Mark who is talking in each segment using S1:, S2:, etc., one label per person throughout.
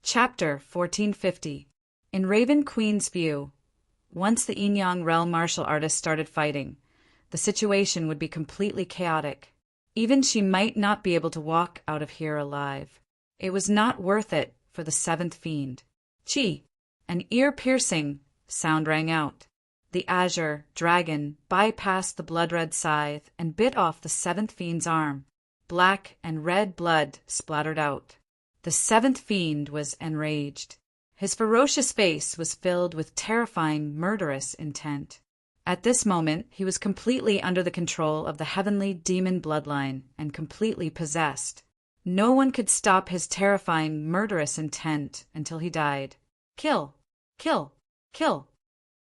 S1: Chapter 1450. In Raven Queen's view, once the Yin-Yang realm martial artists started fighting, the situation would be completely chaotic. Even she might not be able to walk out of here alive. It was not worth it for the seventh fiend. Chi! An ear-piercing sound rang out. The azure dragon bypassed the blood-red scythe and bit off the seventh fiend's arm. Black and red blood splattered out. The seventh fiend was enraged. His ferocious face was filled with terrifying, murderous intent. At this moment, he was completely under the control of the heavenly demon bloodline and completely possessed. No one could stop his terrifying, murderous intent until he died. Kill! Kill! Kill!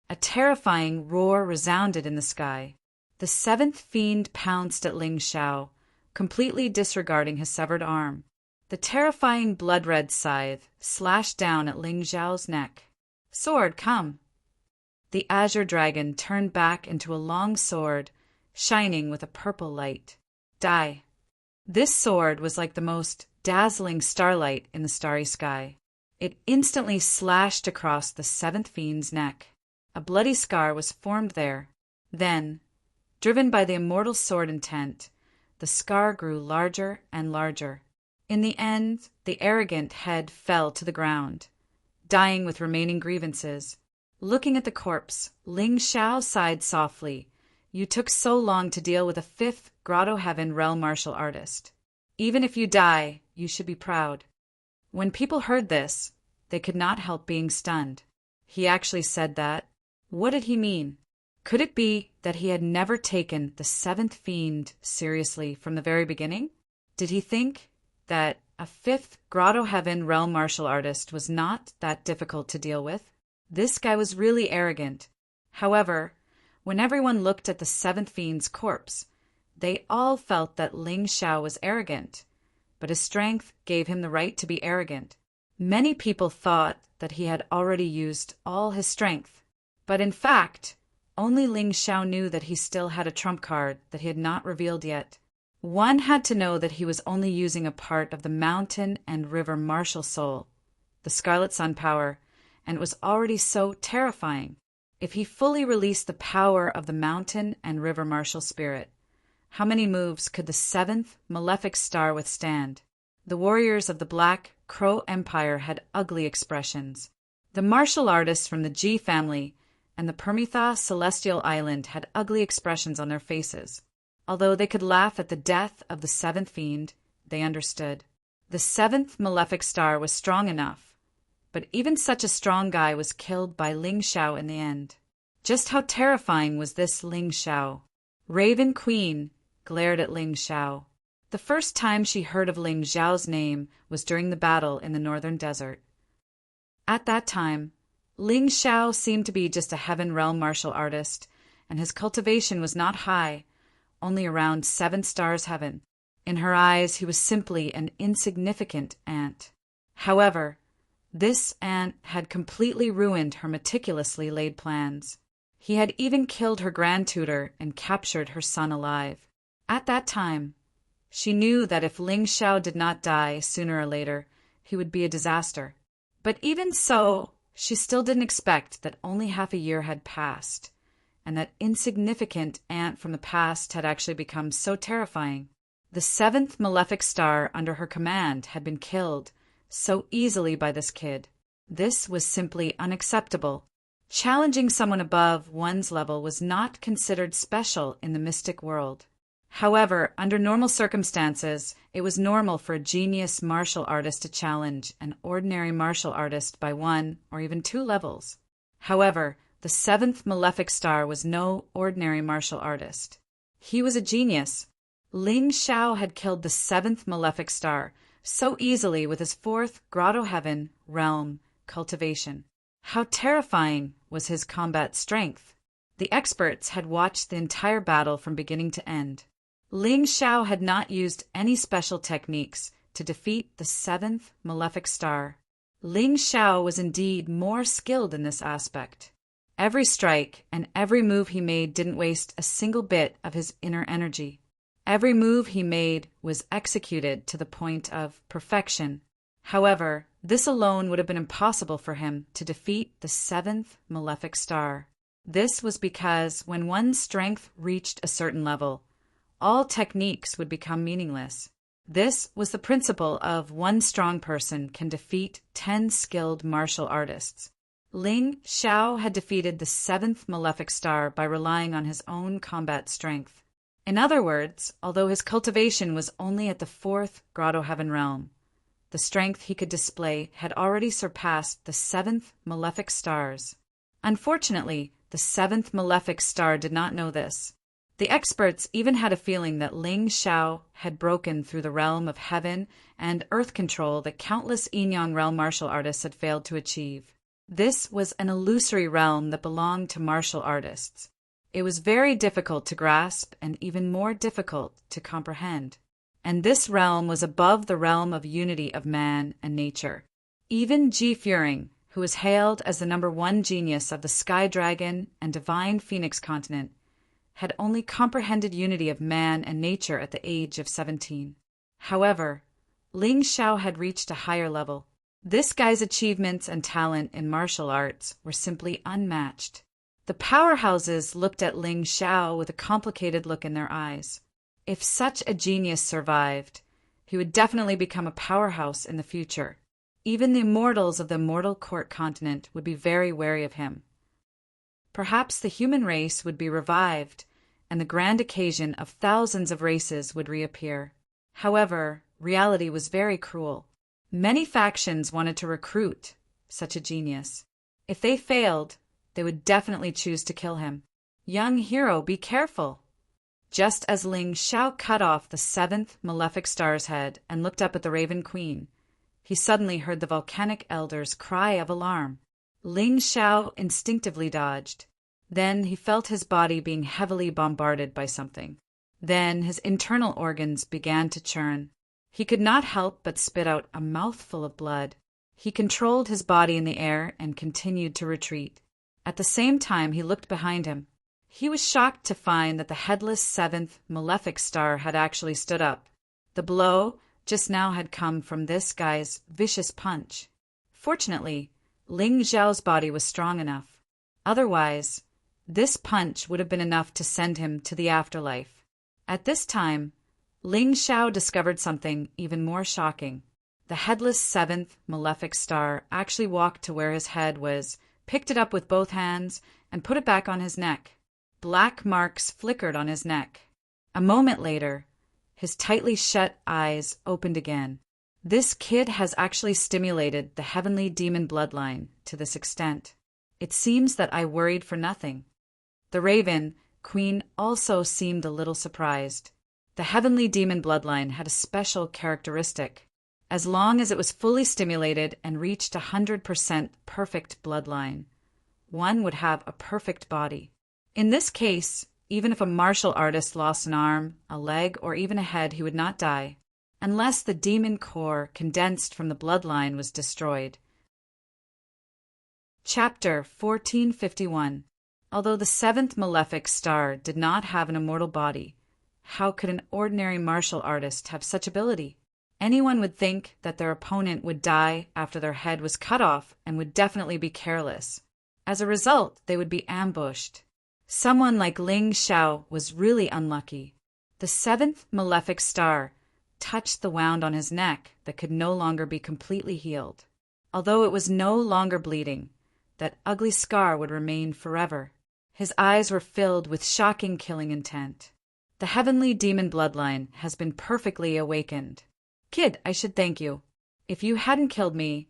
S1: A terrifying roar resounded in the sky. The seventh fiend pounced at Ling Xiao, completely disregarding his severed arm. The terrifying blood-red scythe slashed down at Ling Xiao's neck. Sword, come! The azure dragon turned back into a long sword, shining with a purple light. Die! This sword was like the most dazzling starlight in the starry sky. It instantly slashed across the seventh fiend's neck. A bloody scar was formed there. Then, driven by the immortal sword intent, the scar grew larger and larger. In the end, the arrogant head fell to the ground, dying with remaining grievances. Looking at the corpse, Ling Xiao sighed softly. You took so long to deal with a fifth Grotto Heaven realm martial artist. Even if you die, you should be proud. When people heard this, they could not help being stunned. He actually said that. What did he mean? Could it be that he had never taken the seventh fiend seriously from the very beginning? Did he think that a fifth Grotto Heaven realm martial artist was not that difficult to deal with? This guy was really arrogant. However, when everyone looked at the seventh fiend's corpse, they all felt that Ling Xiao was arrogant, but his strength gave him the right to be arrogant. Many people thought that he had already used all his strength, but in fact, only Ling Xiao knew that he still had a trump card that he had not revealed yet. One had to know that he was only using a part of the mountain and river martial soul, the Scarlet Sun power, and it was already so terrifying. If he fully released the power of the mountain and river martial spirit, how many moves could the seventh malefic star withstand? The warriors of the Black Crow Empire had ugly expressions. The martial artists from the Ji family and the Permitha Celestial Island had ugly expressions on their faces. Although they could laugh at the death of the seventh fiend, they understood. The seventh malefic star was strong enough, but even such a strong guy was killed by Ling Xiao in the end. Just how terrifying was this Ling Xiao? Raven Queen glared at Ling Xiao. The first time she heard of Ling Xiao's name was during the battle in the northern desert. At that time, Ling Xiao seemed to be just a heaven realm martial artist, and his cultivation was not high, only around 7 stars heaven. In her eyes, he was simply an insignificant ant. However, this ant had completely ruined her meticulously laid plans. He had even killed her grand-tutor and captured her son alive. At that time, she knew that if Ling Xiao did not die sooner or later, he would be a disaster. But even so, she still didn't expect that only half a year had passed, and that insignificant ant from the past had actually become so terrifying. The seventh malefic star under her command had been killed so easily by this kid. This was simply unacceptable. Challenging someone above one's level was not considered special in the mystic world. However, under normal circumstances, it was normal for a genius martial artist to challenge an ordinary martial artist by 1 or even 2 levels. However, the seventh malefic star was no ordinary martial artist. He was a genius. Ling Xiao had killed the seventh malefic star so easily with his 4th Grotto Heaven realm cultivation. How terrifying was his combat strength! The experts had watched the entire battle from beginning to end. Ling Xiao had not used any special techniques to defeat the 7th malefic star. Ling Xiao was indeed more skilled in this aspect. Every strike and every move he made didn't waste a single bit of his inner energy. Every move he made was executed to the point of perfection. However, This alone would have been impossible for him to defeat the seventh malefic star. This was because when one's strength reached a certain level, all techniques would become meaningless. This was the principle of one strong person can defeat 10 skilled martial artists. Ling Xiao had defeated the seventh malefic star by relying on his own combat strength. In other words, although his cultivation was only at the fourth Grotto Heaven realm, the strength he could display had already surpassed the seventh malefic stars. Unfortunately, the seventh malefic star did not know this. The experts even had a feeling that Ling Xiao had broken through the realm of heaven and earth control that countless Yin-Yang realm martial artists had failed to achieve. This was an illusory realm that belonged to martial artists. It was very difficult to grasp and even more difficult to comprehend. And this realm was above the realm of unity of man and nature. Even Ji Furing, who was hailed as the #1 genius of the Sky Dragon and Divine Phoenix continent, had only comprehended unity of man and nature at the age of 17. However, Ling Xiao had reached a higher level. This guy's achievements and talent in martial arts were simply unmatched. The powerhouses looked at Ling Xiao with a complicated look in their eyes. If such a genius survived, he would definitely become a powerhouse in the future. Even the immortals of the Immortal Court continent would be very wary of him. Perhaps the human race would be revived, and the grand occasion of thousands of races would reappear. However, reality was very cruel. Many factions wanted to recruit such a genius. If they failed, they would definitely choose to kill him. Young hero, be careful! Just as Ling Xiao cut off the seventh malefic star's head and looked up at the Raven Queen, he suddenly heard the volcanic elder's cry of alarm. Ling Xiao instinctively dodged. Then he felt his body being heavily bombarded by something. Then his internal organs began to churn. He could not help but spit out a mouthful of blood. He controlled his body in the air and continued to retreat. At the same time, he looked behind him. He was shocked to find that the headless seventh malefic star had actually stood up. The blow just now had come from this guy's vicious punch. Fortunately, Ling Xiao's body was strong enough. Otherwise, this punch would have been enough to send him to the afterlife. At this time, Ling Xiao discovered something even more shocking. The headless seventh malefic star actually walked to where his head was, picked it up with both hands, and put it back on his neck. Black marks flickered on his neck. A moment later, his tightly shut eyes opened again. This kid has actually stimulated the heavenly demon bloodline to this extent. It seems that I worried for nothing. The Raven Queen also seemed a little surprised. The heavenly demon bloodline had a special characteristic. As long as it was fully stimulated and reached 100% perfect bloodline, one would have a perfect body. In this case, even if a martial artist lost an arm, a leg, or even a head, he would not die, unless the demon core condensed from the bloodline was destroyed. Chapter 1451. Although the seventh malefic star did not have an immortal body, how could an ordinary martial artist have such ability? Anyone would think that their opponent would die after their head was cut off and would definitely be careless. As a result, they would be ambushed. Someone like Ling Xiao was really unlucky. The seventh malefic star touched the wound on his neck that could no longer be completely healed. Although it was no longer bleeding, that ugly scar would remain forever. His eyes were filled with shocking killing intent. The heavenly demon bloodline has been perfectly awakened. Kid, I should thank you. If you hadn't killed me,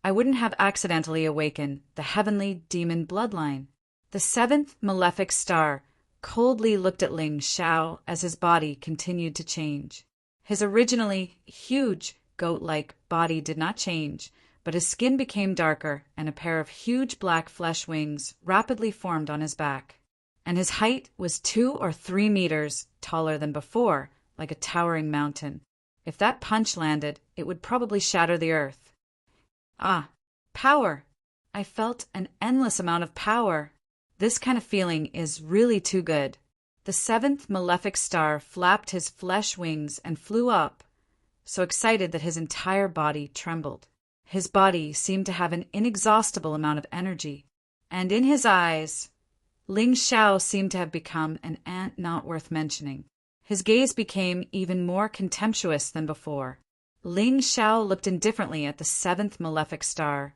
S1: I wouldn't have accidentally awakened the heavenly demon bloodline. The seventh malefic star coldly looked at Ling Xiao as his body continued to change. His originally huge, goat-like body did not change, but his skin became darker and a pair of huge black flesh wings rapidly formed on his back. And his height was 2 or 3 meters taller than before, like a towering mountain. If that punch landed, it would probably shatter the earth. Ah, power! I felt an endless amount of power. This kind of feeling is really too good. The seventh malefic star flapped his flesh wings and flew up, so excited that his entire body trembled. His body seemed to have an inexhaustible amount of energy, and in his eyes, Ling Xiao seemed to have become an ant not worth mentioning. His gaze became even more contemptuous than before. Ling Xiao looked indifferently at the seventh malefic star,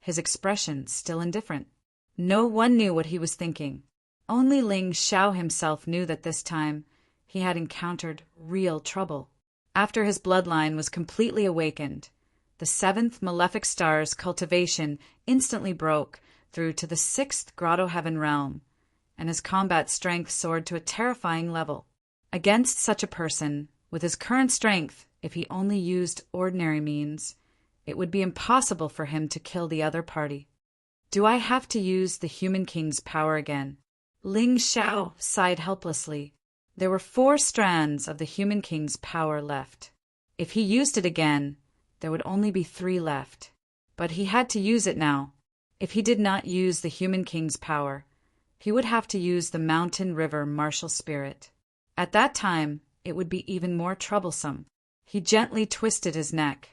S1: his expression still indifferent. No one knew what he was thinking. Only Ling Xiao himself knew that this time he had encountered real trouble. After his bloodline was completely awakened, the seventh malefic star's cultivation instantly broke through to the sixth Grotto Heaven realm, and his combat strength soared to a terrifying level. Against such a person, with his current strength, if he only used ordinary means, it would be impossible for him to kill the other party. Do I have to use the Human King's power again? Ling Xiao sighed helplessly. There were 4 strands of the Human King's power left. If he used it again, there would only be 3 left. But he had to use it now. If he did not use the Human King's power, he would have to use the Mountain River martial spirit. At that time, it would be even more troublesome. He gently twisted his neck.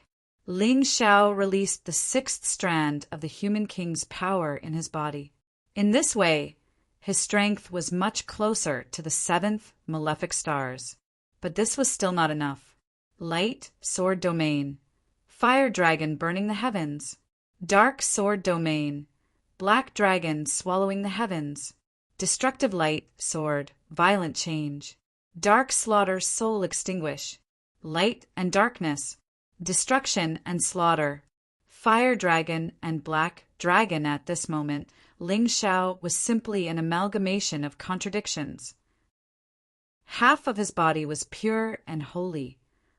S1: Ling Xiao released the 6th strand of the Human King's power in his body. In this way, his strength was much closer to the 7th malefic stars. But this was still not enough. Light sword domain, fire dragon burning the heavens, dark sword domain, black dragon swallowing the heavens, destructive light sword, violent change, dark slaughter soul extinguish, light and darkness, destruction and slaughter, fire dragon and black dragon. At this moment, Ling Xiao was simply an amalgamation of contradictions. Half of his body was pure and holy,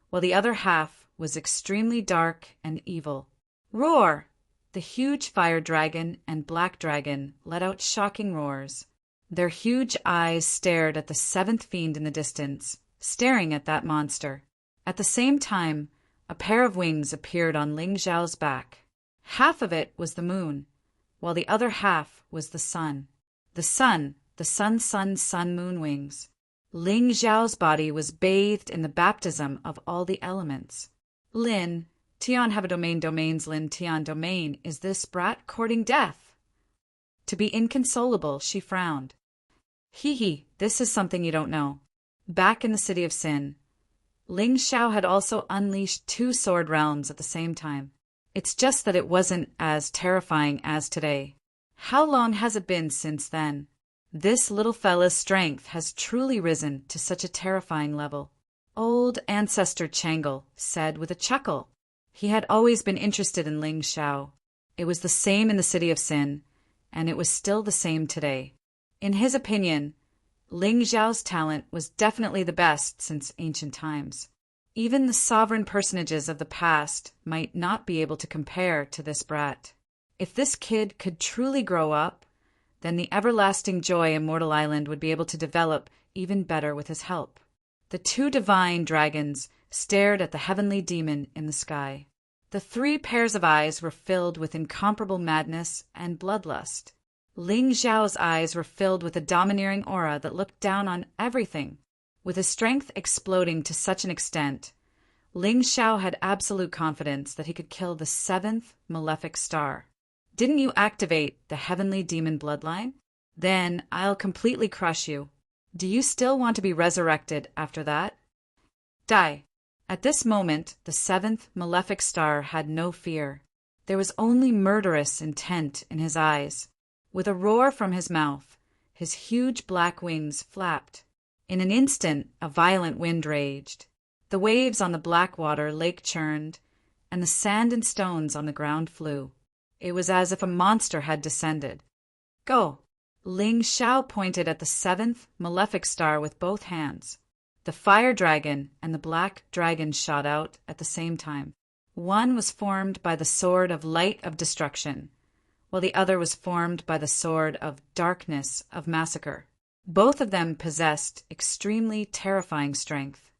S1: while the other half was extremely dark and evil. Roar! The huge fire dragon and black dragon let out shocking roars. Their huge eyes stared at the 7th fiend in the distance, staring at that monster. At the same time, a pair of wings appeared on Ling Xiao's back. Half of it was the moon, while the other half was the sun. The sun, moon wings. Ling Xiao's body was bathed in the baptism of all the elements. Lin, Tian have a domains Lin Tian domain. Is this brat courting death? To be inconsolable, she frowned. Hee, this is something you don't know. Back in the city of Sin, Ling Xiao had also unleashed 2 sword realms at the same time. It's just that it wasn't as terrifying as today. How long has it been since then? This little fella's strength has truly risen to such a terrifying level. Old Ancestor Changle said with a chuckle. He had always been interested in Ling Xiao. It was the same in the city of Sin, and it was still the same today. In his opinion, Ling Xiao's talent was definitely the best since ancient times. Even the sovereign personages of the past might not be able to compare to this brat. If this kid could truly grow up, then the everlasting joy Immortal Island would be able to develop even better with his help. The 2 divine dragons stared at the heavenly demon in the sky. The 3 pairs of eyes were filled with incomparable madness and bloodlust. Ling Xiao's eyes were filled with a domineering aura that looked down on everything. With his strength exploding to such an extent, Ling Xiao had absolute confidence that he could kill the 7th malefic star. Didn't you activate the heavenly demon bloodline? Then I'll completely crush you. Do you still want to be resurrected after that? Die. At this moment, the 7th malefic star had no fear. There was only murderous intent in his eyes. With a roar from his mouth, his huge black wings flapped. In an instant, a violent wind raged. The waves on the black water lake churned, and the sand and stones on the ground flew. It was as if a monster had descended. Go! Ling Xiao pointed at the 7th malefic star with both hands. The fire dragon and the black dragon shot out at the same time. One was formed by the sword of light of destruction, while the other was formed by the sword of darkness of massacre. Both of them possessed extremely terrifying strength.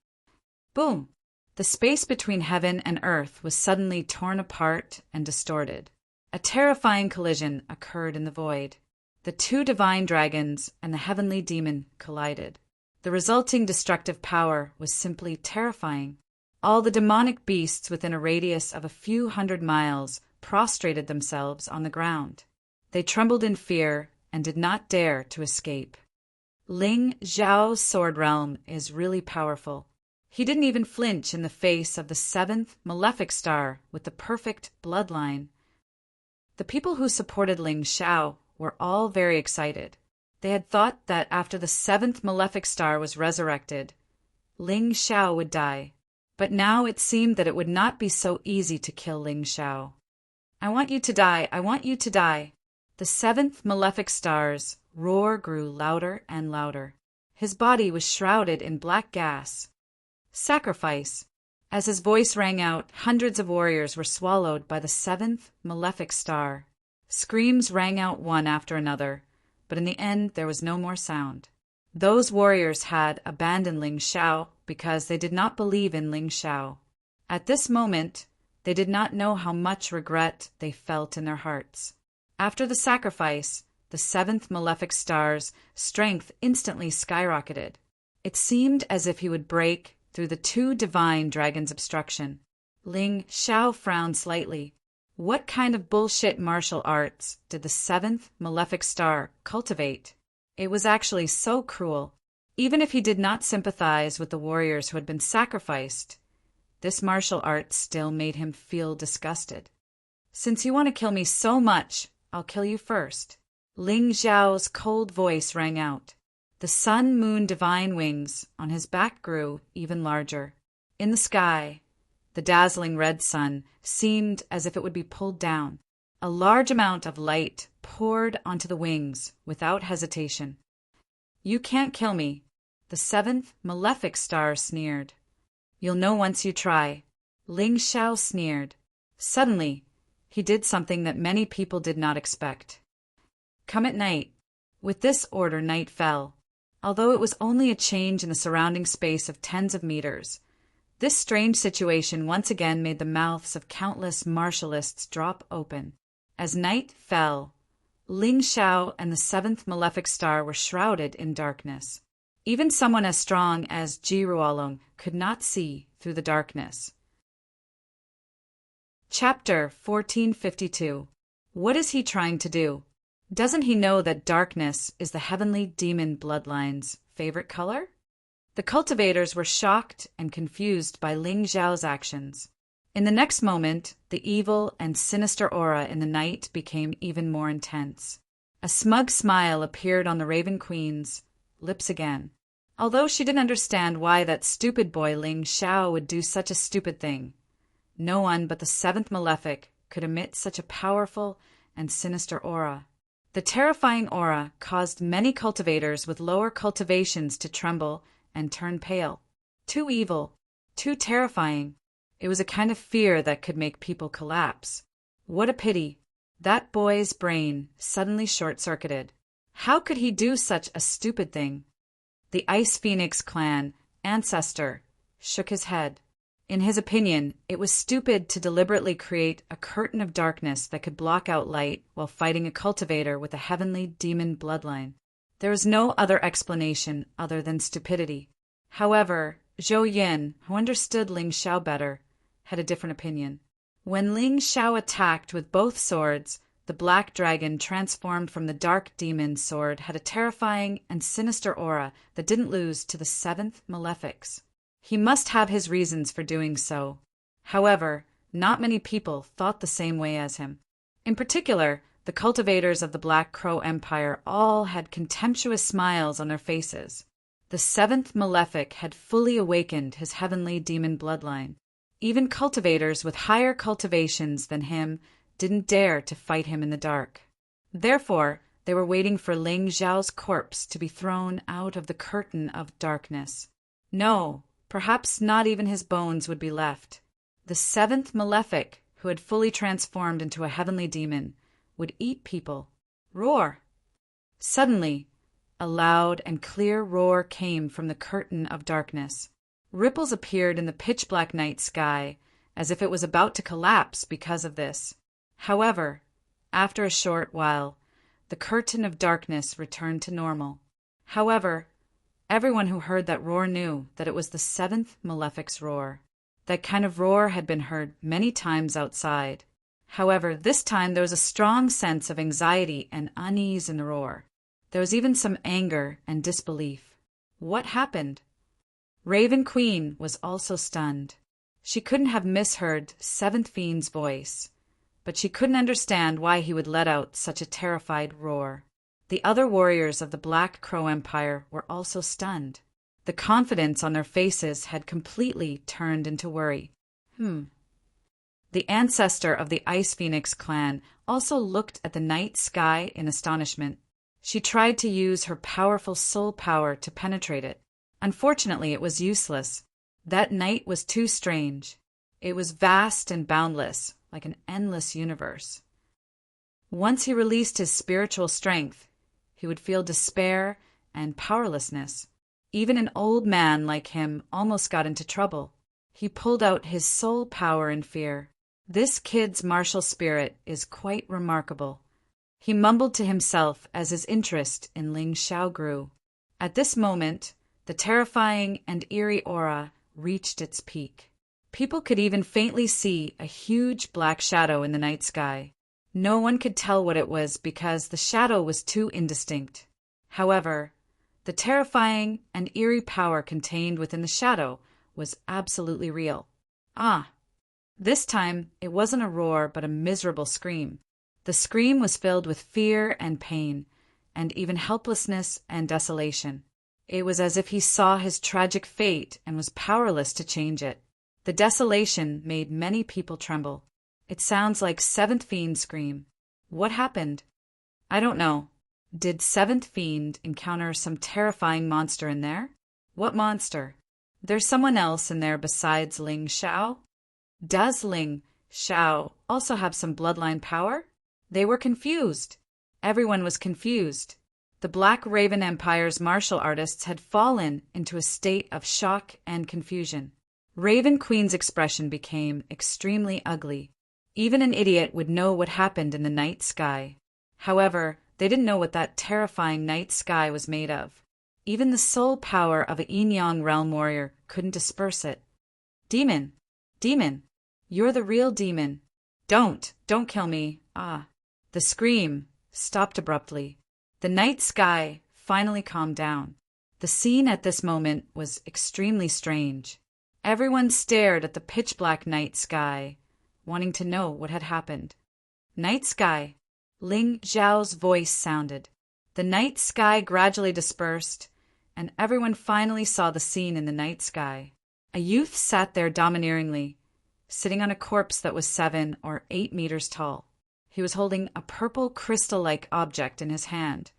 S1: Boom! The space between heaven and earth was suddenly torn apart and distorted. A terrifying collision occurred in the void. The 2 divine dragons and the heavenly demon collided. The resulting destructive power was simply terrifying. All the demonic beasts within a radius of a few hundred miles prostrated themselves on the ground. They trembled in fear and did not dare to escape. Ling Xiao's sword realm is really powerful. He didn't even flinch in the face of the seventh malefic star with the perfect bloodline. The people who supported Ling Xiao were all very excited. They had thought that after the seventh malefic star was resurrected, Ling Xiao would die. But now it seemed that it would not be so easy to kill Ling Xiao. "I want you to die, I want you to die." The seventh malefic star's roar grew louder and louder. His body was shrouded in black gas. Sacrifice. As his voice rang out, hundreds of warriors were swallowed by the seventh malefic star. Screams rang out one after another, but in the end there was no more sound. Those warriors had abandoned Ling Xiao because they did not believe in Ling Xiao. At this moment, they did not know how much regret they felt in their hearts. After the sacrifice, the seventh malefic star's strength instantly skyrocketed. It seemed as if he would break through the two divine dragons' obstruction. Ling Xiao frowned slightly. What kind of bullshit martial arts did the seventh malefic star cultivate? It was actually so cruel. Even if he did not sympathize with the warriors who had been sacrificed, this martial art still made him feel disgusted. "Since you want to kill me so much, I'll kill you first." Ling Xiao's cold voice rang out. The sun-moon divine wings on his back grew even larger. In the sky, the dazzling red sun seemed as if it would be pulled down. A large amount of light poured onto the wings without hesitation. "You can't kill me," the seventh malefic star sneered. "You'll know once you try." Ling Xiao sneered. Suddenly, he did something that many people did not expect. "Come at night." With this order, night fell. Although it was only a change in the surrounding space of tens of meters, this strange situation once again made the mouths of countless martialists drop open. As night fell, Ling Xiao and the seventh malefic star were shrouded in darkness. Even someone as strong as Ji Ruolong could not see through the darkness. Chapter 1452. What is he trying to do? Doesn't he know that darkness is the heavenly demon bloodline's favorite color? The cultivators were shocked and confused by Ling Xiao's actions. In the next moment, the evil and sinister aura in the night became even more intense. A smug smile appeared on the Raven Queen's lips again. Although she didn't understand why that stupid boy Ling Xiao would do such a stupid thing, no one but the seventh malefic could emit such a powerful and sinister aura. The terrifying aura caused many cultivators with lower cultivations to tremble and turn pale. Too evil, too terrifying. It was a kind of fear that could make people collapse. What a pity. That boy's brain suddenly short-circuited. How could he do such a stupid thing? The Ice Phoenix clan ancestor shook his head. In his opinion, it was stupid to deliberately create a curtain of darkness that could block out light while fighting a cultivator with a heavenly demon bloodline. There was no other explanation other than stupidity. However, Zhou Yin, who understood Ling Xiao better, had a different opinion. When Ling Xiao attacked with both swords, the black dragon transformed from the dark demon sword had a terrifying and sinister aura that didn't lose to the seventh malefics. He must have his reasons for doing so. However, not many people thought the same way as him. In particular, the cultivators of the Black Crow Empire all had contemptuous smiles on their faces. The seventh malefic had fully awakened his heavenly demon bloodline. Even cultivators with higher cultivations than him didn't dare to fight him in the dark. Therefore, they were waiting for Ling Xiao's corpse to be thrown out of the curtain of darkness. No, perhaps not even his bones would be left. The seventh malefic, who had fully transformed into a heavenly demon, would eat people. Roar! Suddenly, a loud and clear roar came from the curtain of darkness. Ripples appeared in the pitch-black night sky, as if it was about to collapse because of this. However, after a short while, the curtain of darkness returned to normal. However, everyone who heard that roar knew that it was the seventh malefic's roar. That kind of roar had been heard many times outside. However, this time there was a strong sense of anxiety and unease in the roar. There was even some anger and disbelief. What happened? Raven Queen was also stunned. She couldn't have misheard Seventh Fiend's voice, but she couldn't understand why he would let out such a terrified roar. The other warriors of the Black Crow Empire were also stunned. The confidence on their faces had completely turned into worry. The ancestor of the Ice Phoenix clan also looked at the night sky in astonishment. She tried to use her powerful soul power to penetrate it. Unfortunately, it was useless. That night was too strange. It was vast and boundless, like an endless universe. Once he released his spiritual strength, he would feel despair and powerlessness. Even an old man like him almost got into trouble. He pulled out his soul power in fear. This kid's martial spirit is quite remarkable. He mumbled to himself as his interest in Ling Xiao grew. At this moment, the terrifying and eerie aura reached its peak. People could even faintly see a huge black shadow in the night sky. No one could tell what it was because the shadow was too indistinct. However, the terrifying and eerie power contained within the shadow was absolutely real. This time it wasn't a roar but a miserable scream. The scream was filled with fear and pain, and even helplessness and desolation. It was as if he saw his tragic fate and was powerless to change it. The desolation made many people tremble. It sounds like Seventh Fiend's scream. What happened? I don't know. Did Seventh Fiend encounter some terrifying monster in there? What monster? There's someone else in there besides Ling Xiao? Does Ling Xiao also have some bloodline power? They were confused. Everyone was confused. The Black Raven Empire's martial artists had fallen into a state of shock and confusion. Raven Queen's expression became extremely ugly. Even an idiot would know what happened in the night sky. However, they didn't know what that terrifying night sky was made of. Even the soul power of a yin-yang realm warrior couldn't disperse it. Demon! Demon! You're the real demon. Don't kill me. The scream stopped abruptly. The night sky finally calmed down. The scene at this moment was extremely strange. Everyone stared at the pitch-black night sky, wanting to know what had happened. Night sky. Ling Xiao's voice sounded. The night sky gradually dispersed, and everyone finally saw the scene in the night sky. A youth sat there domineeringly, sitting on a corpse that was 7 or 8 meters tall. He was holding a purple crystal-like object in his hand,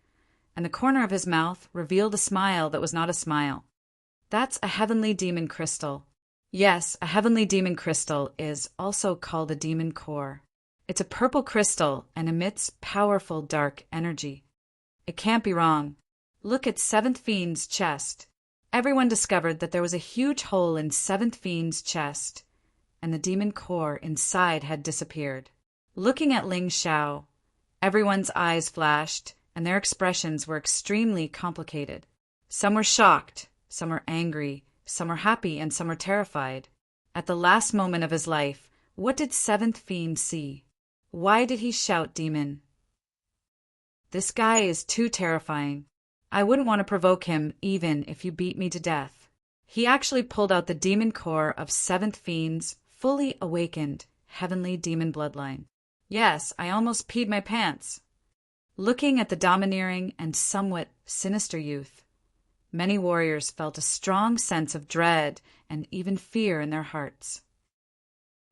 S1: and the corner of his mouth revealed a smile that was not a smile. That's a heavenly demon crystal. Yes, a heavenly demon crystal is also called a demon core. It's a purple crystal and emits powerful dark energy. It can't be wrong. Look at Seventh Fiend's chest. Everyone discovered that there was a huge hole in Seventh Fiend's chest, and the demon core inside had disappeared. Looking at Ling Xiao, everyone's eyes flashed, and their expressions were extremely complicated. Some were shocked, some were angry, some were happy, and some were terrified. At the last moment of his life, what did Seventh Fiend see? Why did he shout demon? This guy is too terrifying. I wouldn't want to provoke him even if you beat me to death. He actually pulled out the demon core of Seventh Fiend's fully awakened heavenly demon bloodline. Yes, I almost peed my pants. Looking at the domineering and somewhat sinister youth, many warriors felt a strong sense of dread and even fear in their hearts.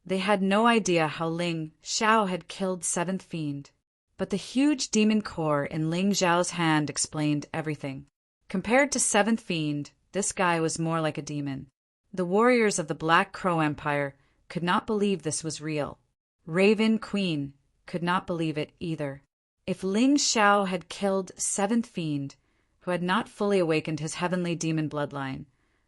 S1: They had no idea how Ling Xiao had killed Seventh Fiend, but the huge demon core in Ling Xiao's hand explained everything. Compared to Seventh Fiend, this guy was more like a demon. The warriors of the Black Crow Empire could not believe this was real. Raven Queen could not believe it either. If Ling Xiao had killed Seventh Fiend, who had not fully awakened his heavenly demon bloodline,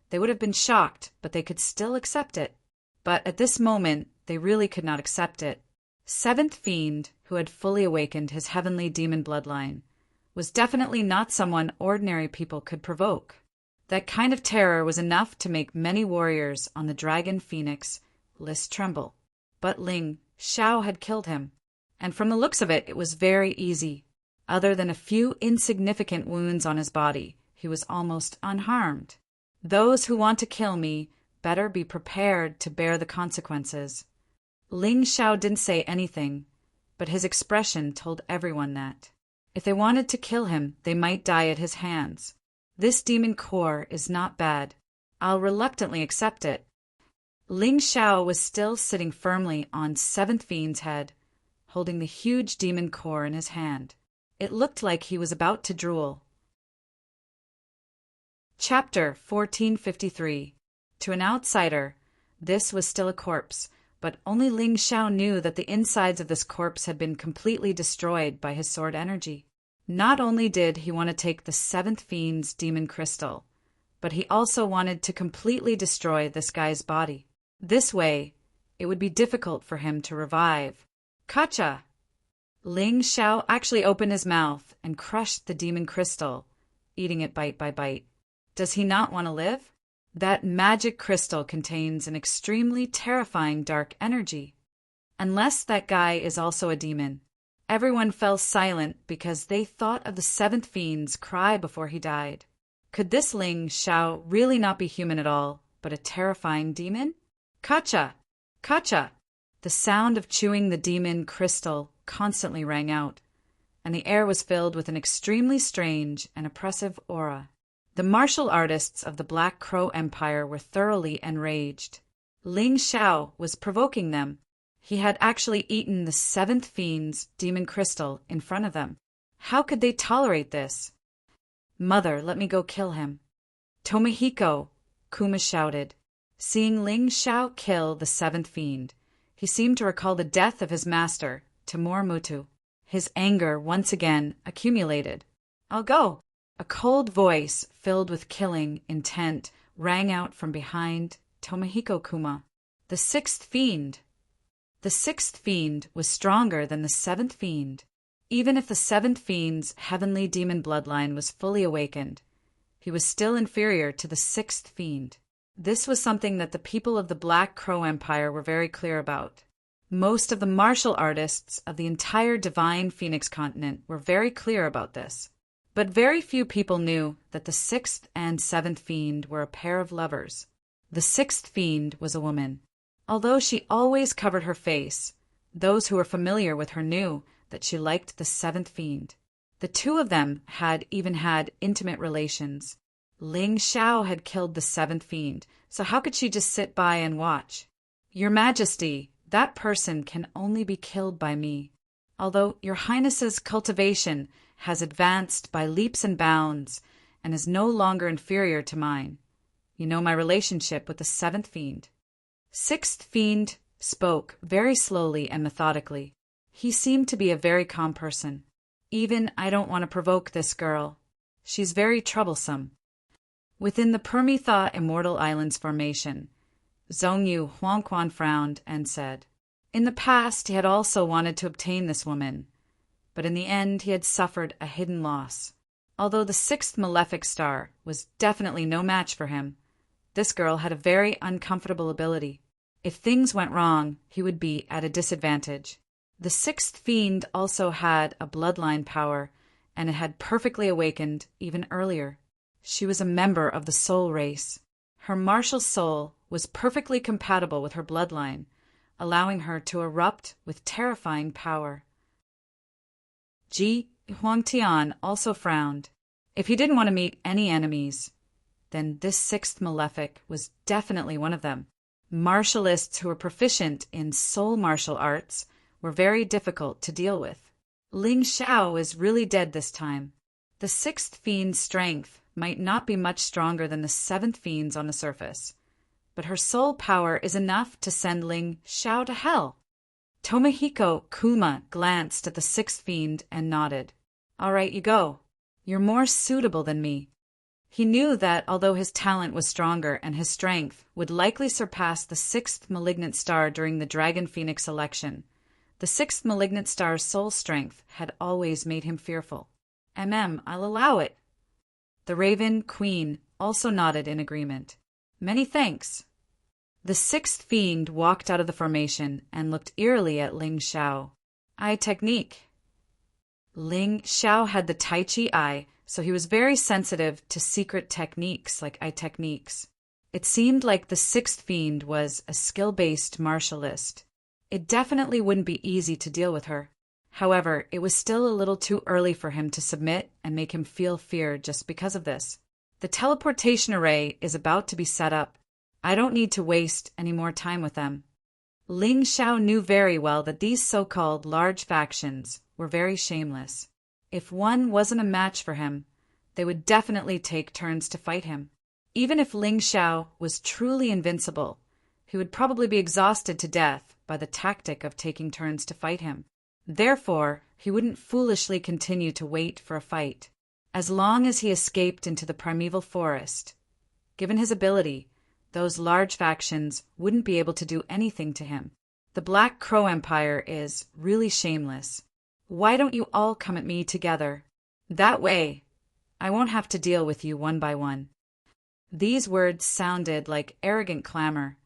S1: they would have been shocked, but they could still accept it. But at this moment, they really could not accept it. Seventh Fiend, who had fully awakened his heavenly demon bloodline, was definitely not someone ordinary people could provoke. That kind of terror was enough to make many warriors on the dragon phoenix list tremble. But Ling Xiao had killed him, and from the looks of it, it was very easy. Other than a few insignificant wounds on his body, he was almost unharmed. Those who want to kill me better be prepared to bear the consequences. Ling Xiao didn't say anything, but his expression told everyone that if they wanted to kill him, they might die at his hands. This demon core is not bad. I'll reluctantly accept it. Ling Xiao was still sitting firmly on Seventh Fiend's head, holding the huge demon core in his hand. It looked like he was about to drool. Chapter 1453. To an outsider, this was still a corpse, but only Ling Xiao knew that the insides of this corpse had been completely destroyed by his sword energy. Not only did he want to take the Seventh Fiend's demon crystal, but he also wanted to completely destroy this guy's body. This way, it would be difficult for him to revive. Gotcha! Ling Xiao actually opened his mouth and crushed the demon crystal, eating it bite by bite. Does he not want to live? That magic crystal contains an extremely terrifying dark energy. Unless that guy is also a demon. Everyone fell silent because they thought of the Seventh Fiend's cry before he died. Could this Ling Xiao really not be human at all, but a terrifying demon? Gotcha! Gotcha! The sound of chewing the demon crystal constantly rang out, and the air was filled with an extremely strange and oppressive aura. The martial artists of the Black Crow Empire were thoroughly enraged. Ling Xiao was provoking them. He had actually eaten the Seventh Fiend's demon crystal in front of them. How could they tolerate this? Mother, let me go kill him. Tomohiko, Kuma shouted. Seeing Ling Xiao kill the Seventh Fiend, he seemed to recall the death of his master, Timur Mutu. His anger once again accumulated. I'll go. A cold voice, filled with killing intent, rang out from behind Tomohiko Kuma. The Sixth Fiend. The Sixth Fiend was stronger than the Seventh Fiend. Even if the Seventh Fiend's heavenly demon bloodline was fully awakened, he was still inferior to the Sixth Fiend. This was something that the people of the Black Crow Empire were very clear about. Most of the martial artists of the entire Divine Phoenix continent were very clear about this. But very few people knew that the Sixth and Seventh Fiend were a pair of lovers. The Sixth Fiend was a woman. Although she always covered her face, those who were familiar with her knew that she liked the Seventh Fiend. The two of them had even had intimate relations. Ling Xiao had killed the Seventh Fiend, so how could she just sit by and watch? Your Majesty, that person can only be killed by me. Although your Highness's cultivation has advanced by leaps and bounds and is no longer inferior to mine. You know my relationship with the Seventh Fiend. Sixth Fiend spoke very slowly and methodically. He seemed to be a very calm person. Even I don't want to provoke this girl. She's very troublesome. Within the Permitha Immortal Islands formation, Zhongyu Huangquan frowned and said, in the past he had also wanted to obtain this woman, but in the end he had suffered a hidden loss. Although the sixth malefic star was definitely no match for him, this girl had a very uncomfortable ability. If things went wrong, he would be at a disadvantage. The Sixth Fiend also had a bloodline power, and it had perfectly awakened even earlier. She was a member of the soul race. Her martial soul was perfectly compatible with her bloodline, allowing her to erupt with terrifying power. Ji Huangtian also frowned. If he didn't want to meet any enemies, then this sixth malefic was definitely one of them. Martialists who were proficient in soul martial arts were very difficult to deal with. Ling Xiao is really dead this time. The Sixth Fiend's strength might not be much stronger than the Seventh Fiend's on the surface, but her soul power is enough to send Ling Xiao to hell. Tomohiko Kuma glanced at the Sixth Fiend and nodded. All right, you go. You're more suitable than me. He knew that although his talent was stronger and his strength would likely surpass the sixth malignant star during the Dragon Phoenix election, the sixth malignant star's soul strength had always made him fearful. I'll allow it. The Raven Queen also nodded in agreement. Many thanks. The sixth fiend walked out of the formation and looked eerily at Ling Xiao. Eye technique. Ling Xiao had the Tai Chi eye, so he was very sensitive to secret techniques like eye techniques. It seemed like the sixth fiend was a skill-based martialist. It definitely wouldn't be easy to deal with her. However, it was still a little too early for him to submit and make him feel fear just because of this. The teleportation array is about to be set up. I don't need to waste any more time with them. Ling Xiao knew very well that these so-called large factions were very shameless. If one wasn't a match for him, they would definitely take turns to fight him. Even if Ling Xiao was truly invincible, he would probably be exhausted to death by the tactic of taking turns to fight him. Therefore, he wouldn't foolishly continue to wait for a fight. As long as he escaped into the primeval forest, given his ability, those large factions wouldn't be able to do anything to him. The Black Crow Empire is really shameless. Why don't you all come at me together? That way, I won't have to deal with you one by one. These words sounded like arrogant clamor,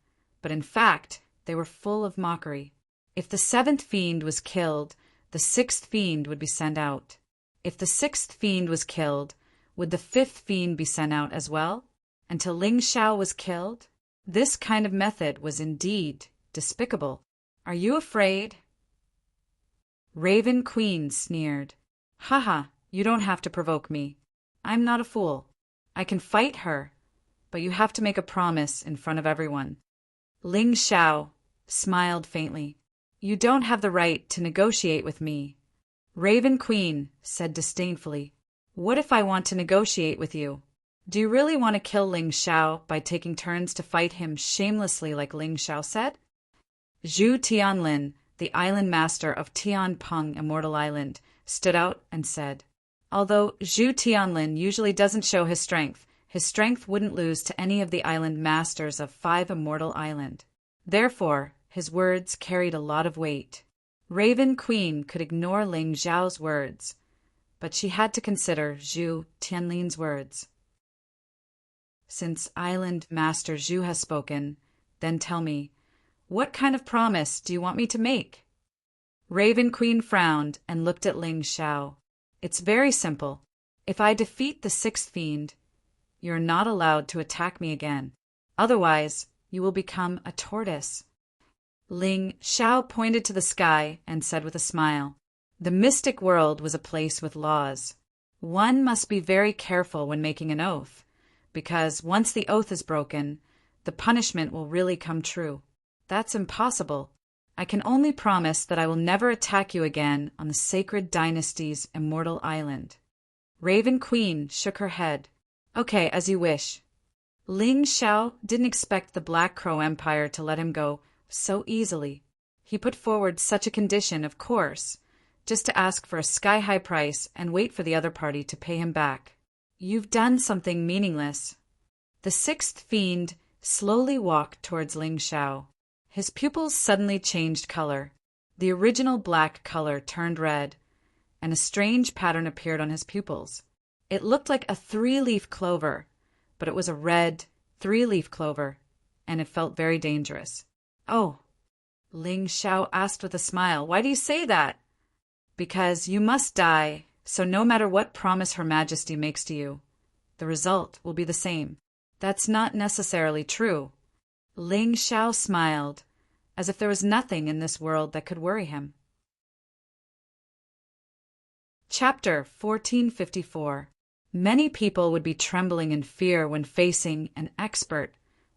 S1: but in fact, they were full of mockery. If the seventh fiend was killed, the sixth fiend would be sent out. If the sixth fiend was killed, would the fifth fiend be sent out as well? Until Ling Xiao was killed? This kind of method was indeed despicable. Are you afraid? Raven Queen sneered. Haha, you don't have to provoke me. I'm not a fool. I can fight her, but you have to make a promise in front of everyone. Ling Xiao smiled faintly. You don't have the right to negotiate with me. Raven Queen said disdainfully. What if I want to negotiate with you? Do you really want to kill Ling Xiao by taking turns to fight him shamelessly like Ling Xiao said? Zhu Tianlin, the island master of Tianpeng Immortal Island, stood out and said, although Zhu Tianlin usually doesn't show his strength wouldn't lose to any of the island masters of 5 Immortal Island. Therefore, his words carried a lot of weight. Raven Queen could ignore Ling Xiao's words, but she had to consider Zhu Tianlin's words. Since Island Master Zhu has spoken, then tell me, what kind of promise do you want me to make? Raven Queen frowned and looked at Ling Xiao. It's very simple. If I defeat the sixth fiend, you're not allowed to attack me again. Otherwise, you will become a tortoise. Ling Xiao pointed to the sky and said with a smile, the mystic world was a place with laws. One must be very careful when making an oath, because once the oath is broken, the punishment will really come true. That's impossible. I can only promise that I will never attack you again on the Sacred Dynasty's Immortal Island. Raven Queen shook her head. Okay, as you wish. Ling Xiao didn't expect the Black Crow Empire to let him go so easily. He put forward such a condition, of course, just to ask for a sky-high price and wait for the other party to pay him back. You've done something meaningless. The sixth fiend slowly walked towards Ling Xiao. His pupils suddenly changed color. The original black color turned red, and a strange pattern appeared on his pupils. It looked like a 3-leaf clover, but it was a red 3-leaf clover, and it felt very dangerous. Oh, Ling Xiao asked with a smile, why do you say that? Because you must die, so no matter what promise Her Majesty makes to you, the result will be the same. That's not necessarily true. Ling Xiao smiled, as if there was nothing in this world that could worry him. Chapter 1454. Many people would be trembling in fear when facing an expert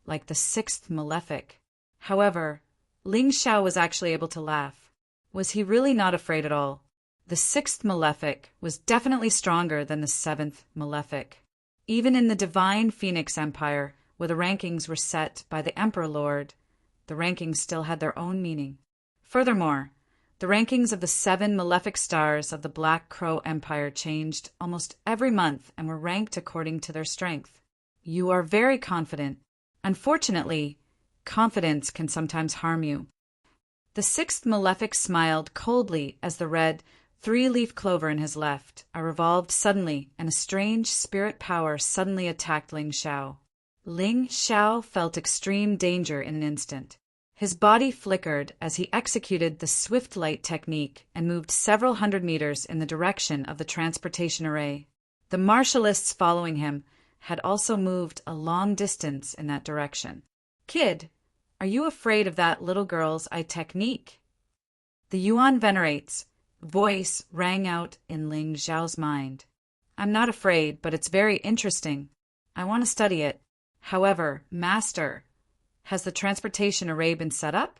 S1: like the sixth malefic. However, Ling Xiao was actually able to laugh. Was he really not afraid at all? The sixth malefic was definitely stronger than the seventh malefic. Even in the Divine Phoenix Empire, where the rankings were set by the Emperor Lord, the rankings still had their own meaning. Furthermore, the rankings of the 7 malefic stars of the Black Crow Empire changed almost every month and were ranked according to their strength. You are very confident. Unfortunately, confidence can sometimes harm you. The sixth malefic smiled coldly as the red Three-leaf clover in his left. I revolved suddenly, and a strange spirit power suddenly attacked Ling Xiao. Ling Xiao felt extreme danger in an instant. His body flickered as he executed the swift light technique and moved several hundred meters in the direction of the transportation array. The martialists following him had also moved a long distance in that direction. "Kid, are you afraid of that little girl's eye technique?" The Yuan Venerate's voice rang out in Ling Xiao's mind. "I'm not afraid, but it's very interesting. I want to study it. However, Master, has the transportation array been set up?"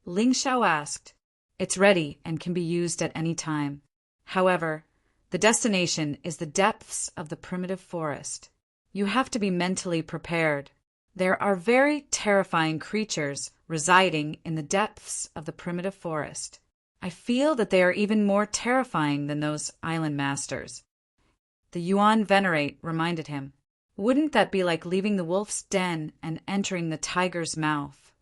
S1: Ling Xiao asked. "It's ready and can be used at any time. However, the destination is the depths of the primitive forest. You have to be mentally prepared. There are very terrifying creatures residing in the depths of the primitive forest. I feel that they are even more terrifying than those island masters." The Yuan Venerate reminded him. "Wouldn't that be like leaving the wolf's den and entering the tiger's mouth?"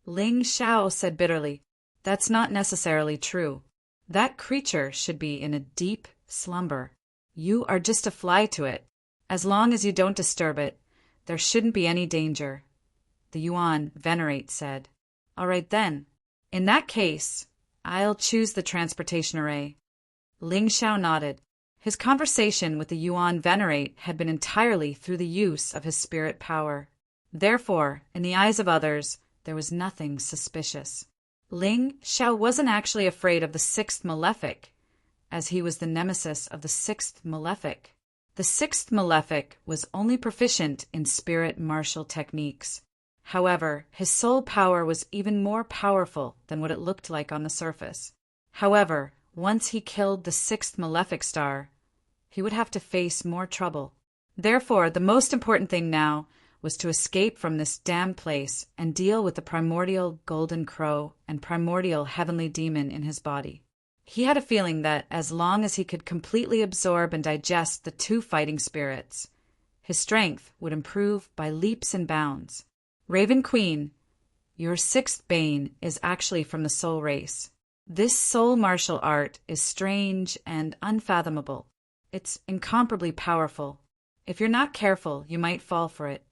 S1: Ling Xiao said bitterly, "That's not necessarily true. That creature should be in a deep slumber. You are just a fly to it. As long as you don't disturb it, there shouldn't be any danger." The Yuan Venerate said. "All right then. In that case, I'll choose the transportation array." Ling Xiao nodded. His conversation with the Yuan Venerate had been entirely through the use of his spirit power. Therefore, in the eyes of others, there was nothing suspicious. Ling Xiao wasn't actually afraid of the sixth malefic, as he was the nemesis of the sixth malefic. The sixth malefic was only proficient in spirit martial techniques. However, his soul power was even more powerful than what it looked like on the surface. However, once he killed the sixth malefic star, he would have to face more trouble. Therefore, the most important thing now was to escape from this damned place and deal with the primordial golden crow and primordial heavenly demon in his body. He had a feeling that as long as he could completely absorb and digest the two fighting spirits, his strength would improve by leaps and bounds. "Raven Queen, your sixth bane is actually from the soul race. This soul martial art is strange and unfathomable. It's incomparably powerful. If you're not careful, you might fall for it.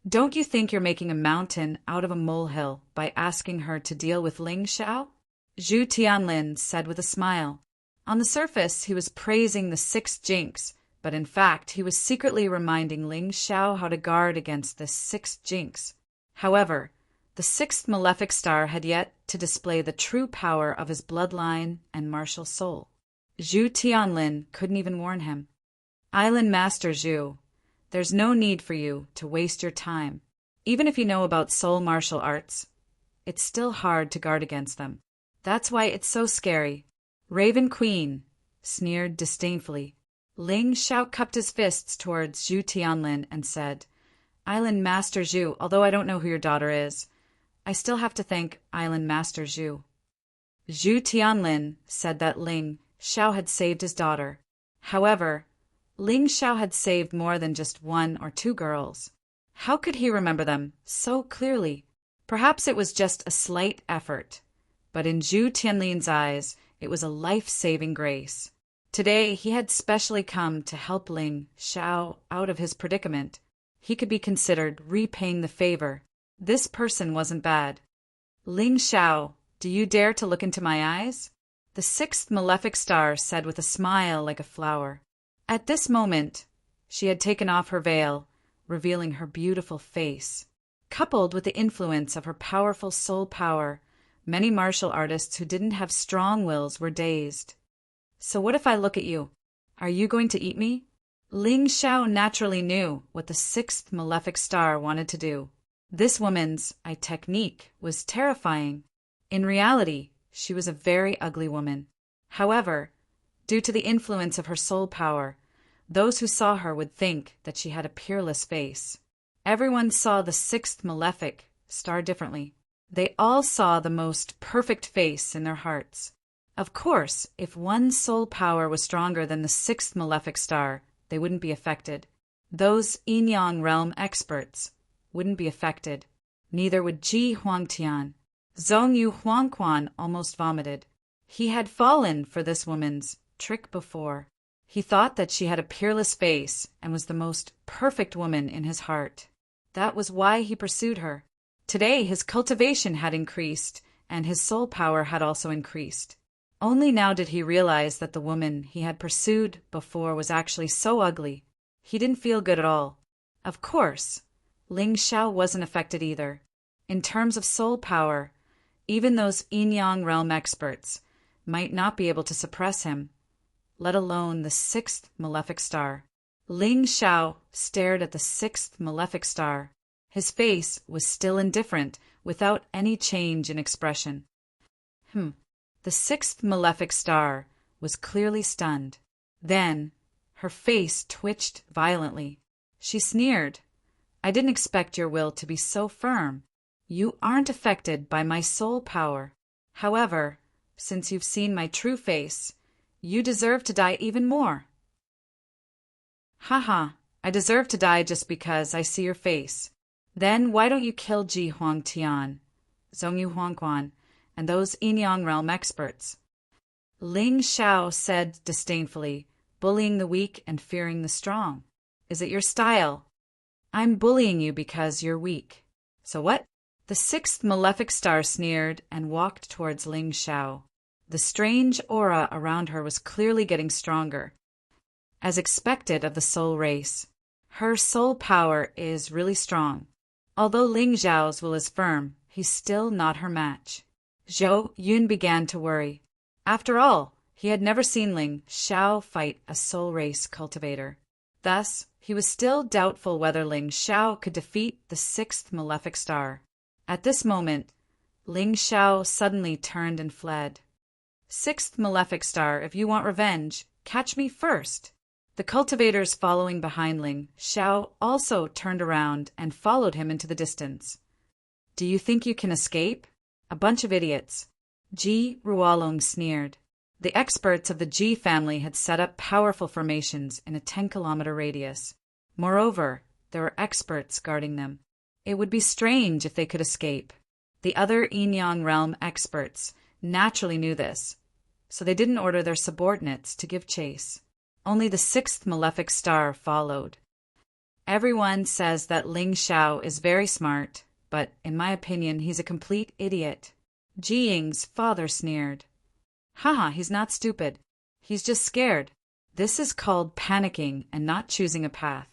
S1: Don't you think you're making a mountain out of a molehill by asking her to deal with Ling Xiao?" Zhu Tianlin said with a smile. On the surface, he was praising the sixth jinx, but in fact, he was secretly reminding Ling Xiao how to guard against this sixth jinx. However, the sixth malefic star had yet to display the true power of his bloodline and martial soul. Zhu Tianlin couldn't even warn him. "Island Master Zhu, there's no need for you to waste your time. Even if you know about soul martial arts, it's still hard to guard against them. That's why it's so scary." Raven Queen sneered disdainfully. Ling Xiao cupped his fists towards Zhu Tianlin and said, "Island Master Zhu, although I don't know who your daughter is, I still have to thank Island Master Zhu." Zhu Tianlin said that Ling Xiao had saved his daughter. However, Ling Xiao had saved more than just one or two girls. How could he remember them so clearly? Perhaps it was just a slight effort, but in Zhu Tianlin's eyes, it was a life-saving grace. Today, he had specially come to help Ling Xiao out of his predicament. He could be considered repaying the favor. This person wasn't bad. "Ling Xiao, do you dare to look into my eyes?" The sixth malefic star said with a smile like a flower. At this moment, she had taken off her veil, revealing her beautiful face. Coupled with the influence of her powerful soul power, many martial artists who didn't have strong wills were dazed. "So what if I look at you? Are you going to eat me?" Ling Xiao naturally knew what the sixth malefic star wanted to do. This woman's eye technique was terrifying. In reality, she was a very ugly woman. However, due to the influence of her soul power, those who saw her would think that she had a peerless face. Everyone saw the sixth malefic star differently. They all saw the most perfect face in their hearts. Of course, if one soul power was stronger than the sixth malefic star, they wouldn't be affected. Those yin-yang realm experts wouldn't be affected. Neither would Ji Huangtian. Zhong Yu Huangquan almost vomited. He had fallen for this woman's trick before. He thought that she had a peerless face and was the most perfect woman in his heart. That was why he pursued her. Today his cultivation had increased, and his soul power had also increased. Only now did he realize that the woman he had pursued before was actually so ugly. He didn't feel good at all. Of course, Ling Xiao wasn't affected either. In terms of soul power, even those yin-yang realm experts might not be able to suppress him, let alone the sixth malefic star. Ling Xiao stared at the sixth malefic star. His face was still indifferent, without any change in expression. The sixth malefic star was clearly stunned. Then, her face twitched violently. She sneered. I didn't expect your will to be so firm. You aren't affected by my soul power. However, since you've seen my true face, you deserve to die even more. Haha, I deserve to die just because I see your face. Then why don't you kill Ji Huang Tian, Zhongyu Huangquan, and those yin-yang realm experts? Ling Xiao said disdainfully, bullying the weak and fearing the strong. Is it your style? I'm bullying you because you're weak. So what? The sixth malefic star sneered and walked towards Ling Xiao. The strange aura around her was clearly getting stronger. As expected of the soul race, her soul power is really strong. Although Ling Xiao's will is firm, he's still not her match. Zhou Yun began to worry. After all, he had never seen Ling Xiao fight a soul race cultivator. Thus, he was still doubtful whether Ling Xiao could defeat the sixth malefic star. At this moment, Ling Xiao suddenly turned and fled. Sixth malefic star, if you want revenge, catch me first. The cultivators following behind Ling Xiao also turned around and followed him into the distance. Do you think you can escape? A bunch of idiots. Ji Ruolong sneered. The experts of the Ji family had set up powerful formations in a 10-kilometer radius. Moreover, there were experts guarding them. It would be strange if they could escape. The other yin-yang realm experts naturally knew this, so they didn't order their subordinates to give chase. Only the sixth malefic star followed. Everyone says that Ling Xiao is very smart, but in my opinion he's a complete idiot. Ji Ying's father sneered. Haha, he's not stupid. He's just scared. This is called panicking and not choosing a path.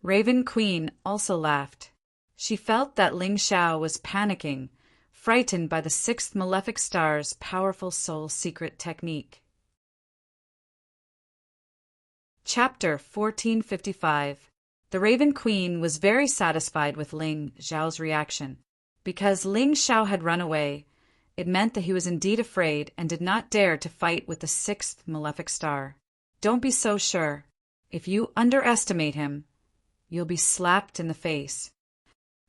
S1: Raven Queen also laughed. She felt that Ling Xiao was panicking, frightened by the sixth malefic star's powerful soul secret technique. Chapter 1455. The Raven Queen was very satisfied with Ling Xiao's reaction. Because Ling Xiao had run away, it meant that he was indeed afraid and did not dare to fight with the sixth malefic star. Don't be so sure. If you underestimate him, you'll be slapped in the face.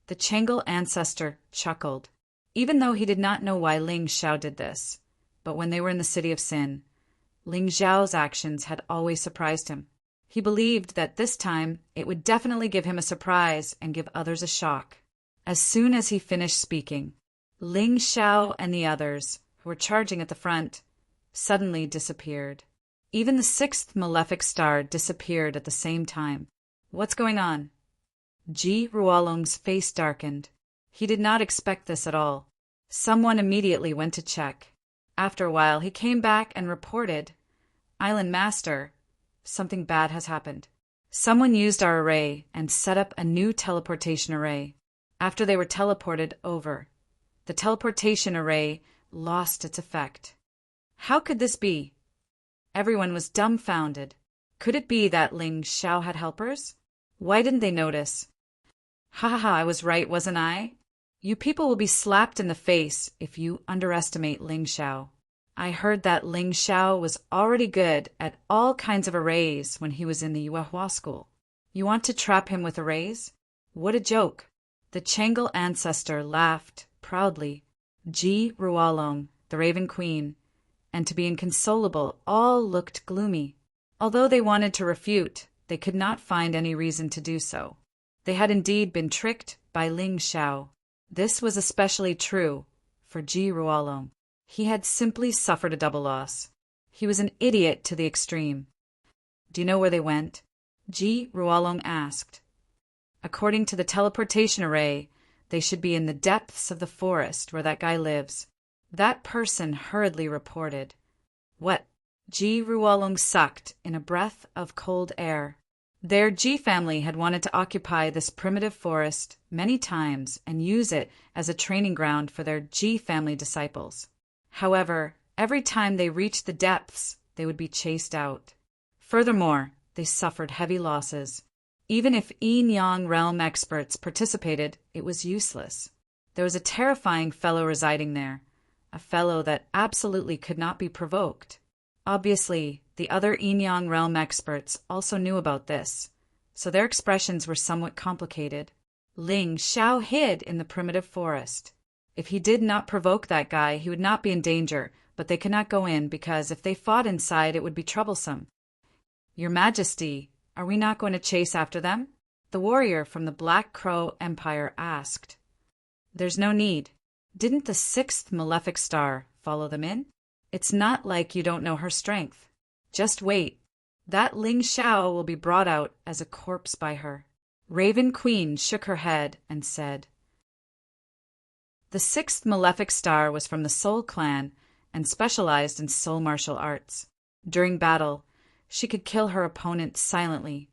S1: The Changel ancestor chuckled. Even though he did not know why Ling Xiao did this, but when they were in the City of Sin, Ling Xiao's actions had always surprised him. He believed that this time it would definitely give him a surprise and give others a shock. As soon as he finished speaking, Ling Xiao and the others, who were charging at the front, suddenly disappeared. Even the sixth malefic star disappeared at the same time. What's going on? Ji Ruolong's face darkened. He did not expect this at all. Someone immediately went to check. After a while, he came back and reported, Island Master, something bad has happened. Someone used our array and set up a new teleportation array. After they were teleported over, the teleportation array lost its effect. How could this be? Everyone was dumbfounded. Could it be that Ling Xiao had helpers? Why didn't they notice? Ha ha ha, I was right, wasn't I? You people will be slapped in the face if you underestimate Ling Xiao. I heard that Ling Xiao was already good at all kinds of arrays when he was in the Yuehua school. You want to trap him with arrays? What a joke. The Changel ancestor laughed proudly. Ji Ruolong, the Raven Queen, and to be inconsolable, all looked gloomy. Although they wanted to refute, they could not find any reason to do so. They had indeed been tricked by Ling Xiao. This was especially true for Ji Ruolong. He had simply suffered a double loss. He was an idiot to the extreme. Do you know where they went? Ji Ruolong asked. According to the teleportation array, they should be in the depths of the forest where that guy lives. That person hurriedly reported. What? Ji Ruolong sucked in a breath of cold air. Their Ji family had wanted to occupy this primitive forest many times and use it as a training ground for their Ji family disciples. However, every time they reached the depths, they would be chased out. Furthermore, they suffered heavy losses. Even if Yin-Yang realm experts participated, it was useless. There was a terrifying fellow residing there, a fellow that absolutely could not be provoked. Obviously, the other Yin-Yang realm experts also knew about this, so their expressions were somewhat complicated. Ling Xiao hid in the primitive forest. If he did not provoke that guy, he would not be in danger, but they could not go in because if they fought inside, it would be troublesome. Your Majesty, are we not going to chase after them? The warrior from the Black Crow Empire asked. There's no need. Didn't the 6th malefic star follow them in? It's not like you don't know her strength. Just wait. That Ling Xiao will be brought out as a corpse by her. Raven Queen shook her head and said. The 6th malefic star was from the Soul Clan and specialized in soul martial arts. During battle, she could kill her opponent silently,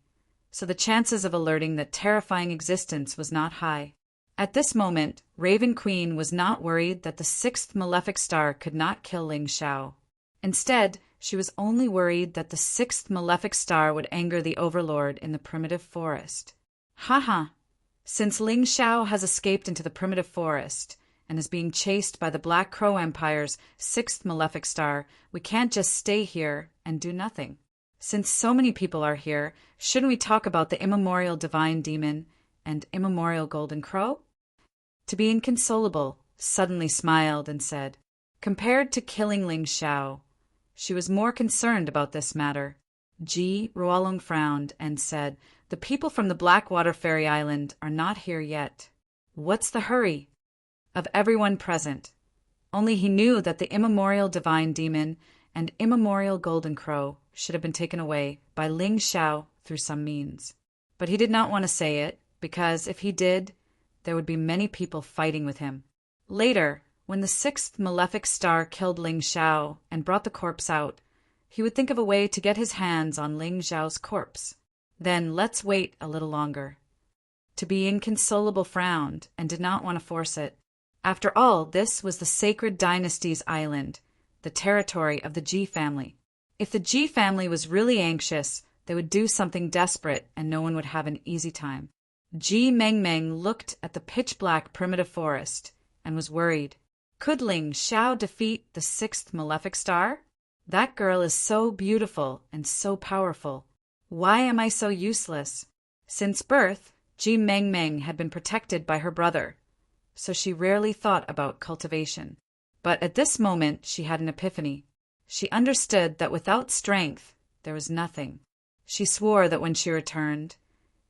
S1: so the chances of alerting that terrifying existence was not high. At this moment, Raven Queen was not worried that the 6th malefic star could not kill Ling Xiao. Instead, she was only worried that the 6th malefic star would anger the overlord in the primitive forest. Haha! Since Ling Xiao has escaped into the primitive forest and is being chased by the Black Crow Empire's 6th malefic star, we can't just stay here and do nothing. Since so many people are here, shouldn't we talk about the immemorial divine demon and immemorial golden crow? To be inconsolable suddenly smiled and said, compared to killing Ling Xiao, she was more concerned about this matter. Ji Ruolong frowned and said, the people from the Blackwater Fairy Island are not here yet. What's the hurry? Of everyone present. Only he knew that the immemorial divine demon and immemorial golden crow should have been taken away by Ling Xiao through some means. But he did not want to say it, because if he did, there would be many people fighting with him. Later, when the 6th malefic star killed Ling Xiao and brought the corpse out, he would think of a way to get his hands on Ling Xiao's corpse. Then let's wait a little longer. To be inconsolable frowned and did not want to force it. After all, this was the sacred dynasty's island, the territory of the Ji family. If the Ji family was really anxious, they would do something desperate and no one would have an easy time. Ji Mengmeng looked at the pitch-black primitive forest and was worried. Could Ling Xiao defeat the 6th malefic star? That girl is so beautiful and so powerful. Why am I so useless? Since birth, Ji Mengmeng had been protected by her brother, so she rarely thought about cultivation. But at this moment she had an epiphany. She understood that without strength there was nothing. She swore that when she returned,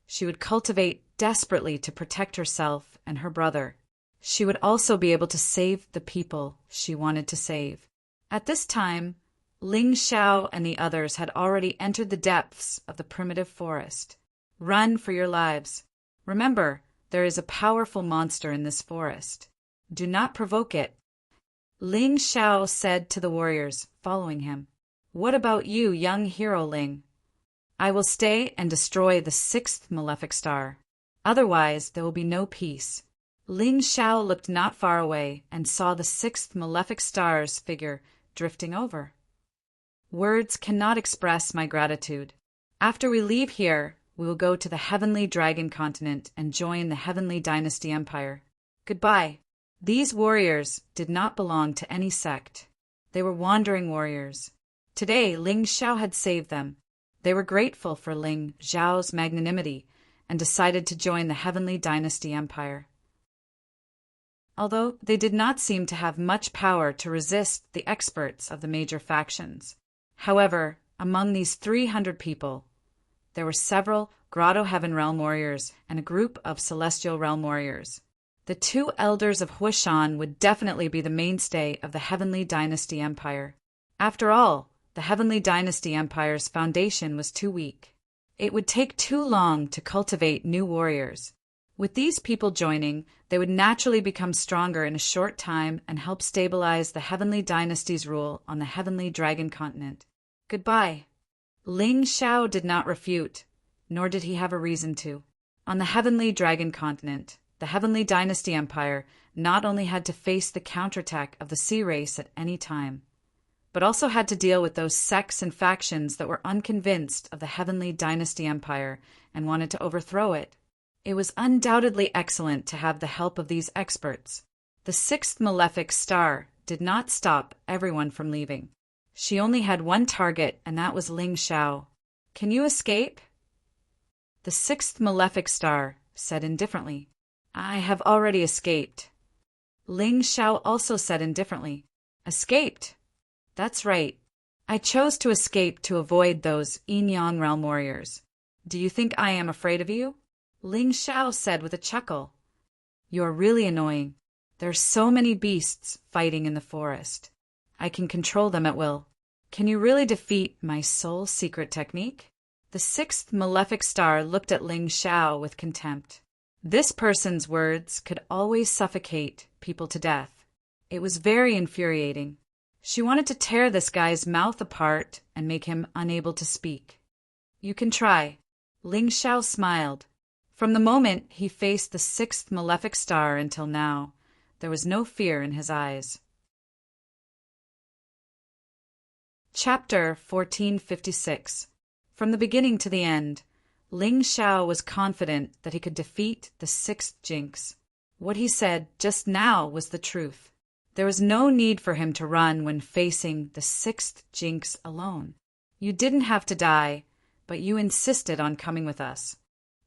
S1: she would cultivate desperately to protect herself and her brother. She would also be able to save the people she wanted to save. At this time, Ling Xiao and the others had already entered the depths of the primitive forest. Run for your lives. Remember, there is a powerful monster in this forest. Do not provoke it. Ling Xiao said to the warriors following him. What about you, young hero Ling? I will stay and destroy the 6th malefic star. Otherwise, there will be no peace. Ling Xiao looked not far away and saw the 6th malefic star's figure drifting over. Words cannot express my gratitude. After we leave here, we will go to the Heavenly Dragon Continent and join the Heavenly Dynasty Empire. Goodbye. These warriors did not belong to any sect. They were wandering warriors. Today, Ling Xiao had saved them. They were grateful for Ling Xiao's magnanimity and decided to join the Heavenly Dynasty Empire. Although they did not seem to have much power to resist the experts of the major factions. However, among these 300 people, there were several Grotto Heaven Realm warriors and a group of Celestial Realm warriors. The two elders of Huishan would definitely be the mainstay of the Heavenly Dynasty Empire. After all, the Heavenly Dynasty Empire's foundation was too weak. It would take too long to cultivate new warriors. With these people joining, they would naturally become stronger in a short time and help stabilize the Heavenly Dynasty's rule on the Heavenly Dragon Continent. Goodbye. Ling Xiao did not refute, nor did he have a reason to. On the Heavenly Dragon Continent, the Heavenly Dynasty Empire not only had to face the counterattack of the Sea Race at any time, but also had to deal with those sects and factions that were unconvinced of the Heavenly Dynasty Empire and wanted to overthrow it. It was undoubtedly excellent to have the help of these experts. The sixth malefic star did not stop everyone from leaving. She only had one target, and that was Ling Xiao. Can you escape? The sixth malefic star said indifferently. I have already escaped. Ling Xiao also said indifferently. Escaped? That's right. I chose to escape to avoid those Yin-Yang realm warriors. Do you think I am afraid of you? Ling Xiao said with a chuckle. You're really annoying. There are so many beasts fighting in the forest. I can control them at will. Can you really defeat my soul secret technique? The sixth malefic star looked at Ling Xiao with contempt. This person's words could always suffocate people to death. It was very infuriating. She wanted to tear this guy's mouth apart and make him unable to speak. You can try. Ling Xiao smiled. From the moment he faced the sixth malefic star until now, there was no fear in his eyes. Chapter 1456. From the beginning to the end, Ling Xiao was confident that he could defeat the sixth jinx. What he said just now was the truth. There was no need for him to run when facing the sixth jinx alone. You didn't have to die, but you insisted on coming with us.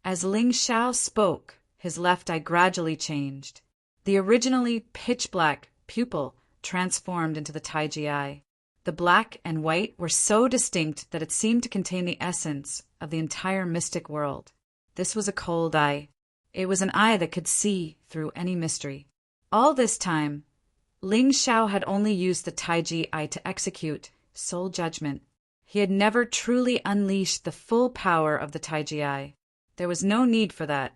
S1: As Ling Xiao spoke, his left eye gradually changed. The originally pitch-black pupil transformed into the Taiji eye. The black and white were so distinct that it seemed to contain the essence of the entire mystic world. This was a cold eye. It was an eye that could see through any mystery. All this time, Ling Xiao had only used the Taiji eye to execute soul judgment. He had never truly unleashed the full power of the Taiji eye. There was no need for that.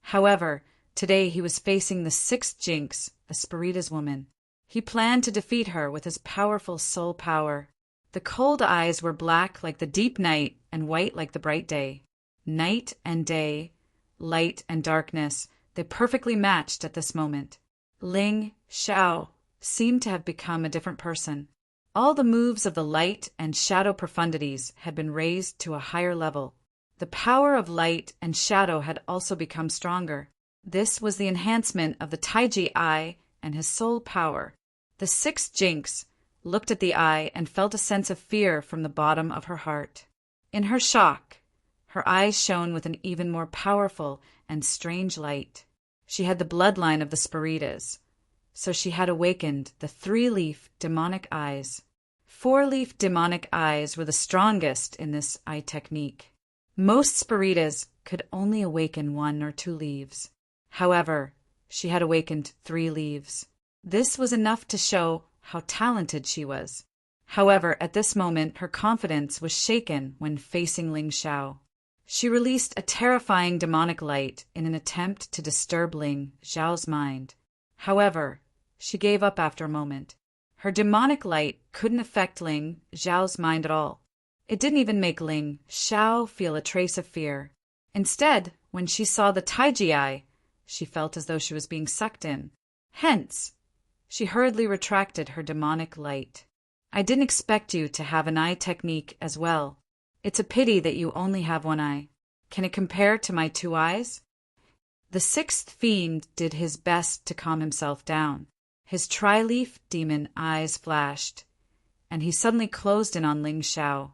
S1: However, today he was facing the sixth jinx, Espirita's woman. He planned to defeat her with his powerful soul power. The cold eyes were black like the deep night and white like the bright day. Night and day, light and darkness, they perfectly matched at this moment. Ling Xiao seemed to have become a different person. All the moves of the light and shadow profundities had been raised to a higher level. The power of light and shadow had also become stronger. This was the enhancement of the Taiji eye and his soul power. The sixth jinx looked at the eye and felt a sense of fear from the bottom of her heart. In her shock, her eyes shone with an even more powerful and strange light. She had the bloodline of the Spiritas, so she had awakened the three-leaf demonic eyes. Four-leaf demonic eyes were the strongest in this eye technique. Most Spiritas could only awaken 1 or 2 leaves. However, she had awakened 3 leaves. This was enough to show how talented she was. However, at this moment, her confidence was shaken when facing Ling Xiao. She released a terrifying demonic light in an attempt to disturb Ling Xiao's mind. However, she gave up after a moment. Her demonic light couldn't affect Ling Xiao's mind at all. It didn't even make Ling Xiao feel a trace of fear. Instead, when she saw the Taiji eye, she felt as though she was being sucked in. Hence, she hurriedly retracted her demonic light. I didn't expect you to have an eye technique as well. It's a pity that you only have 1 eye. Can it compare to my 2 eyes? The sixth fiend did his best to calm himself down. His tri-leaf demon eyes flashed, and he suddenly closed in on Ling Xiao.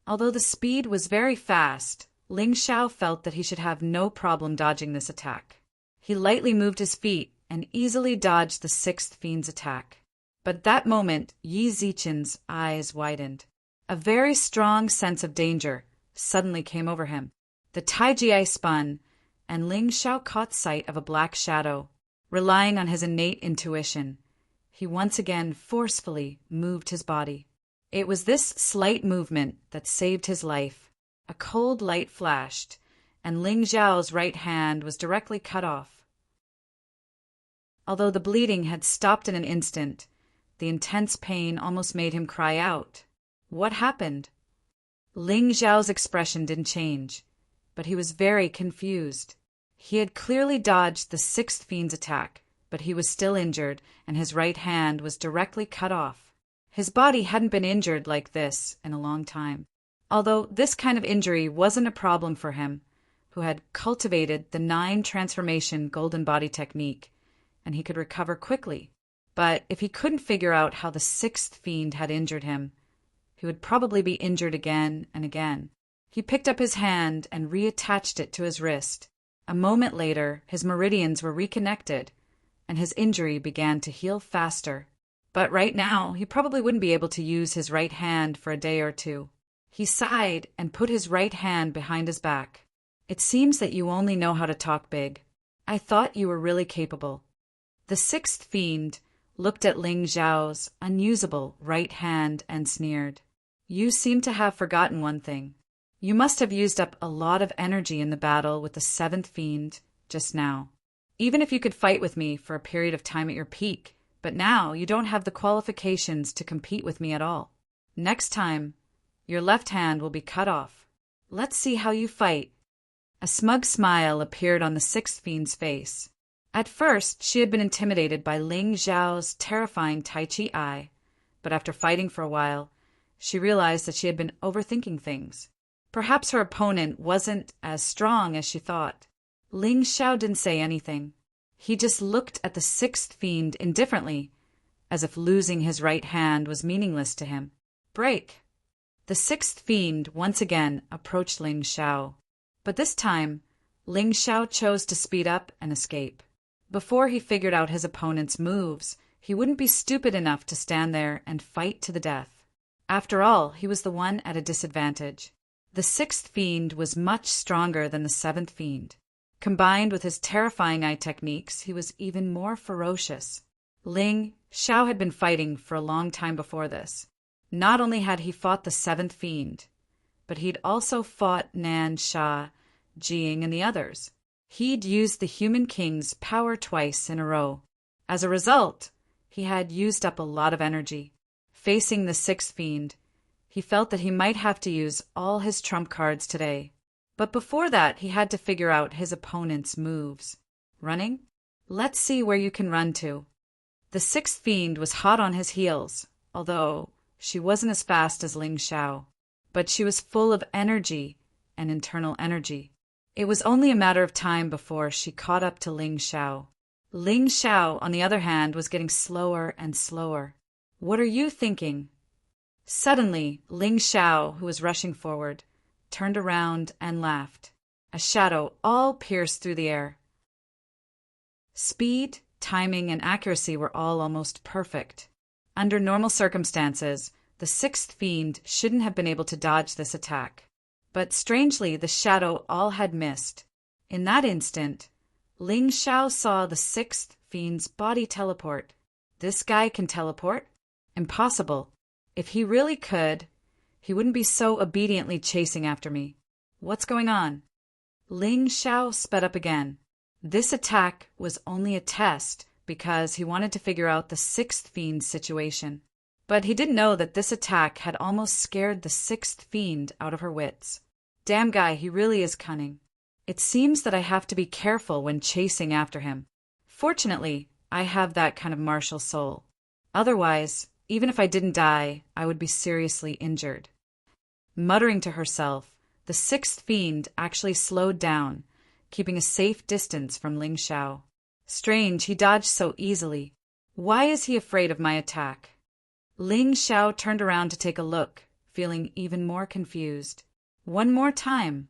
S1: Although the speed was very fast, Ling Xiao felt that he should have no problem dodging this attack. He lightly moved his feet and easily dodged the sixth fiend's attack. But at that moment, Yi Zichen's eyes widened. A very strong sense of danger suddenly came over him. The Taiji eye spun, and Ling Xiao caught sight of a black shadow. Relying on his innate intuition, he once again forcefully moved his body. It was this slight movement that saved his life. A cold light flashed, and Ling Xiao's right hand was directly cut off. Although the bleeding had stopped in an instant, the intense pain almost made him cry out. What happened? Ling Xiao's expression didn't change, but he was very confused. He had clearly dodged the sixth fiend's attack, but he was still injured, and his right hand was directly cut off. His body hadn't been injured like this in a long time. Although this kind of injury wasn't a problem for him, who had cultivated the 9 transformation golden body technique, and he could recover quickly. But if he couldn't figure out how the sixth fiend had injured him, he would probably be injured again and again. He picked up his hand and reattached it to his wrist. A moment later, his meridians were reconnected, and his injury began to heal faster. But right now, he probably wouldn't be able to use his right hand for a day or two. He sighed and put his right hand behind his back. It seems that you only know how to talk big. I thought you were really capable. The sixth fiend looked at Ling Xiao's unusable right hand and sneered. You seem to have forgotten one thing. You must have used up a lot of energy in the battle with the seventh fiend just now. Even if you could fight with me for a period of time at your peak, but now you don't have the qualifications to compete with me at all. Next time, your left hand will be cut off. Let's see how you fight. A smug smile appeared on the sixth fiend's face. At first, she had been intimidated by Ling Xiao's terrifying Tai Chi eye, but after fighting for a while, she realized that she had been overthinking things. Perhaps her opponent wasn't as strong as she thought. Ling Xiao didn't say anything. He just looked at the sixth fiend indifferently, as if losing his right hand was meaningless to him. Break! The sixth fiend once again approached Ling Xiao, but this time, Ling Xiao chose to speed up and escape. Before he figured out his opponent's moves, he wouldn't be stupid enough to stand there and fight to the death. After all, he was the one at a disadvantage. The sixth fiend was much stronger than the seventh fiend. Combined with his terrifying eye techniques, he was even more ferocious. Ling Xiao had been fighting for a long time before this. Not only had he fought the seventh fiend, but he'd also fought Nan, Sha, Jing, and the others. He'd used the Human King's power twice in a row. As a result, he had used up a lot of energy. Facing the sixth fiend, he felt that he might have to use all his trump cards today. But before that, he had to figure out his opponent's moves. Running? Let's see where you can run to. The sixth fiend was hot on his heels, although she wasn't as fast as Ling Xiao. But she was full of energy and internal energy. It was only a matter of time before she caught up to Ling Xiao. Ling Xiao, on the other hand, was getting slower and slower. What are you thinking? Suddenly, Ling Xiao, who was rushing forward, turned around and laughed. A shadow all pierced through the air. Speed, timing, and accuracy were all almost perfect. Under normal circumstances, the sixth fiend shouldn't have been able to dodge this attack. But strangely, the shadow all had missed. In that instant, Ling Xiao saw the sixth fiend's body teleport. This guy can teleport? Impossible. If he really could, he wouldn't be so obediently chasing after me. What's going on? Ling Xiao sped up again. This attack was only a test because he wanted to figure out the sixth fiend's situation. But he didn't know that this attack had almost scared the sixth fiend out of her wits. Damn guy, he really is cunning. It seems that I have to be careful when chasing after him. Fortunately, I have that kind of martial soul. Otherwise, even if I didn't die, I would be seriously injured. Muttering to herself, the sixth fiend actually slowed down, keeping a safe distance from Ling Xiao. Strange, he dodged so easily. Why is he afraid of my attack? Ling Xiao turned around to take a look, feeling even more confused. One more time.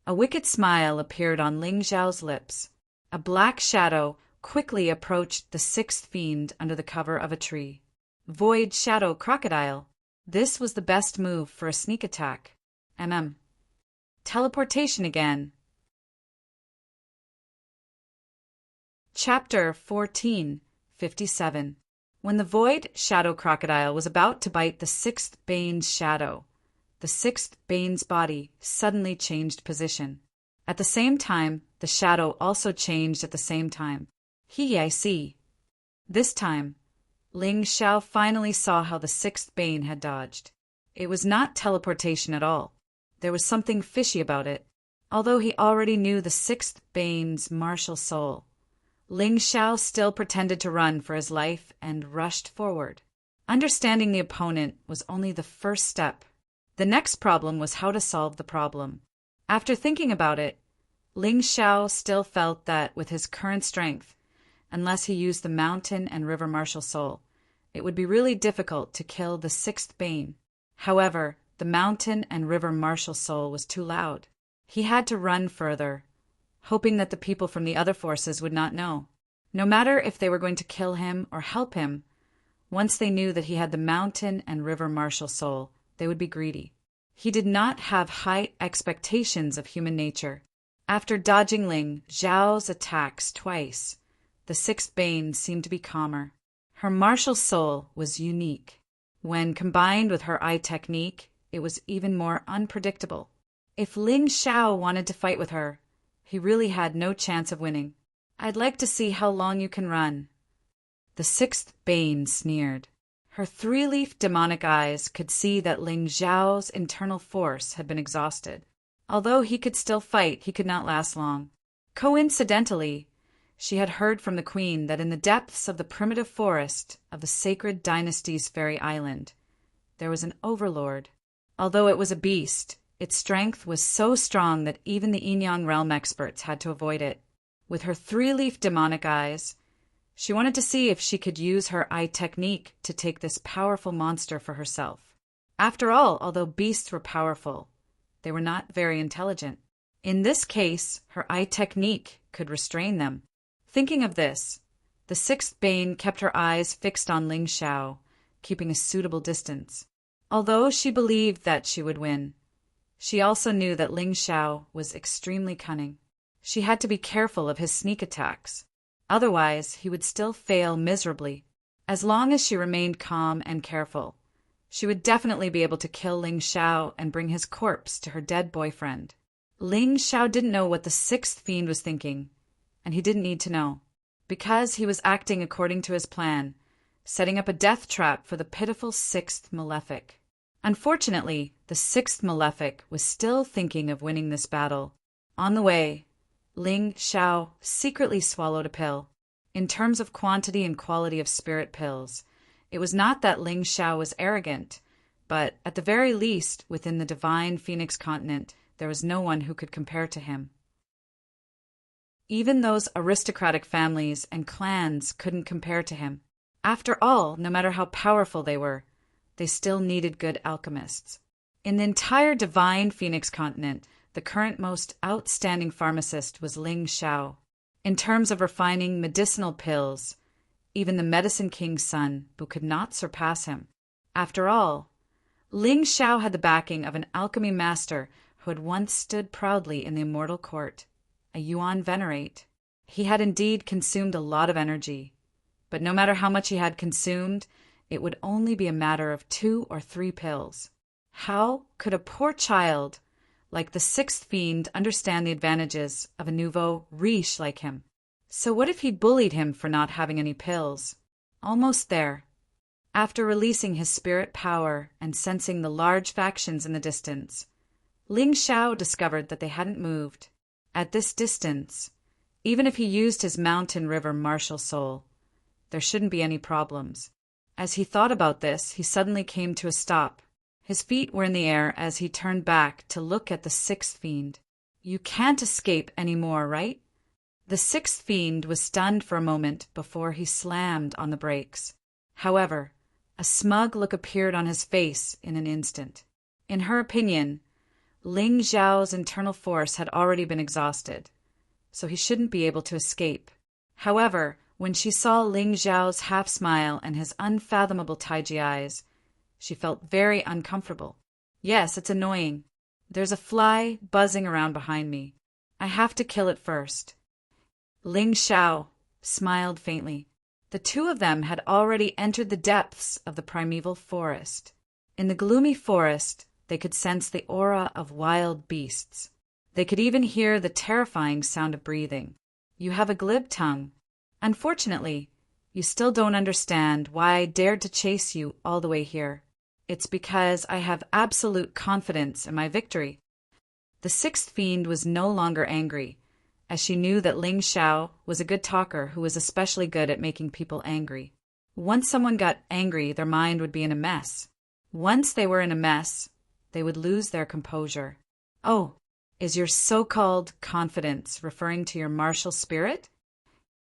S1: A wicked smile appeared on Ling Xiao's lips. A black shadow quickly approached the sixth fiend under the cover of a tree. Void Shadow Crocodile. This was the best move for a sneak attack. Teleportation again. Chapter 14:57. When the void shadow crocodile was about to bite the sixth Bane's shadow, the sixth Bane's body suddenly changed position. At the same time, the shadow also changed at the same time. I see. This time, Ling Xiao finally saw how the sixth Bane had dodged. It was not teleportation at all. There was something fishy about it. Although he already knew the sixth Bane's martial soul, Ling Xiao still pretended to run for his life and rushed forward. Understanding the opponent was only the first step. The next problem was how to solve the problem. After thinking about it, Ling Xiao still felt that with his current strength, unless he used the mountain and river martial soul, it would be really difficult to kill the sixth Bane. However, the mountain and river martial soul was too loud. He had to run further, hoping that the people from the other forces would not know. No matter if they were going to kill him or help him, once they knew that he had the mountain and river martial soul, they would be greedy. He did not have high expectations of human nature. After dodging Ling Xiao's attacks twice, the sixth Bane seemed to be calmer. Her martial soul was unique. When combined with her eye technique, it was even more unpredictable. If Ling Xiao wanted to fight with her, he really had no chance of winning. "I'd like to see how long you can run." The sixth Bane sneered. Her three-leaf demonic eyes could see that Ling Xiao's internal force had been exhausted. Although he could still fight, he could not last long. Coincidentally, she had heard from the queen that in the depths of the primitive forest of the sacred dynasty's fairy island, there was an overlord. Although it was a beast, its strength was so strong that even the Yin-Yang realm experts had to avoid it. With her three-leaf demonic eyes, she wanted to see if she could use her eye technique to take this powerful monster for herself. After all, although beasts were powerful, they were not very intelligent. In this case, her eye technique could restrain them. Thinking of this, the sixth Bane kept her eyes fixed on Ling Xiao, keeping a suitable distance. Although she believed that she would win, she also knew that Ling Xiao was extremely cunning. She had to be careful of his sneak attacks. Otherwise, he would still fail miserably. As long as she remained calm and careful, she would definitely be able to kill Ling Xiao and bring his corpse to her dead boyfriend. Ling Xiao didn't know what the sixth fiend was thinking, and he didn't need to know, because he was acting according to his plan, setting up a death trap for the pitiful sixth malefic. Unfortunately, the sixth malefic was still thinking of winning this battle. On the way, Ling Xiao secretly swallowed a pill. In terms of quantity and quality of spirit pills, it was not that Ling Xiao was arrogant, but at the very least, within the divine Phoenix continent, there was no one who could compare to him. Even those aristocratic families and clans couldn't compare to him. After all, no matter how powerful they were, they still needed good alchemists. In the entire divine Phoenix continent, the current most outstanding pharmacist was Ling Xiao. In terms of refining medicinal pills, even the Medicine King's son could not surpass him. After all, Ling Xiao had the backing of an alchemy master who had once stood proudly in the immortal court, a Yuan Venerate. He had indeed consumed a lot of energy, but no matter how much he had consumed, it would only be a matter of 2 or 3 pills. How could a poor child like the sixth fiend understand the advantages of a nouveau riche like him? So what if he bullied him for not having any pills? Almost there. After releasing his spirit power and sensing the large factions in the distance, Ling Xiao discovered that they hadn't moved. At this distance, even if he used his mountain river martial soul, there shouldn't be any problems. As he thought about this, he suddenly came to a stop. His feet were in the air as he turned back to look at the sixth fiend. "You can't escape any more, right?" The sixth fiend was stunned for a moment before he slammed on the brakes. However, a smug look appeared on his face in an instant. In her opinion, Ling Xiao's internal force had already been exhausted, so he shouldn't be able to escape. However, when she saw Ling Xiao's half-smile and his unfathomable Taiji eyes, she felt very uncomfortable. "Yes, it's annoying. There's a fly buzzing around behind me. I have to kill it first." Ling Xiao smiled faintly. The two of them had already entered the depths of the primeval forest. In the gloomy forest, they could sense the aura of wild beasts. They could even hear the terrifying sound of breathing. You have a glib tongue. Unfortunately, you still don't understand why I dared to chase you all the way here. It's because I have absolute confidence in my victory. The sixth fiend was no longer angry, as she knew that Ling Xiao was a good talker who was especially good at making people angry. Once someone got angry, their mind would be in a mess. Once they were in a mess, they would lose their composure. Oh, is your so-called confidence referring to your martial spirit?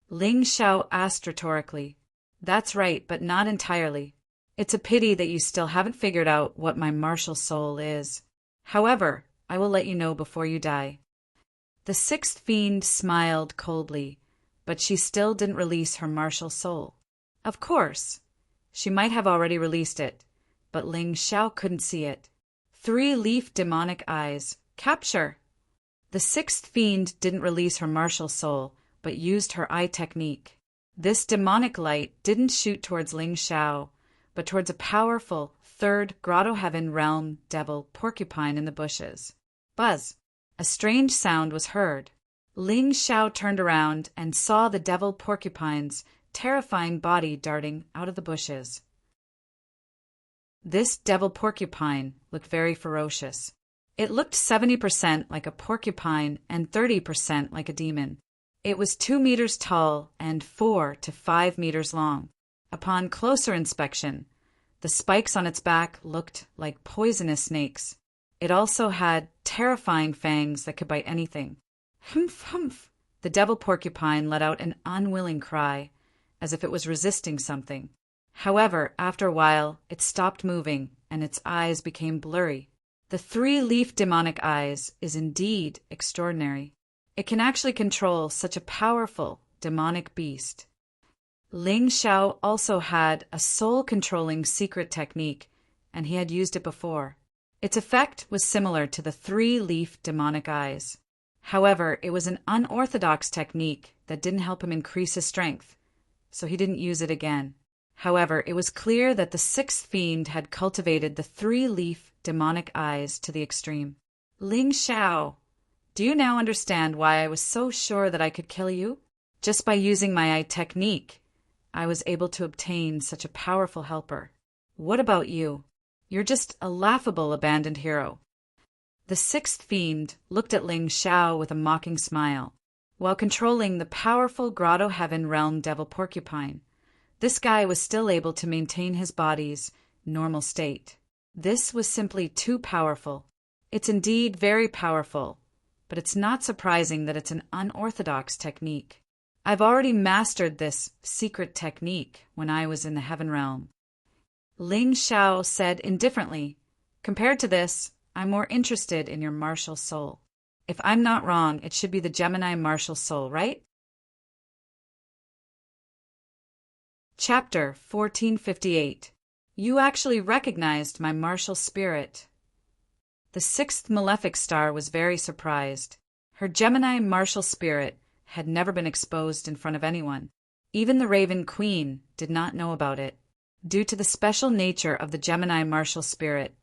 S1: Ling Xiao asked rhetorically. That's right, but not entirely. It's a pity that you still haven't figured out what my martial soul is. However, I will let you know before you die. The sixth fiend smiled coldly, but she still didn't release her martial soul. Of course, she might have already released it, but Ling Xiao couldn't see it. 3-leaf demonic eyes. Capture! The sixth fiend didn't release her martial soul, but used her eye technique. This demonic light didn't shoot towards Ling Xiao, but towards a powerful third Grotto Heaven realm devil porcupine in the bushes. Buzz! A strange sound was heard. Ling Xiao turned around and saw the devil porcupine's terrifying body darting out of the bushes. This devil porcupine looked very ferocious. It looked 70% like a porcupine and 30% like a demon. It was 2 meters tall and 4 to 5 meters long. Upon closer inspection, the spikes on its back looked like poisonous snakes. It also had terrifying fangs that could bite anything. Humph, humph! The devil porcupine let out an unwilling cry, as if it was resisting something. However, after a while, it stopped moving, and its eyes became blurry. The 3-leaf demonic eyes is indeed extraordinary. It can actually control such a powerful demonic beast. Ling Xiao also had a soul-controlling secret technique, and he had used it before. Its effect was similar to the 3-leaf demonic eyes. However, it was an unorthodox technique that didn't help him increase his strength, so he didn't use it again. However, it was clear that the sixth fiend had cultivated the 3-leaf demonic eyes to the extreme. Ling Xiao, do you now understand why I was so sure that I could kill you? Just by using my eye technique, I was able to obtain such a powerful helper. What about you? You're just a laughable abandoned hero. The sixth fiend looked at Ling Xiao with a mocking smile. While controlling the powerful Grotto Heaven realm devil porcupine, this guy was still able to maintain his body's normal state. This was simply too powerful. It's indeed very powerful, but it's not surprising that it's an unorthodox technique. I've already mastered this secret technique when I was in the Heaven Realm. Ling Xiao said indifferently, compared to this, I'm more interested in your martial soul. If I'm not wrong, it should be the Gemini martial soul, right? Chapter 1458. You actually recognized my martial spirit. The sixth malefic star was very surprised. Her Gemini martial spirit had never been exposed in front of anyone. Even the Raven Queen did not know about it, due to the special nature of the Gemini martial spirit.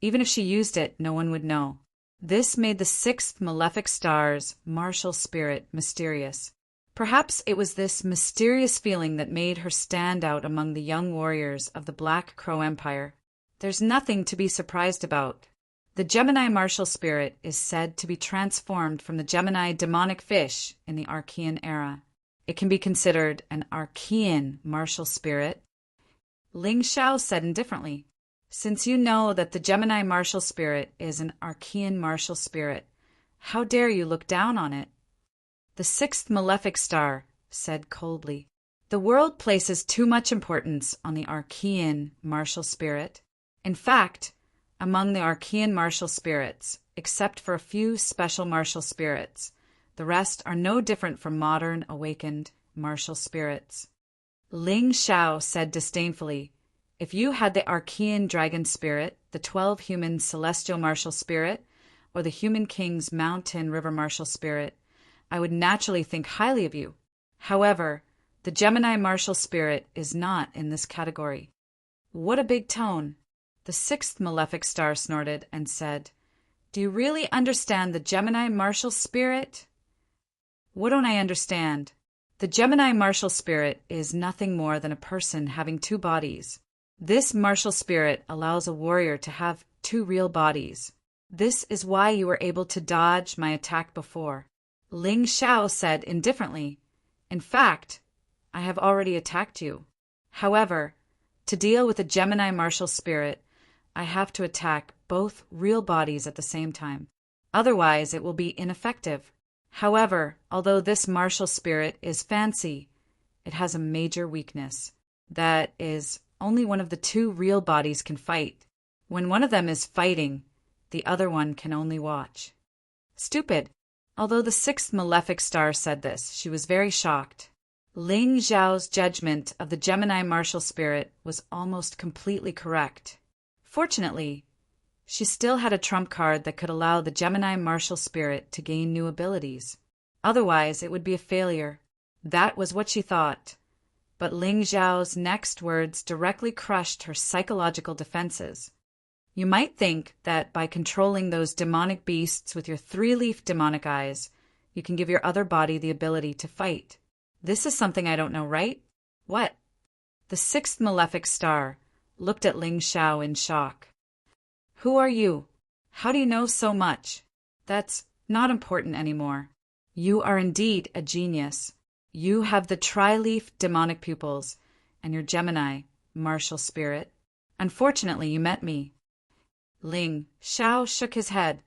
S1: Even if she used it, no one would know. This made the sixth malefic star's martial spirit mysterious. Perhaps it was this mysterious feeling that made her stand out among the young warriors of the Black Crow Empire. There's nothing to be surprised about. The Gemini martial spirit is said to be transformed from the Gemini demonic fish in the Archean era. It can be considered an Archean martial spirit. Ling Xiao said indifferently, since you know that the Gemini martial spirit is an Archean martial spirit, how dare you look down on it? The sixth malefic star said coldly, the world places too much importance on the Archean martial spirit. In fact, among the Archean martial spirits, except for a few special martial spirits, the rest are no different from modern awakened martial spirits. Ling Xiao said disdainfully, if you had the Archean dragon spirit, the 12 human celestial martial spirit, or the human king's mountain river martial spirit, I would naturally think highly of you. However, the Gemini martial spirit is not in this category. What a big tone! The sixth malefic star snorted and said, "Do you really understand the Gemini martial spirit?" "What don't I understand?" "The Gemini martial spirit is nothing more than a person having two bodies. This martial spirit allows a warrior to have two real bodies. This is why you were able to dodge my attack before." Ling Xiao said indifferently, "In fact, I have already attacked you. However, to deal with a Gemini martial spirit, I have to attack both real bodies at the same time. Otherwise, it will be ineffective. However, although this martial spirit is fancy, it has a major weakness. That is, only one of the two real bodies can fight. When one of them is fighting, the other one can only watch." Stupid! Although the sixth malefic star said this, she was very shocked. Ling Xiao's judgment of the Gemini martial spirit was almost completely correct. Fortunately, she still had a trump card that could allow the Gemini martial spirit to gain new abilities. Otherwise, it would be a failure. That was what she thought. But Ling Xiao's next words directly crushed her psychological defenses. "You might think that by controlling those demonic beasts with your three-leaf demonic eyes, you can give your other body the ability to fight. This is something I don't know, right?" "What?" The sixth malefic star looked at Ling Xiao in shock. "Who are you? How do you know so much? That's not important anymore. You are indeed a genius. You have the tri-leaf demonic pupils and your Gemini martial spirit. Unfortunately, you met me." Ling Xiao shook his head.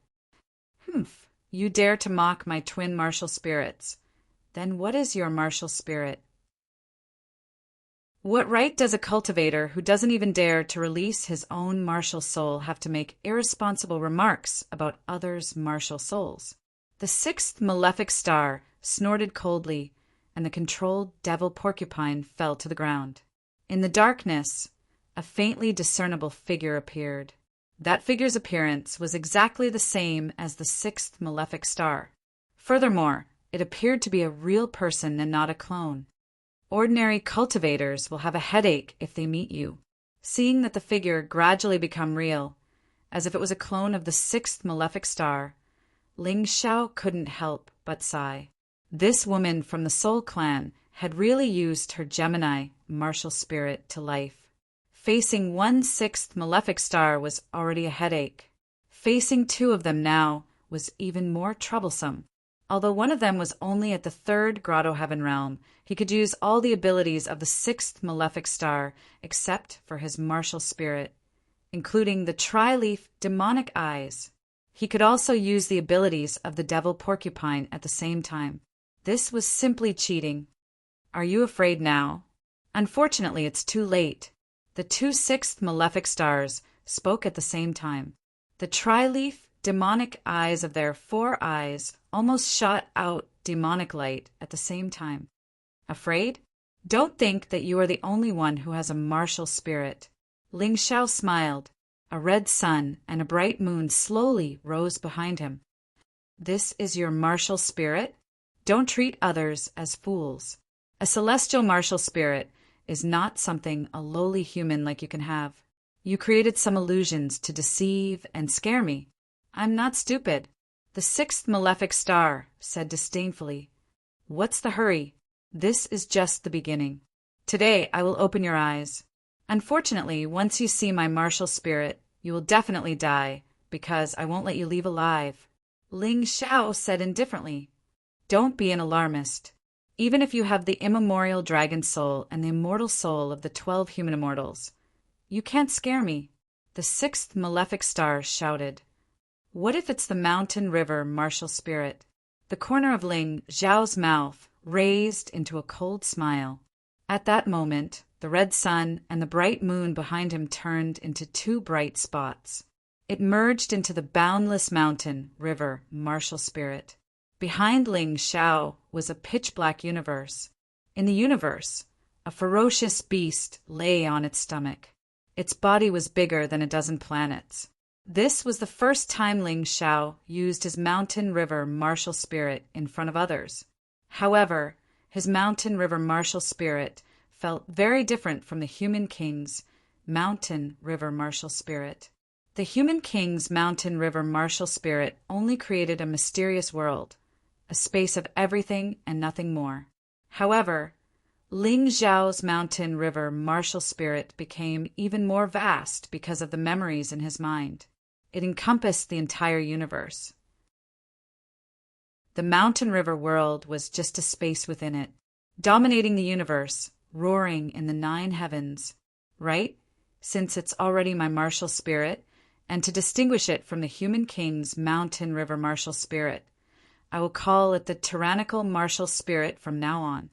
S1: "Humph, you dare to mock my twin martial spirits. Then what is your martial spirit?" "What right does a cultivator who doesn't even dare to release his own martial soul have to make irresponsible remarks about others' martial souls?" The sixth malefic star snorted coldly, and the controlled devil porcupine fell to the ground. In the darkness, a faintly discernible figure appeared. That figure's appearance was exactly the same as the sixth malefic star. Furthermore, it appeared to be a real person and not a clone. Ordinary cultivators will have a headache if they meet you. Seeing that the figure gradually become real, as if it was a clone of the sixth malefic star, Ling Xiao couldn't help but sigh. This woman from the Soul Clan had really used her Gemini martial spirit to life. Facing one sixth malefic star was already a headache. Facing two of them now was even more troublesome. Although one of them was only at the third Grotto Heaven realm, he could use all the abilities of the sixth malefic star except for his martial spirit, including the tri-leaf demonic eyes. He could also use the abilities of the devil porcupine at the same time. This was simply cheating. "Are you afraid now?" "Unfortunately, it's too late." The two sixth malefic stars spoke at the same time. The tri-leaf demonic eyes of their four eyes almost shot out demonic light at the same time. "Afraid? Don't think that you are the only one who has a martial spirit." Ling Xiao smiled. A red sun and a bright moon slowly rose behind him. "This is your martial spirit? Don't treat others as fools. A celestial martial spirit is not something a lowly human like you can have. You created some illusions to deceive and scare me. I'm not stupid." The sixth malefic star said disdainfully, "What's the hurry? This is just the beginning. Today I will open your eyes. Unfortunately, once you see my martial spirit, you will definitely die, because I won't let you leave alive." Ling Xiao said indifferently, "Don't be an alarmist. Even if you have the immemorial dragon soul and the immortal soul of the 12 human immortals, you can't scare me." The sixth malefic star shouted, "What if it's the mountain river martial spirit?" The corner of Ling Xiao's mouth raised into a cold smile. At that moment, the red sun and the bright moon behind him turned into two bright spots. It merged into the boundless mountain river martial spirit. Behind Ling Xiao was a pitch-black universe. In the universe, a ferocious beast lay on its stomach. Its body was bigger than a dozen planets. This was the first time Ling Xiao used his mountain river martial spirit in front of others. However, His mountain river martial spirit felt very different from the human king's mountain river martial spirit. The human king's mountain river martial spirit only created a mysterious world, a space of everything and nothing more. However, Ling Xiao's mountain river martial spirit became even more vast because of the memories in his mind. It encompassed the entire universe. The mountain river world was just a space within it, dominating the universe, roaring in the 9 heavens. Right? Since it's already my martial spirit, and to distinguish it from the human king's mountain river martial spirit, I will call it the tyrannical martial spirit from now on.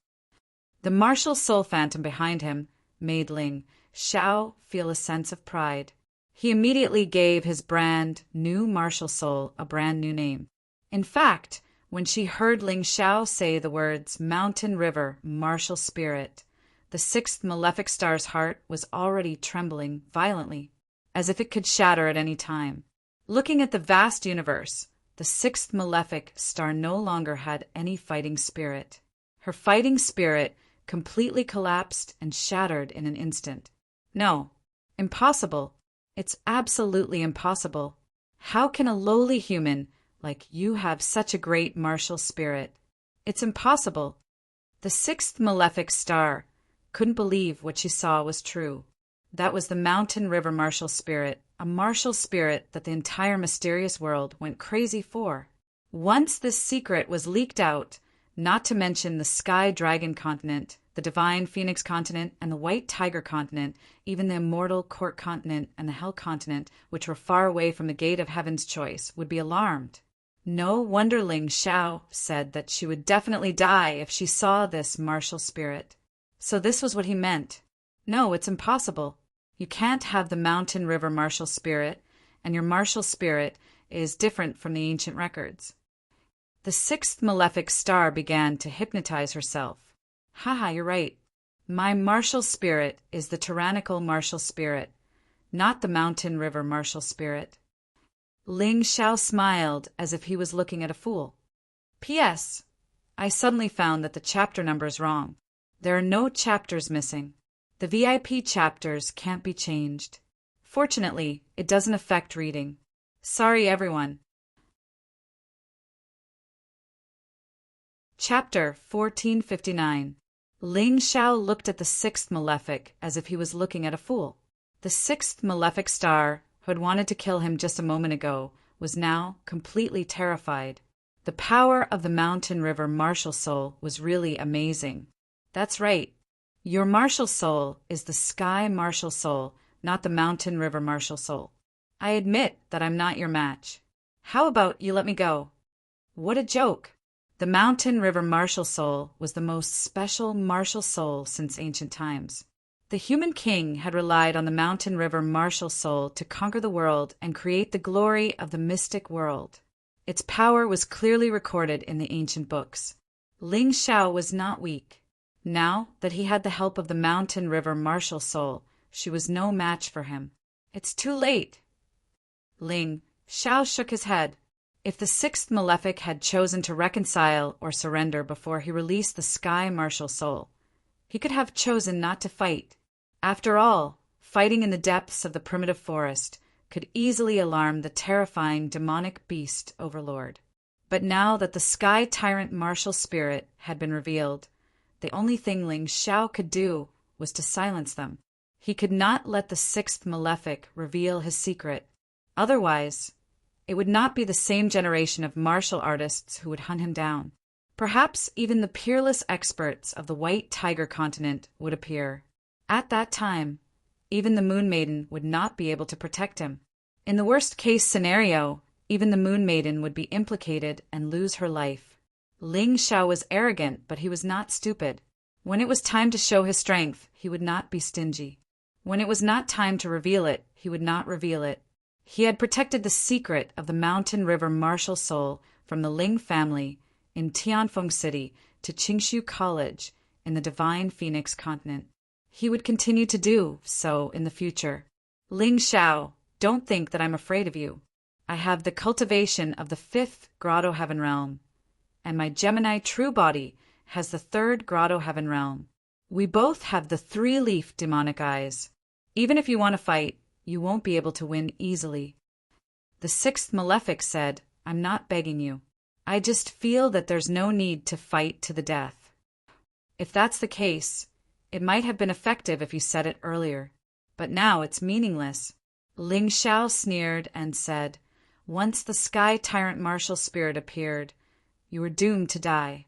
S1: The martial soul phantom behind him made Ling Xiao feel a sense of pride. He immediately gave his brand new martial soul a brand new name. In fact, when she heard Ling Xiao say the words mountain river martial spirit, the 6th malefic star's heart was already trembling violently, as if it could shatter at any time. Looking at the vast universe, the 6th malefic star no longer had any fighting spirit. Her fighting spirit completely collapsed and shattered in an instant. No, impossible. It's absolutely impossible. How can a lowly human like you have such a great martial spirit? It's impossible. The 6th malefic star couldn't believe what she saw was true. That was the mountain river martial spirit, a martial spirit that the entire mysterious world went crazy for. Once this secret was leaked out, not to mention the Sky Dragon continent, the Divine Phoenix continent, and the White Tiger continent, even the Immortal Court continent and the Hell continent, which were far away from the gate of Heaven's choice, would be alarmed. No wonder Ling Xiao said that she would definitely die if she saw this martial spirit. So this was what he meant. No, it's impossible. You can't have the mountain river martial spirit, and your martial spirit is different from the ancient records. The 6th malefic star began to hypnotize herself. Haha, you're right. My martial spirit is the tyrannical martial spirit, not the mountain river martial spirit. Ling Xiao smiled as if he was looking at a fool. P.S. I suddenly found that the chapter number is wrong. There are no chapters missing. The VIP chapters can't be changed. Fortunately, it doesn't affect reading. Sorry, everyone. Chapter 1459. Ling Xiao looked at the 6th malefic as if he was looking at a fool. The 6th malefic star, who had wanted to kill him just a moment ago, was now completely terrified. The power of the mountain river martial soul was really amazing. That's right. Your martial soul is the sky martial soul, not the mountain river martial soul. I admit that I'm not your match. How about you let me go? What a joke. The mountain river martial soul was the most special martial soul since ancient times. The human king had relied on the mountain river martial soul to conquer the world and create the glory of the mystic world. Its power was clearly recorded in the ancient books. Ling Xiao was not weak. Now that he had the help of the mountain river martial soul, she was no match for him. It's too late. Ling Xiao shook his head. If the 6th malefic had chosen to reconcile or surrender before he released the sky martial soul, he could have chosen not to fight. After all, fighting in the depths of the primitive forest could easily alarm the terrifying demonic beast overlord. But now that the Sky Tyrant martial spirit had been revealed, the only thing Ling Xiao could do was to silence them. He could not let the 6th malefic reveal his secret. Otherwise, it would not be the same generation of martial artists who would hunt him down. Perhaps even the peerless experts of the White Tiger continent would appear. At that time, even the Moon Maiden would not be able to protect him. In the worst-case scenario, even the Moon Maiden would be implicated and lose her life. Ling Xiao was arrogant, but he was not stupid. When it was time to show his strength, he would not be stingy. When it was not time to reveal it, he would not reveal it. He had protected the secret of the mountain river martial soul from the Ling family in Tianfeng City to Qingshu College in the Divine Phoenix continent. He would continue to do so in the future. Ling Xiao, don't think that I'm afraid of you. I have the cultivation of the 5th Grotto Heaven realm, and my Gemini true body has the third grotto heaven realm. We both have the three-leaf demonic eyes. Even if you want to fight, you won't be able to win easily. The sixth malefic said, I'm not begging you. I just feel that there's no need to fight to the death. If that's the case, it might have been effective if you said it earlier. But now it's meaningless. Ling Xiao sneered and said, once the Sky Tyrant martial spirit appeared, you were doomed to die.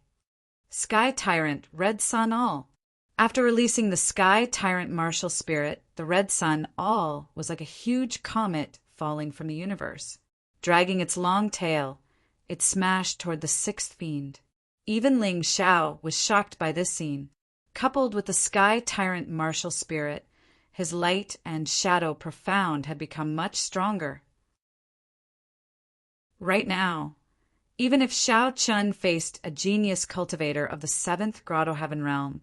S1: Sky Tyrant, Red Sun All. After releasing the Sky Tyrant martial spirit, the Red Sun All was like a huge comet falling from the universe. Dragging its long tail, it smashed toward the sixth fiend. Even Ling Xiao was shocked by this scene. Coupled with the Sky Tyrant martial spirit, his light and shadow profound had become much stronger. Right now, even if Xiao Chun faced a genius cultivator of the seventh grotto heaven realm,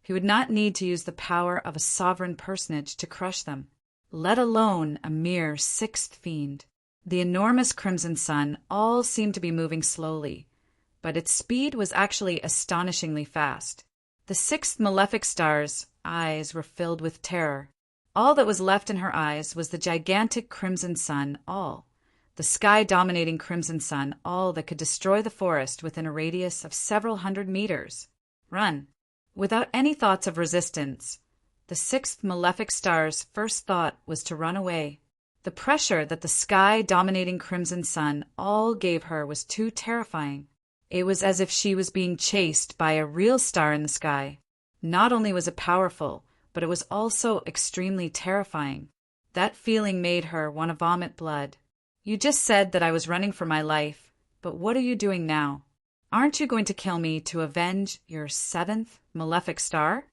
S1: he would not need to use the power of a sovereign personage to crush them, let alone a mere sixth fiend. The enormous Crimson Sun all seemed to be moving slowly, but its speed was actually astonishingly fast. The sixth malefic star's eyes were filled with terror. All that was left in her eyes was the gigantic Crimson Sun All, the sky-dominating Crimson Sun All that could destroy the forest within a radius of several hundred meters. Run. Without any thoughts of resistance, the sixth malefic star's first thought was to run away. The pressure that the sky-dominating Crimson Sun All gave her was too terrifying. It was as if she was being chased by a real star in the sky. Not only was it powerful, but it was also extremely terrifying. That feeling made her want to vomit blood. You just said that I was running for my life, but what are you doing now? Aren't you going to kill me to avenge your seventh malefic star?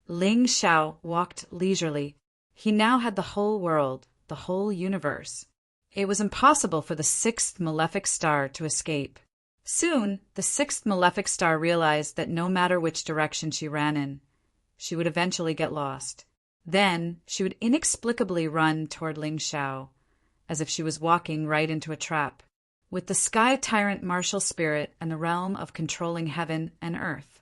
S1: Ling Xiao walked leisurely. He now had the whole world, the whole universe. It was impossible for the sixth malefic star to escape. Soon, the sixth malefic star realized that no matter which direction she ran in, she would eventually get lost. Then, she would inexplicably run toward Ling Xiao, as if she was walking right into a trap. With the Sky Tyrant martial spirit and the realm of controlling heaven and earth,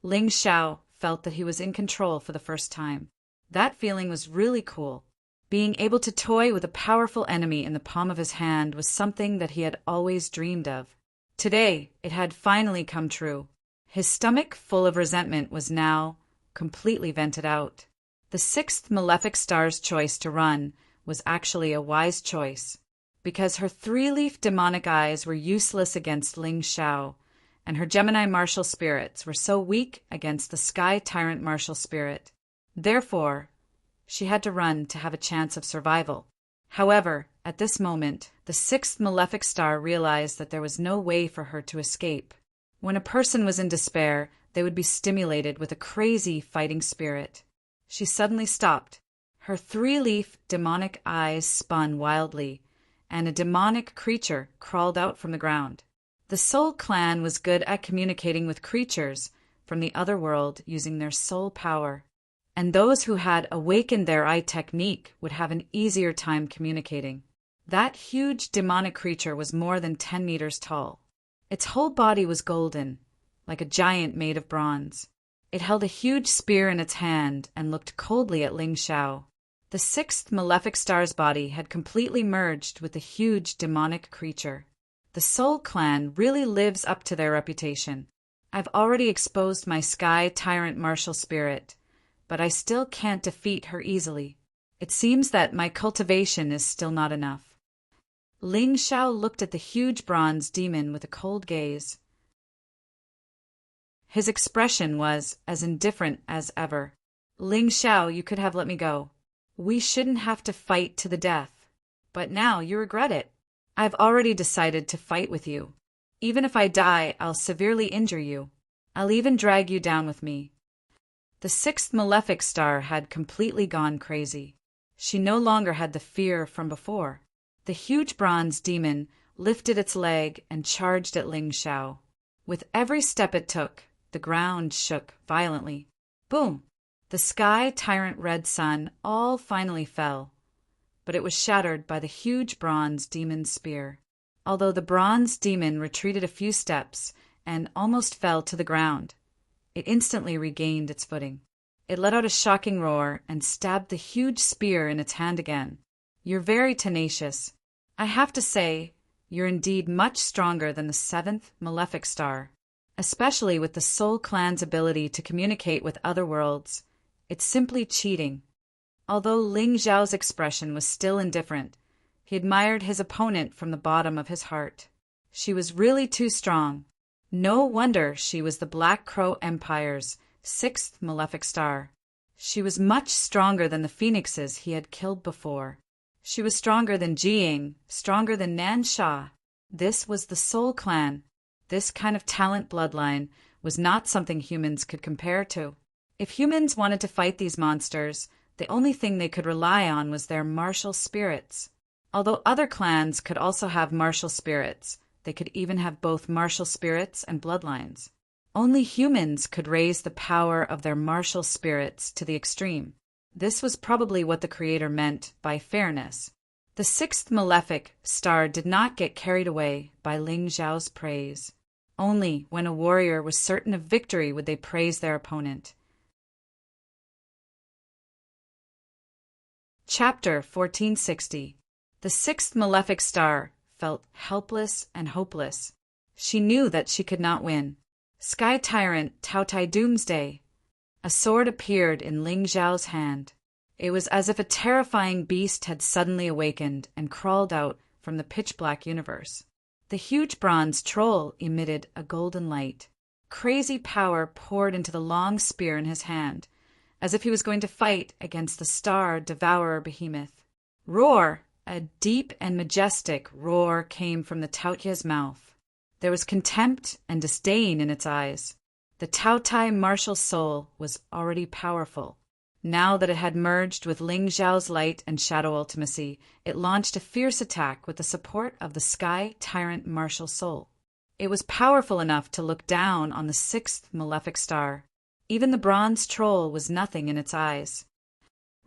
S1: Ling Xiao felt that he was in control for the first time. That feeling was really cool. Being able to toy with a powerful enemy in the palm of his hand was something that he had always dreamed of. Today, it had finally come true. His stomach, full of resentment, was now completely vented out. The sixth malefic star's choice to run was actually a wise choice, because her three-leaf demonic eyes were useless against Ling Xiao, and her Gemini martial spirits were so weak against the Sky Tyrant martial spirit. Therefore, she had to run to have a chance of survival. However, at this moment, the sixth malefic star realized that there was no way for her to escape. When a person was in despair, they would be stimulated with a crazy fighting spirit. She suddenly stopped. Her three-leaf demonic eyes spun wildly, and a demonic creature crawled out from the ground. The Soul Clan was good at communicating with creatures from the other world using their soul power, and those who had awakened their eye technique would have an easier time communicating. That huge demonic creature was more than 10 meters tall. Its whole body was golden, like a giant made of bronze. It held a huge spear in its hand and looked coldly at Ling Xiao. The sixth malefic star's body had completely merged with the huge demonic creature. The Soul Clan really lives up to their reputation. I've already exposed my Sky Tyrant martial spirit, but I still can't defeat her easily. It seems that my cultivation is still not enough. Ling Xiao looked at the huge bronze demon with a cold gaze. His expression was as indifferent as ever. Ling Xiao, you could have let me go. We shouldn't have to fight to the death. But now you regret it. I've already decided to fight with you. Even if I die, I'll severely injure you. I'll even drag you down with me. The sixth malefic star had completely gone crazy. She no longer had the fear from before. The huge bronze demon lifted its leg and charged at Ling Xiao. With every step it took, the ground shook violently. Boom! The Sky Tyrant Red Sun all finally fell, but it was shattered by the huge bronze demon's spear. Although the bronze demon retreated a few steps and almost fell to the ground. It instantly regained its footing. It let out a shocking roar and stabbed the huge spear in its hand again. "You're very tenacious. I have to say, you're indeed much stronger than the 7th malefic star, especially with the Soul Clan's ability to communicate with other worlds. It's simply cheating." Although Ling Xiao's expression was still indifferent, he admired his opponent from the bottom of his heart. She was really too strong. No wonder she was the Black Crow Empire's 6th malefic star. She was much stronger than the phoenixes he had killed before. She was stronger than Jiying, stronger than Nan Sha. This was the Soul Clan. This kind of talent bloodline was not something humans could compare to. If humans wanted to fight these monsters, the only thing they could rely on was their martial spirits. Although other clans could also have martial spirits, they could even have both martial spirits and bloodlines. Only humans could raise the power of their martial spirits to the extreme. This was probably what the creator meant by fairness. The 6th malefic star did not get carried away by Ling Xiao's praise. Only when a warrior was certain of victory would they praise their opponent. Chapter 1460. The 6th malefic star felt helpless and hopeless. She knew that she could not win. Sky Tyrant Taotai Doomsday. A sword appeared in Ling Xiao's hand. It was as if a terrifying beast had suddenly awakened and crawled out from the pitch-black universe. The huge bronze troll emitted a golden light. Crazy power poured into the long spear in his hand, as if he was going to fight against the star devourer behemoth. Roar! A deep and majestic roar came from the Taotia's mouth. There was contempt and disdain in its eyes. The Taotai martial soul was already powerful. Now that it had merged with Ling Xiao's light and shadow ultimacy, it launched a fierce attack with the support of the Sky Tyrant martial soul. It was powerful enough to look down on the 6th malefic star. Even the bronze troll was nothing in its eyes.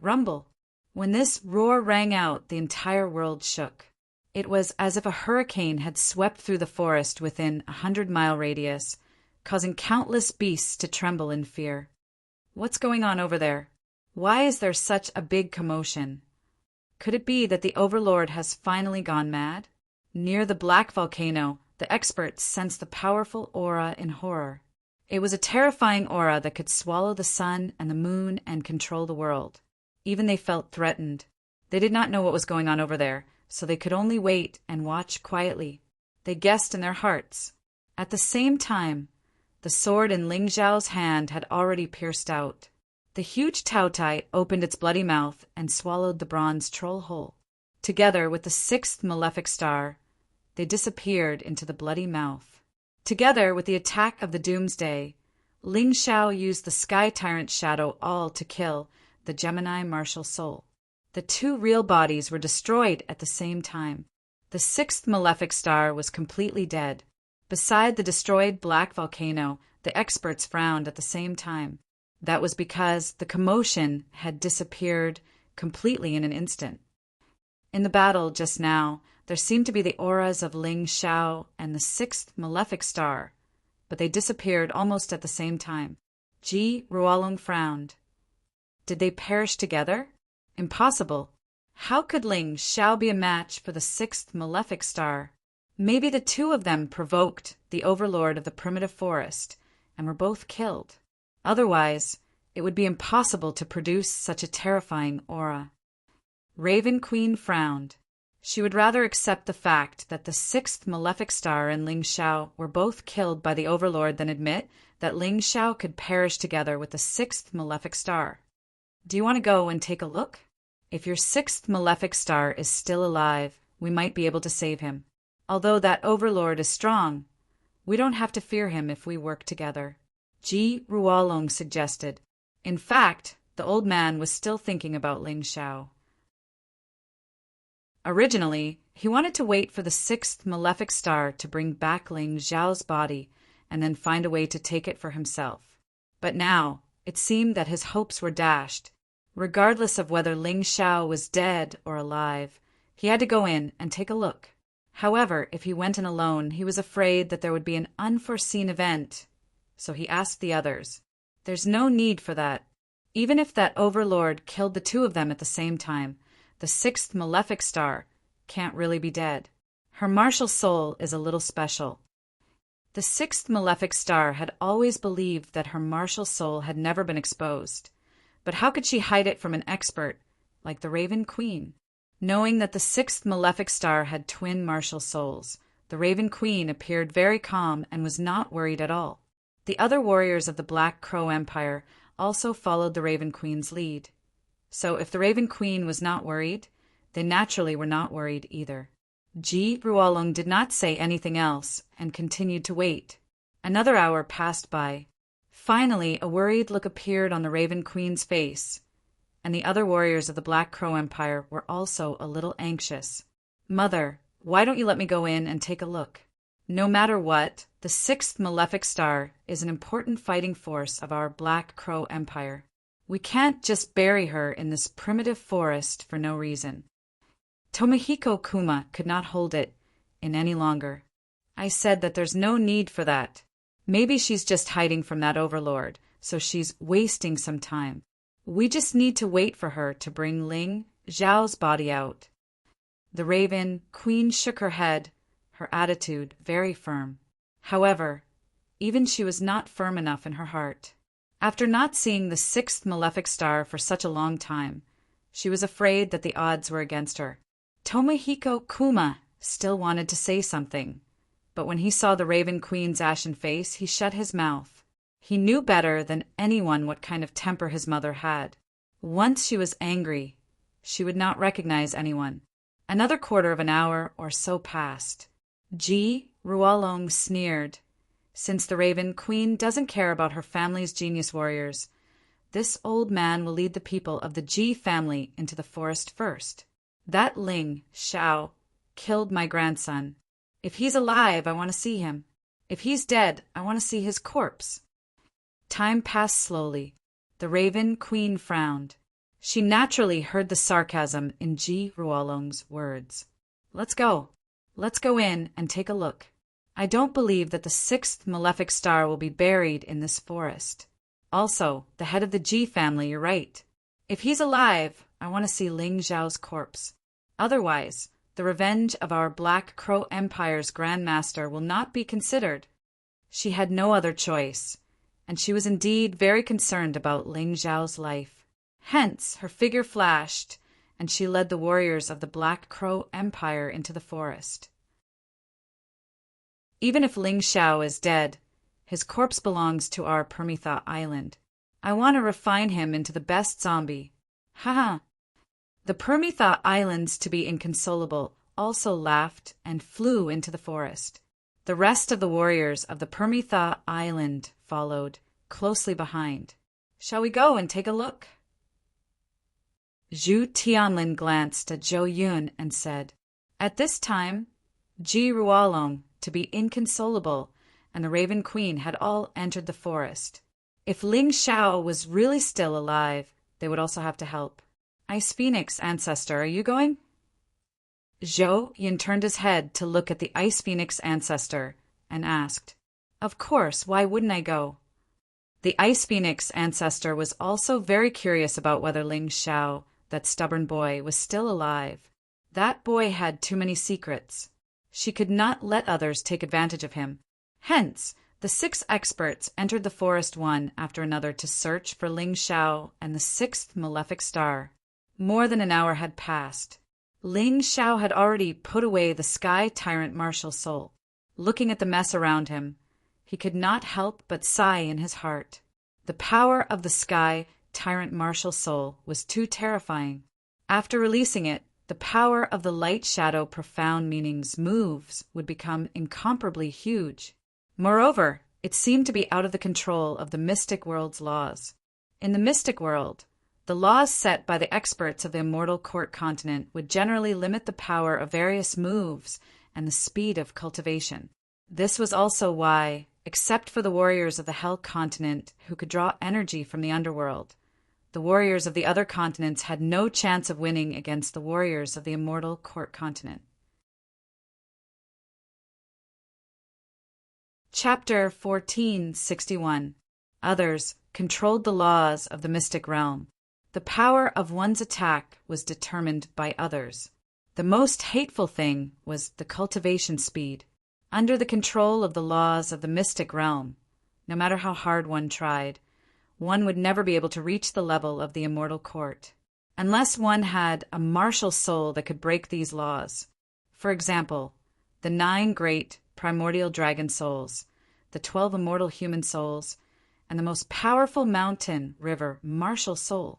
S1: Rumble. When this roar rang out, the entire world shook. It was as if a hurricane had swept through the forest within a 100-mile radius, causing countless beasts to tremble in fear. What's going on over there? Why is there such a big commotion? Could it be that the Overlord has finally gone mad? Near the black volcano, the experts sensed the powerful aura in horror. It was a terrifying aura that could swallow the sun and the moon and control the world. Even they felt threatened. They did not know what was going on over there, so they could only wait and watch quietly. They guessed in their hearts. At the same time, the sword in Ling Xiao's hand had already pierced out. The huge Taotai opened its bloody mouth and swallowed the bronze troll whole. Together with the 6th malefic star, they disappeared into the bloody mouth. Together with the attack of the Doomsday, Ling Xiao used the Sky Tyrant shadow all to kill the Gemini martial soul. The two real bodies were destroyed at the same time. The 6th malefic star was completely dead. Beside the destroyed black volcano, the experts frowned at the same time. That was because the commotion had disappeared completely in an instant. In the battle just now, there seemed to be the auras of Ling Xiao and the 6th malefic star, but they disappeared almost at the same time. Ji Ruolong frowned. Did they perish together? Impossible. How could Ling Xiao be a match for the 6th malefic star? Maybe the two of them provoked the overlord of the primitive forest and were both killed. Otherwise, it would be impossible to produce such a terrifying aura. Raven Queen frowned. She would rather accept the fact that the 6th malefic star and Ling Xiao were both killed by the overlord than admit that Ling Xiao could perish together with the 6th malefic star. Do you want to go and take a look? If your 6th malefic star is still alive, we might be able to save him. Although that overlord is strong, we don't have to fear him if we work together. Ji Ruolong suggested. In fact, the old man was still thinking about Ling Xiao. Originally, he wanted to wait for the 6th malefic star to bring back Ling Xiao's body and then find a way to take it for himself. But now, it seemed that his hopes were dashed. Regardless of whether Ling Xiao was dead or alive, he had to go in and take a look. However, if he went in alone, he was afraid that there would be an unforeseen event, so he asked the others. There's no need for that. Even if that overlord killed the two of them at the same time, the sixth malefic star can't really be dead. Her martial soul is a little special. The sixth malefic star had always believed that her martial soul had never been exposed. But how could she hide it from an expert like the Raven Queen? Knowing that the sixth malefic star had twin martial souls, the Raven Queen appeared very calm and was not worried at all. The other warriors of the Black Crow Empire also followed the Raven Queen's lead. So if the Raven Queen was not worried, they naturally were not worried either. Ji Ruolong did not say anything else and continued to wait. Another hour passed by. Finally, a worried look appeared on the Raven Queen's face, and the other warriors of the Black Crow Empire were also a little anxious. Mother, why don't you let me go in and take a look? No matter what, the sixth malefic star is an important fighting force of our Black Crow Empire. We can't just bury her in this primitive forest for no reason. Tomohiko Kuma could not hold it in any longer. I said that there's no need for that. Maybe she's just hiding from that overlord, so she's wasting some time. We just need to wait for her to bring Ling Zhao's body out. The Raven Queen shook her head, her attitude very firm. However, even she was not firm enough in her heart. After not seeing the sixth malefic star for such a long time, she was afraid that the odds were against her. Tomohiko Kuma still wanted to say something, but when he saw the Raven Queen's ashen face, he shut his mouth. He knew better than anyone what kind of temper his mother had. Once she was angry, she would not recognize anyone. Another quarter of an hour or so passed. Ji Ruolong sneered. Since the Raven Queen doesn't care about her family's genius warriors, this old man will lead the people of the Ji family into the forest first. That Ling Zhao killed my grandson. If he's alive, I want to see him. If he's dead, I want to see his corpse. Time passed slowly. The Raven Queen frowned. She naturally heard the sarcasm in Ji Ruolong's words. Let's go. Let's go in and take a look. I don't believe that the sixth malefic star will be buried in this forest. Also, the head of the Ji family, you're right. If he's alive, I want to see Ling Zhao's corpse. Otherwise, the revenge of our Black Crow Empire's Grand Master will not be considered. She had no other choice, and she was indeed very concerned about Ling Zhao's life. Hence, her figure flashed, and she led the warriors of the Black Crow Empire into the forest. Even if Ling Zhao is dead, his corpse belongs to our Permitha Island. I want to refine him into the best zombie. Haha. The Permitha Islands, to be inconsolable, also laughed and flew into the forest. The rest of the warriors of the Permitha Island followed, closely behind. Shall we go and take a look? Zhu Tianlin glanced at Zhou Yun and said, At this time, Ji Ruolong, to be inconsolable, and the Raven Queen had all entered the forest. If Ling Zhao was really still alive, they would also have to help. Ice Phoenix ancestor, are you going? Zhou Yun turned his head to look at the Ice Phoenix ancestor and asked, Of course, why wouldn't I go? The Ice Phoenix ancestor was also very curious about whether Ling Zhao, that stubborn boy, was still alive. That boy had too many secrets. She could not let others take advantage of him. Hence, the 6 experts entered the forest one after another to search for Ling Zhao and the 6th malefic star. More than an hour had passed. Ling Zhao had already put away the Sky Tyrant martial soul. Looking at the mess around him, he could not help but sigh in his heart. The power of the Sky Tyrant martial soul was too terrifying. After releasing it, the power of the Light Shadow Profound Meanings moves would become incomparably huge. Moreover, it seemed to be out of the control of the mystic world's laws. In the mystic world, the laws set by the experts of the Immortal Court continent would generally limit the power of various moves and the speed of cultivation. This was also why, except for the warriors of the Hell continent who could draw energy from the underworld, the warriors of the other continents had no chance of winning against the warriors of the Immortal Court continent. Chapter 1461. Others controlled the laws of the mystic realm. The power of one's attack was determined by others. The most hateful thing was the cultivation speed. Under the control of the laws of the mystic realm, no matter how hard one tried, one would never be able to reach the level of the immortal court, unless one had a martial soul that could break these laws. For example, the 9 great primordial dragon souls, the 12 immortal human souls, and the most powerful mountain river martial soul.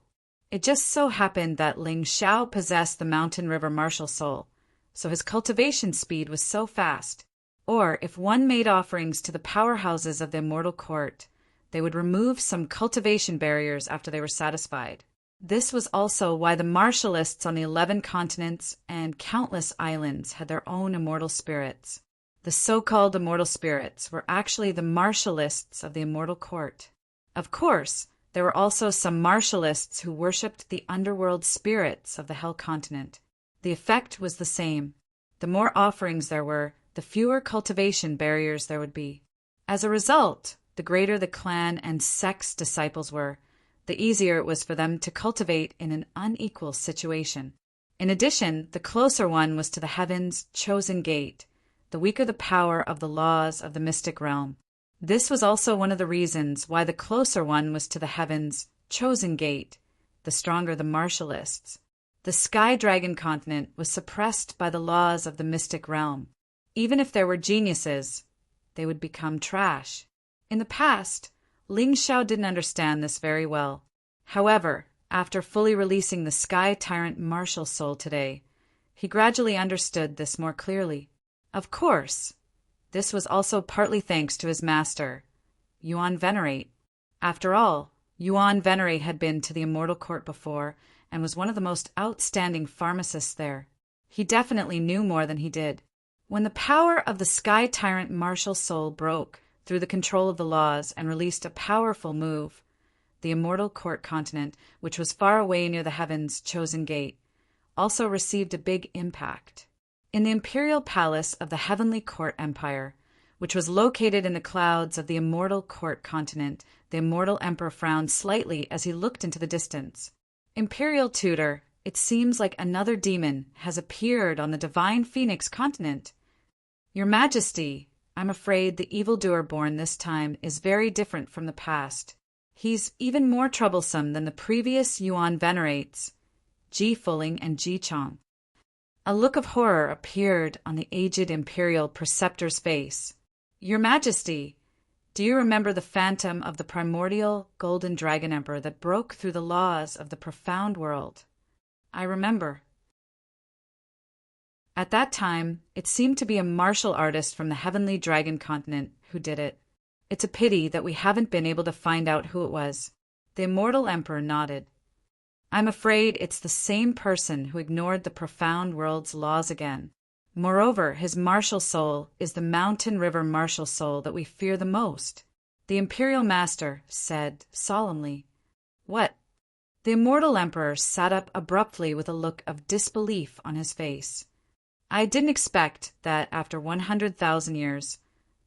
S1: It just so happened that Ling Xiao possessed the mountain river martial soul, so his cultivation speed was so fast. Or, if one made offerings to the powerhouses of the immortal court, they would remove some cultivation barriers after they were satisfied. This was also why the martialists on the 11 continents and countless islands had their own immortal spirits. The so-called immortal spirits were actually the martialists of the immortal court. Of course, there were also some martialists who worshipped the underworld spirits of the Hell continent. The effect was the same. The more offerings there were, the fewer cultivation barriers there would be. As a result, the greater the clan and sect's disciples were, the easier it was for them to cultivate in an unequal situation. In addition, the closer one was to the heaven's chosen gate, the weaker the power of the laws of the mystic realm. This was also one of the reasons why the closer one was to the heaven's chosen gate, the stronger the martialists. The Sky Dragon continent was suppressed by the laws of the mystic realm. Even if there were geniuses, they would become trash. In the past, Ling Xiao didn't understand this very well. However, after fully releasing the Sky Tyrant martial soul today, he gradually understood this more clearly. Of course, this was also partly thanks to his master, Yuan Venerate. After all, Yuan Venerate had been to the immortal court before and was one of the most outstanding pharmacists there. He definitely knew more than he did. When the power of the Sky Tyrant martial soul broke through the control of the laws and released a powerful move, the immortal court continent, which was far away near the heaven's chosen gate, also received a big impact. In the imperial palace of the Heavenly Court Empire, which was located in the clouds of the immortal court continent, the immortal emperor frowned slightly as he looked into the distance. Imperial Tutor, it seems like another demon has appeared on the divine Phoenix continent. Your Majesty, I'm afraid the evildoer born this time is very different from the past. He's even more troublesome than the previous Yuan Venerates, Ji Fuling and Ji Chong. A look of horror appeared on the aged imperial preceptor's face. Your Majesty, do you remember the phantom of the primordial golden dragon emperor that broke through the laws of the profound world? I remember. At that time, it seemed to be a martial artist from the Heavenly Dragon continent who did it. It's a pity that we haven't been able to find out who it was. The immortal emperor nodded. I'm afraid it's the same person who ignored the profound world's laws again. Moreover, his martial soul is the mountain river martial soul that we fear the most. The imperial master said solemnly. What? The immortal emperor sat up abruptly with a look of disbelief on his face. I didn't expect that after 100,000 years,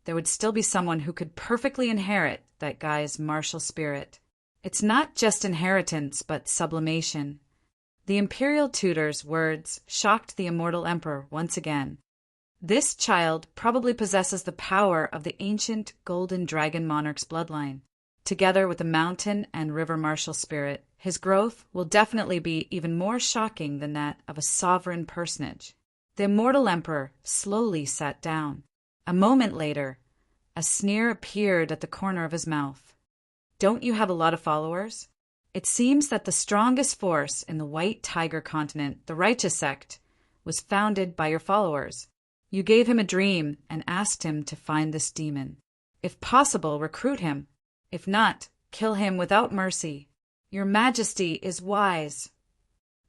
S1: there would still be someone who could perfectly inherit that guy's martial spirit. It's not just inheritance, but sublimation. The imperial tutor's words shocked the immortal emperor once again. This child probably possesses the power of the ancient golden dragon monarch's bloodline. Together with the mountain and river martial spirit, his growth will definitely be even more shocking than that of a sovereign personage. The immortal emperor slowly sat down. A moment later, a sneer appeared at the corner of his mouth. Don't you have a lot of followers? It seems that the strongest force in the White Tiger continent, the Righteous Sect, was founded by your followers. You gave him a dream and asked him to find this demon. If possible, recruit him. If not, kill him without mercy. Your Majesty is wise.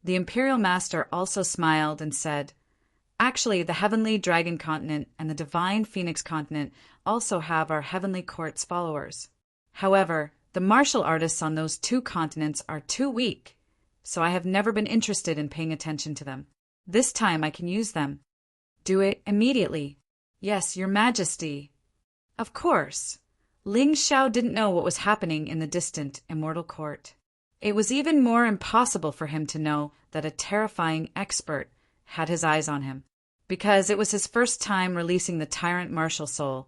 S1: The Imperial Master also smiled and said, Actually, the Heavenly Dragon continent and the Divine Phoenix continent also have our Heavenly Court's followers. However, the martial artists on those 2 continents are too weak, so I have never been interested in paying attention to them. This time I can use them. Do it immediately. Yes, Your Majesty. Of course, Ling Xiao didn't know what was happening in the distant immortal court. It was even more impossible for him to know that a terrifying expert had his eyes on him, because it was his first time releasing the Tyrant martial soul.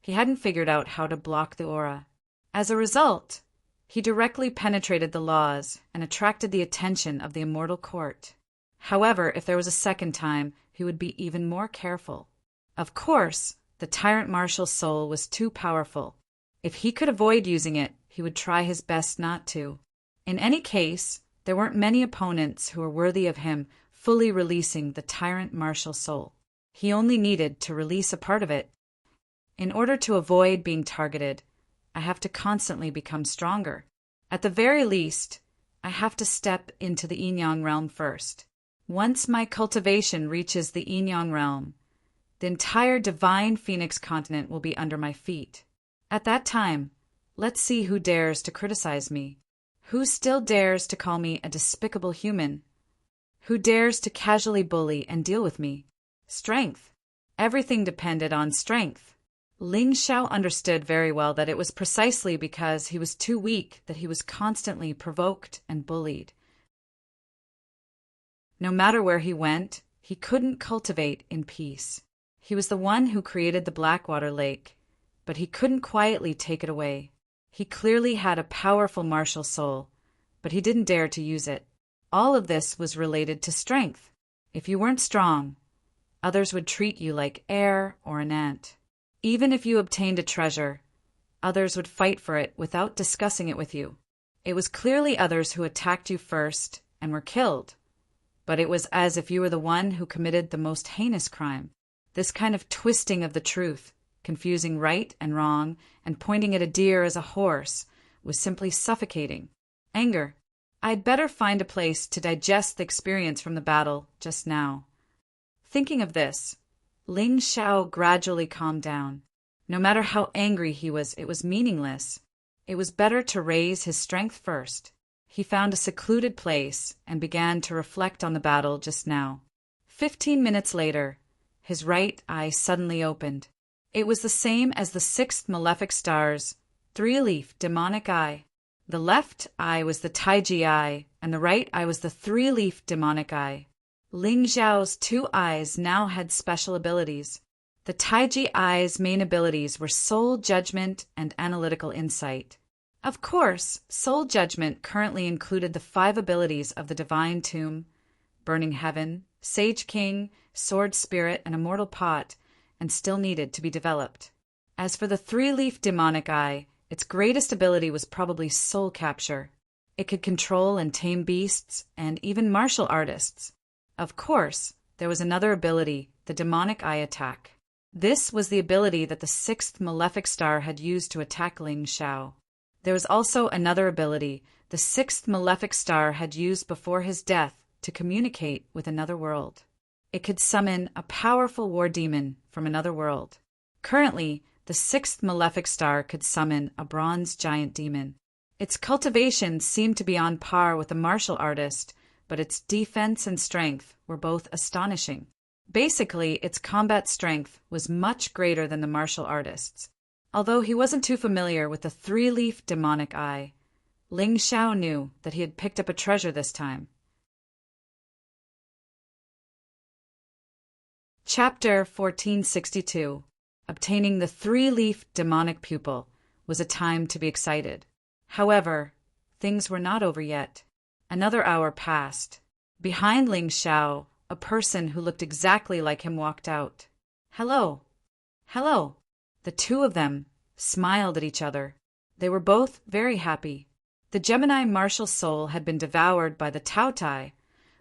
S1: He hadn't figured out how to block the aura. As a result, he directly penetrated the laws and attracted the attention of the immortal court. However, if there was a second time, he would be even more careful. Of course, the Tyrant martial soul was too powerful. If he could avoid using it, he would try his best not to. In any case, there weren't many opponents who were worthy of him fully releasing the Tyrant martial soul. He only needed to release a part of it. In order to avoid being targeted, I have to constantly become stronger. At the very least, I have to step into the yin-yang realm first. Once my cultivation reaches the yin-yang realm, the entire divine phoenix continent will be under my feet. At that time, let's see who dares to criticize me. Who still dares to call me a despicable human? Who dares to casually bully and deal with me? Strength. Everything depended on strength. Ling Xiao understood very well that it was precisely because he was too weak that he was constantly provoked and bullied. No matter where he went, he couldn't cultivate in peace. He was the one who created the Blackwater Lake, but he couldn't quietly take it away. He clearly had a powerful martial soul, but he didn't dare to use it. All of this was related to strength. If you weren't strong, others would treat you like air or an ant. Even if you obtained a treasure, others would fight for it without discussing it with you. It was clearly others who attacked you first and were killed, but it was as if you were the one who committed the most heinous crime. This kind of twisting of the truth, confusing right and wrong, and pointing at a deer as a horse, was simply suffocating. Anger. I'd better find a place to digest the experience from the battle just now. Thinking of this, Ling Xiao gradually calmed down. No matter how angry he was, it was meaningless. It was better to raise his strength first. He found a secluded place and began to reflect on the battle just now. 15 minutes later, his right eye suddenly opened. It was the same as the sixth malefic star's three-leaf demonic eye. The left eye was the Taiji eye, and the right eye was the three-leaf demonic eye. Ling Xiao's two eyes now had special abilities. The Taiji eye's main abilities were soul judgment and analytical insight. Of course, soul judgment currently included the 5 abilities of the Divine Tomb, Burning Heaven, Sage King, Sword Spirit, and Immortal Pot, and still needed to be developed. As for the three-leaf demonic eye, its greatest ability was probably soul capture. It could control and tame beasts and even martial artists. Of course, there was another ability, the demonic eye attack. This was the ability that the sixth malefic star had used to attack Ling Xiao. There was also another ability the sixth malefic star had used before his death to communicate with another world. It could summon a powerful war demon from another world. Currently, the sixth malefic star could summon a bronze giant demon. Its cultivation seemed to be on par with a martial artist, but its defense and strength were both astonishing. Basically, its combat strength was much greater than the martial artist's. Although he wasn't too familiar with the three-leaf demonic eye, Ling Xiao knew that he had picked up a treasure this time. Chapter 1462. Obtaining the three-leaf demonic pupil was a time to be excited. However, things were not over yet. Another hour passed. Behind Ling Xiao, a person who looked exactly like him walked out. Hello. Hello. The two of them smiled at each other. They were both very happy. The Gemini martial soul had been devoured by the Tao Tai,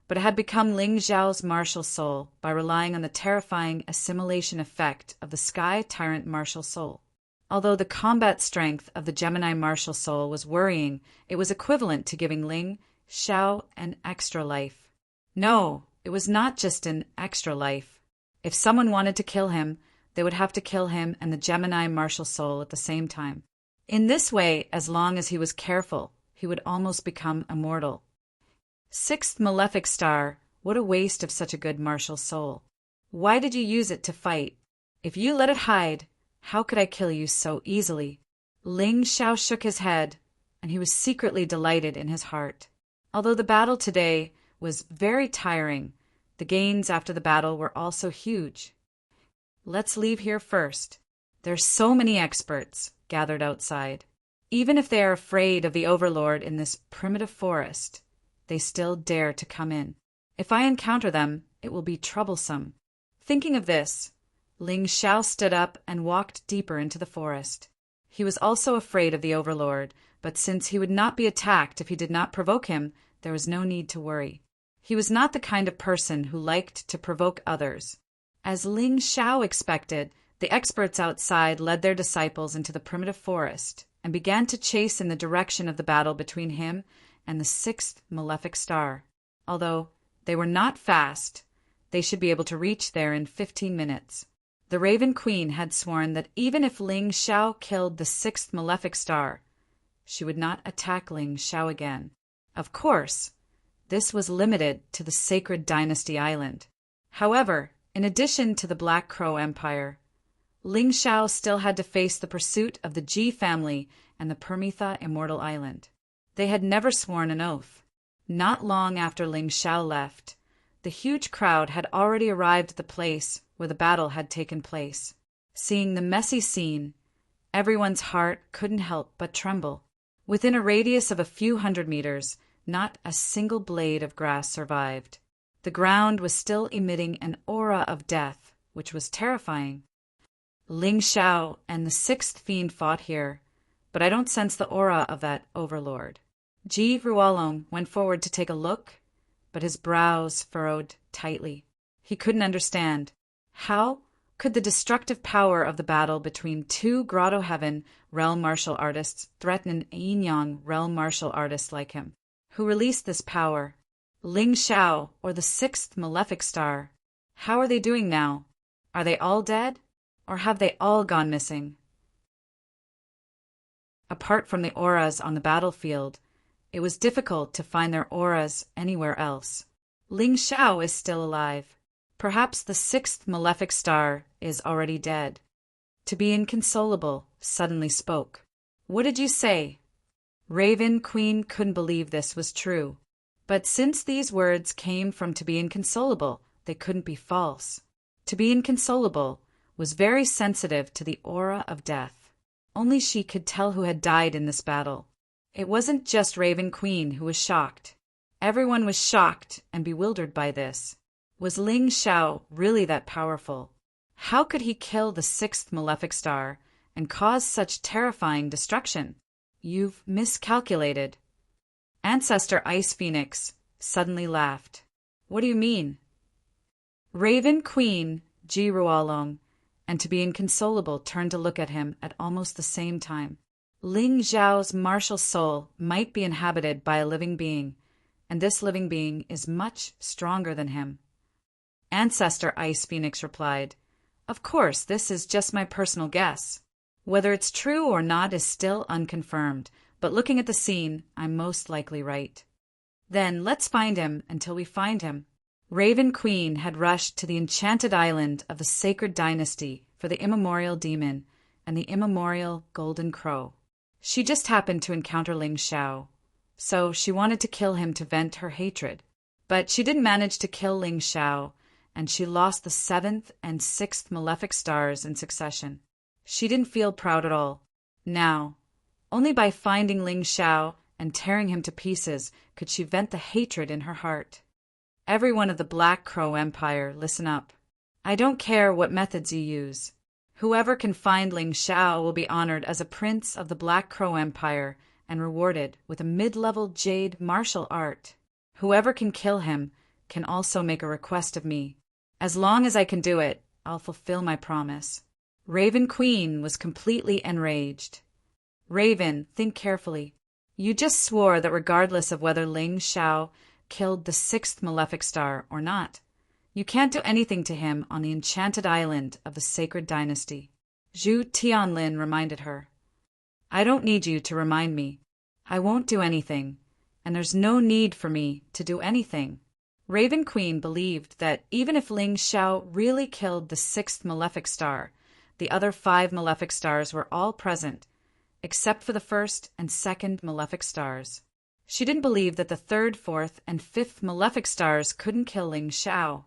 S1: but it had become Ling Xiao's martial soul by relying on the terrifying assimilation effect of the Sky Tyrant martial soul. Although the combat strength of the Gemini martial soul was worrying, it was equivalent to giving Ling Xiao an extra life. No, it was not just an extra life. If someone wanted to kill him, they would have to kill him and the Gemini martial soul at the same time. In this way, as long as he was careful, he would almost become immortal. Sixth malefic star, what a waste of such a good martial soul. Why did you use it to fight? If you let it hide, How could I kill you so easily? Ling Xiao shook his head, and he was secretly delighted in his heart. Although the battle today was very tiring, the gains after the battle were also huge. Let's leave here first. There's so many experts gathered outside. Even if they are afraid of the Overlord in this primitive forest, they still dare to come in. If I encounter them, it will be troublesome. Thinking of this, Ling Xiao stood up and walked deeper into the forest. He was also afraid of the Overlord, but since he would not be attacked if he did not provoke him, there was no need to worry. He was not the kind of person who liked to provoke others. As Ling Xiao expected, the experts outside led their disciples into the primitive forest and began to chase in the direction of the battle between him and the sixth malefic star. Although they were not fast, they should be able to reach there in 15 minutes. The Raven Queen had sworn that even if Ling Xiao killed the sixth malefic star, she would not attack Ling Xiao again. Of course, this was limited to the Sacred Dynasty Island. However, in addition to the Black Crow Empire, Ling Xiao still had to face the pursuit of the Ji family and the Permitha Immortal Island. They had never sworn an oath. Not long after Ling Xiao left, the huge crowd had already arrived at the place where the battle had taken place. Seeing the messy scene, everyone's heart couldn't help but tremble. Within a radius of a few hundred meters, not a single blade of grass survived. The ground was still emitting an aura of death, which was terrifying. Ling Xiao and the sixth fiend fought here, but I don't sense the aura of that overlord. Ji Ruolong went forward to take a look, but his brows furrowed tightly. He couldn't understand. How could the destructive power of the battle between two Grotto Heaven realm martial artists threaten an Yin-Yang realm martial artist like him? Who released this power? Ling Xiao or the sixth malefic star? How are they doing now? Are they all dead? Or have they all gone missing? Apart from the auras on the battlefield, it was difficult to find their auras anywhere else. Ling Xiao is still alive. Perhaps the sixth malefic star is already dead. To be inconsolable suddenly spoke. What did you say? Raven Queen couldn't believe this was true. But since these words came from To Be Inconsolable, they couldn't be false. To Be Inconsolable was very sensitive to the aura of death. Only she could tell who had died in this battle. It wasn't just Raven Queen who was shocked. Everyone was shocked and bewildered by this. Was Ling Xiao really that powerful? How could he kill the sixth malefic star and cause such terrifying destruction? You've miscalculated. Ancestor Ice Phoenix suddenly laughed. What do you mean? Raven Queen, Ji Ruolong, and To Be Inconsolable turned to look at him at almost the same time. Ling Xiao's martial soul might be inhabited by a living being, and this living being is much stronger than him. Ancestor Ice Phoenix replied, Of course, this is just my personal guess. Whether it's true or not is still unconfirmed, but looking at the scene, I'm most likely right. Then let's find him until we find him. Raven Queen had rushed to the enchanted island of the Sacred Dynasty for the immemorial demon and the immemorial golden crow. She just happened to encounter Ling Xiao, so she wanted to kill him to vent her hatred. But she didn't manage to kill Ling Xiao, and she lost the seventh and sixth malefic stars in succession. She didn't feel proud at all. Now, only by finding Ling Xiao and tearing him to pieces could she vent the hatred in her heart. Everyone of the Black Crow Empire, listen up. I don't care what methods you use. Whoever can find Ling Xiao will be honored as a prince of the Black Crow Empire and rewarded with a mid-level jade martial art. Whoever can kill him can also make a request of me. As long as I can do it, I'll fulfill my promise. Raven Queen was completely enraged. Raven, think carefully. You just swore that regardless of whether Ling Xiao killed the sixth malefic star or not, you can't do anything to him on the enchanted island of the Sacred Dynasty. Zhu Tianlin reminded her. I don't need you to remind me. I won't do anything, and there's no need for me to do anything. Raven Queen believed that even if Ling Xiao really killed the sixth malefic star, The other 5 malefic stars were all present, except for the first and second malefic stars. She didn't believe that the third, fourth, and fifth malefic stars couldn't kill Ling Xiao.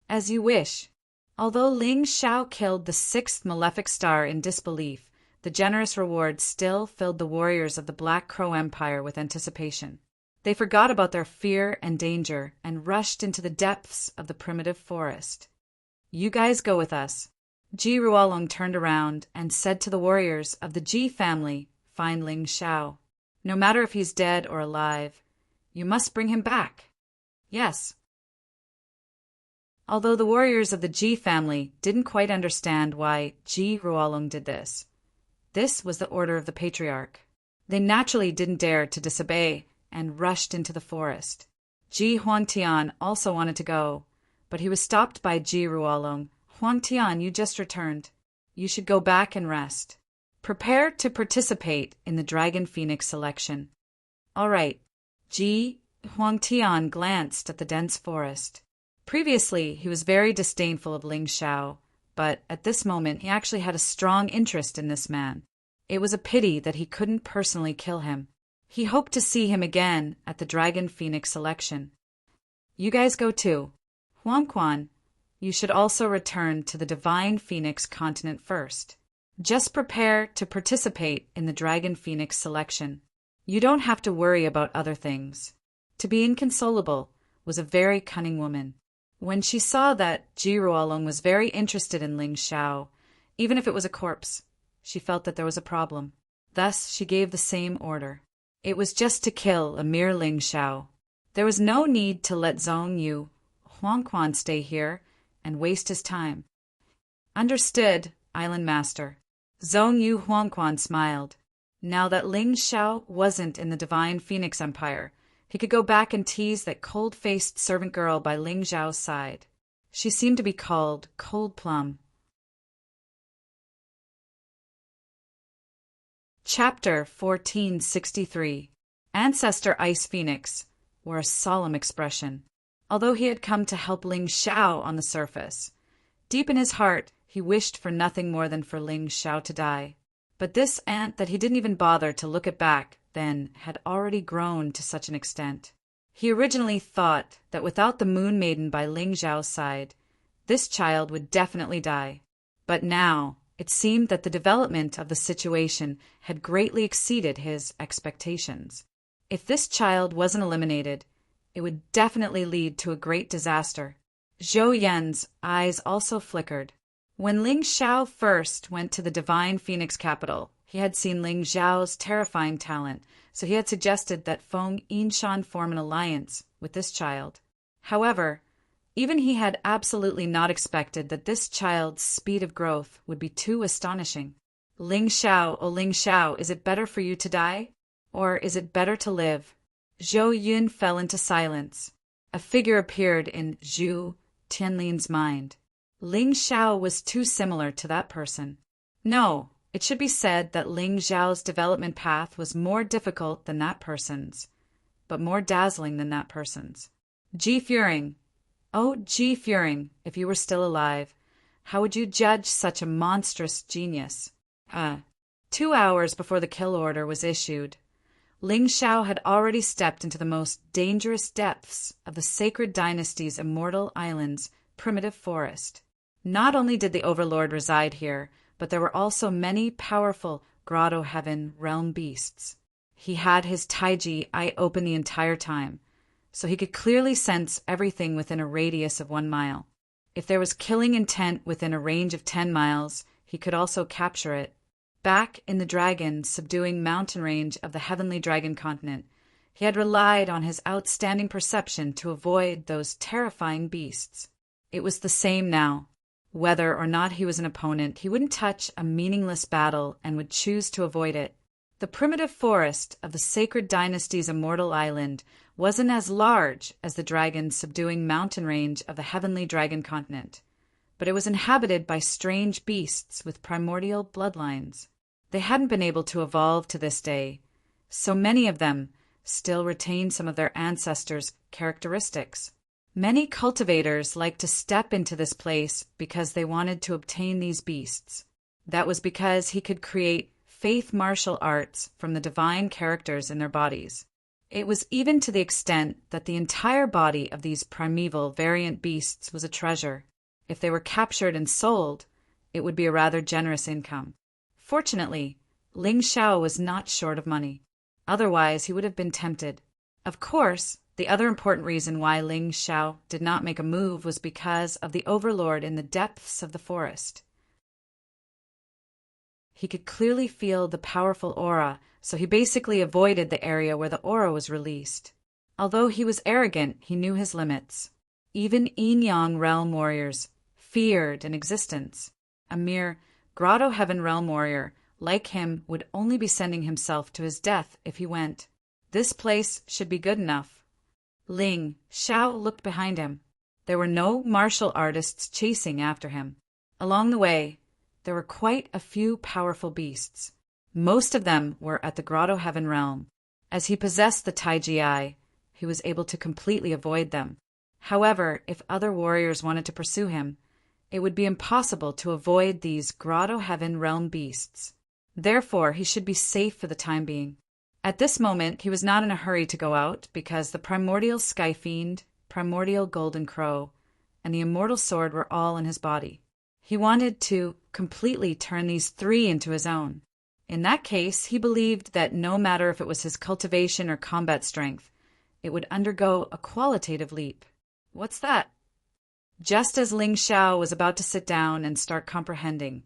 S1: As you wish. Although Ling Xiao killed the 6th malefic star in disbelief, the generous reward still filled the warriors of the Black Crow Empire with anticipation. They forgot about their fear and danger and rushed into the depths of the primitive forest. You guys go with us. Ji Ruolong turned around and said to the warriors of the Ji family, find Ling Xiao. No matter if he's dead or alive, you must bring him back. Yes. Although the warriors of the Ji family didn't quite understand why Ji Ruolong did this, this was the order of the patriarch. They naturally didn't dare to disobey and rushed into the forest. Ji Huangtian also wanted to go, but he was stopped by Ji Ruolong. Huangtian, you just returned. You should go back and rest. Prepare to participate in the Dragon Phoenix selection. All right. Ji Huangtian glanced at the dense forest. Previously, he was very disdainful of Ling Xiao, but at this moment he actually had a strong interest in this man. It was a pity that he couldn't personally kill him. He hoped to see him again at the Dragon Phoenix selection. You guys go too. Huangquan, you should also return to the Divine Phoenix continent first. Just prepare to participate in the Dragon Phoenix selection. You don't have to worry about other things. To be inconsolable was a very cunning woman. When she saw that Ji Ruolong was very interested in Ling Xiao, even if it was a corpse, she felt that there was a problem. Thus, she gave the same order. It was just to kill a mere Ling Xiao. There was no need to let Zhong Yu, Huangquan stay here and waste his time. Understood, Island Master. Zhong Yu Huangquan smiled. Now that Ling Xiao wasn't in the Divine Phoenix Empire, he could go back and tease that cold-faced servant girl by Ling Xiao's side. She seemed to be called Cold Plum. Chapter 1463. Ancestor Ice Phoenix wore a solemn expression. Although he had come to help Ling Xiao on the surface, deep in his heart he wished for nothing more than for Ling Xiao to die. But this ant that he didn't even bother to look at back then had already grown to such an extent. He originally thought that without the Moon Maiden by Ling Xiao's side, this child would definitely die. But now it seemed that the development of the situation had greatly exceeded his expectations. If this child wasn't eliminated, it would definitely lead to a great disaster. Zhou Yan's eyes also flickered. When Ling Xiao first went to the Divine Phoenix capital, he had seen Ling Xiao's terrifying talent, so he had suggested that Feng Yinshan form an alliance with this child. However, even he had absolutely not expected that this child's speed of growth would be too astonishing. Ling Xiao, oh Ling Xiao, is it better for you to die? Or is it better to live? Zhou Yun fell into silence. A figure appeared in Zhu Tianlin's mind. Ling Xiao was too similar to that person. No, it should be said that Ling Xiao's development path was more difficult than that person's, but more dazzling than that person's. Ji Furing. Oh, Ji Furing, if you were still alive, how would you judge such a monstrous genius? 2 hours before the kill order was issued, Ling Xiao had already stepped into the most dangerous depths of the Sacred Dynasty's Immortal Island's primitive forest. Not only did the Overlord reside here, but there were also many powerful Grotto Heaven realm beasts. He had his Taiji eye open the entire time, so he could clearly sense everything within a radius of 1 mile. If there was killing intent within a range of 10 miles, he could also capture it. Back in the dragon subduing mountain range of the Heavenly Dragon Continent, he had relied on his outstanding perception to avoid those terrifying beasts. It was the same now. Whether or not he was an opponent, he wouldn't touch a meaningless battle and would choose to avoid it. The primitive forest of the Sacred Dynasty's Immortal Island wasn't as large as the dragon's subduing mountain range of the Heavenly Dragon Continent, but it was inhabited by strange beasts with primordial bloodlines. They hadn't been able to evolve to this day, so many of them still retained some of their ancestors' characteristics. Many cultivators liked to step into this place because they wanted to obtain these beasts. That was because he could create faith martial arts from the divine characters in their bodies. It was even to the extent that the entire body of these primeval variant beasts was a treasure. If they were captured and sold, it would be a rather generous income. Fortunately, Ling Xiao was not short of money. Otherwise, he would have been tempted. Of course, the other important reason why Ling Xiao did not make a move was because of the overlord in the depths of the forest. He could clearly feel the powerful aura, so he basically avoided the area where the aura was released. Although he was arrogant, he knew his limits. Even Yin-Yang realm warriors feared an existence. A mere Grotto Heaven realm warrior like him would only be sending himself to his death if he went. This place should be good enough. Ling Xiao looked behind him. There were no martial artists chasing after him. Along the way, there were quite a few powerful beasts. Most of them were at the Grotto Heaven realm. As he possessed the Taiji Eye, he was able to completely avoid them. However, if other warriors wanted to pursue him, it would be impossible to avoid these Grotto Heaven realm beasts. Therefore, he should be safe for the time being. At this moment, he was not in a hurry to go out because the primordial Sky Fiend, primordial Golden Crow, and the immortal sword were all in his body. He wanted to completely turn these three into his own. In that case, he believed that no matter if it was his cultivation or combat strength, it would undergo a qualitative leap. What's that? Just as Ling Xiao was about to sit down and start comprehending,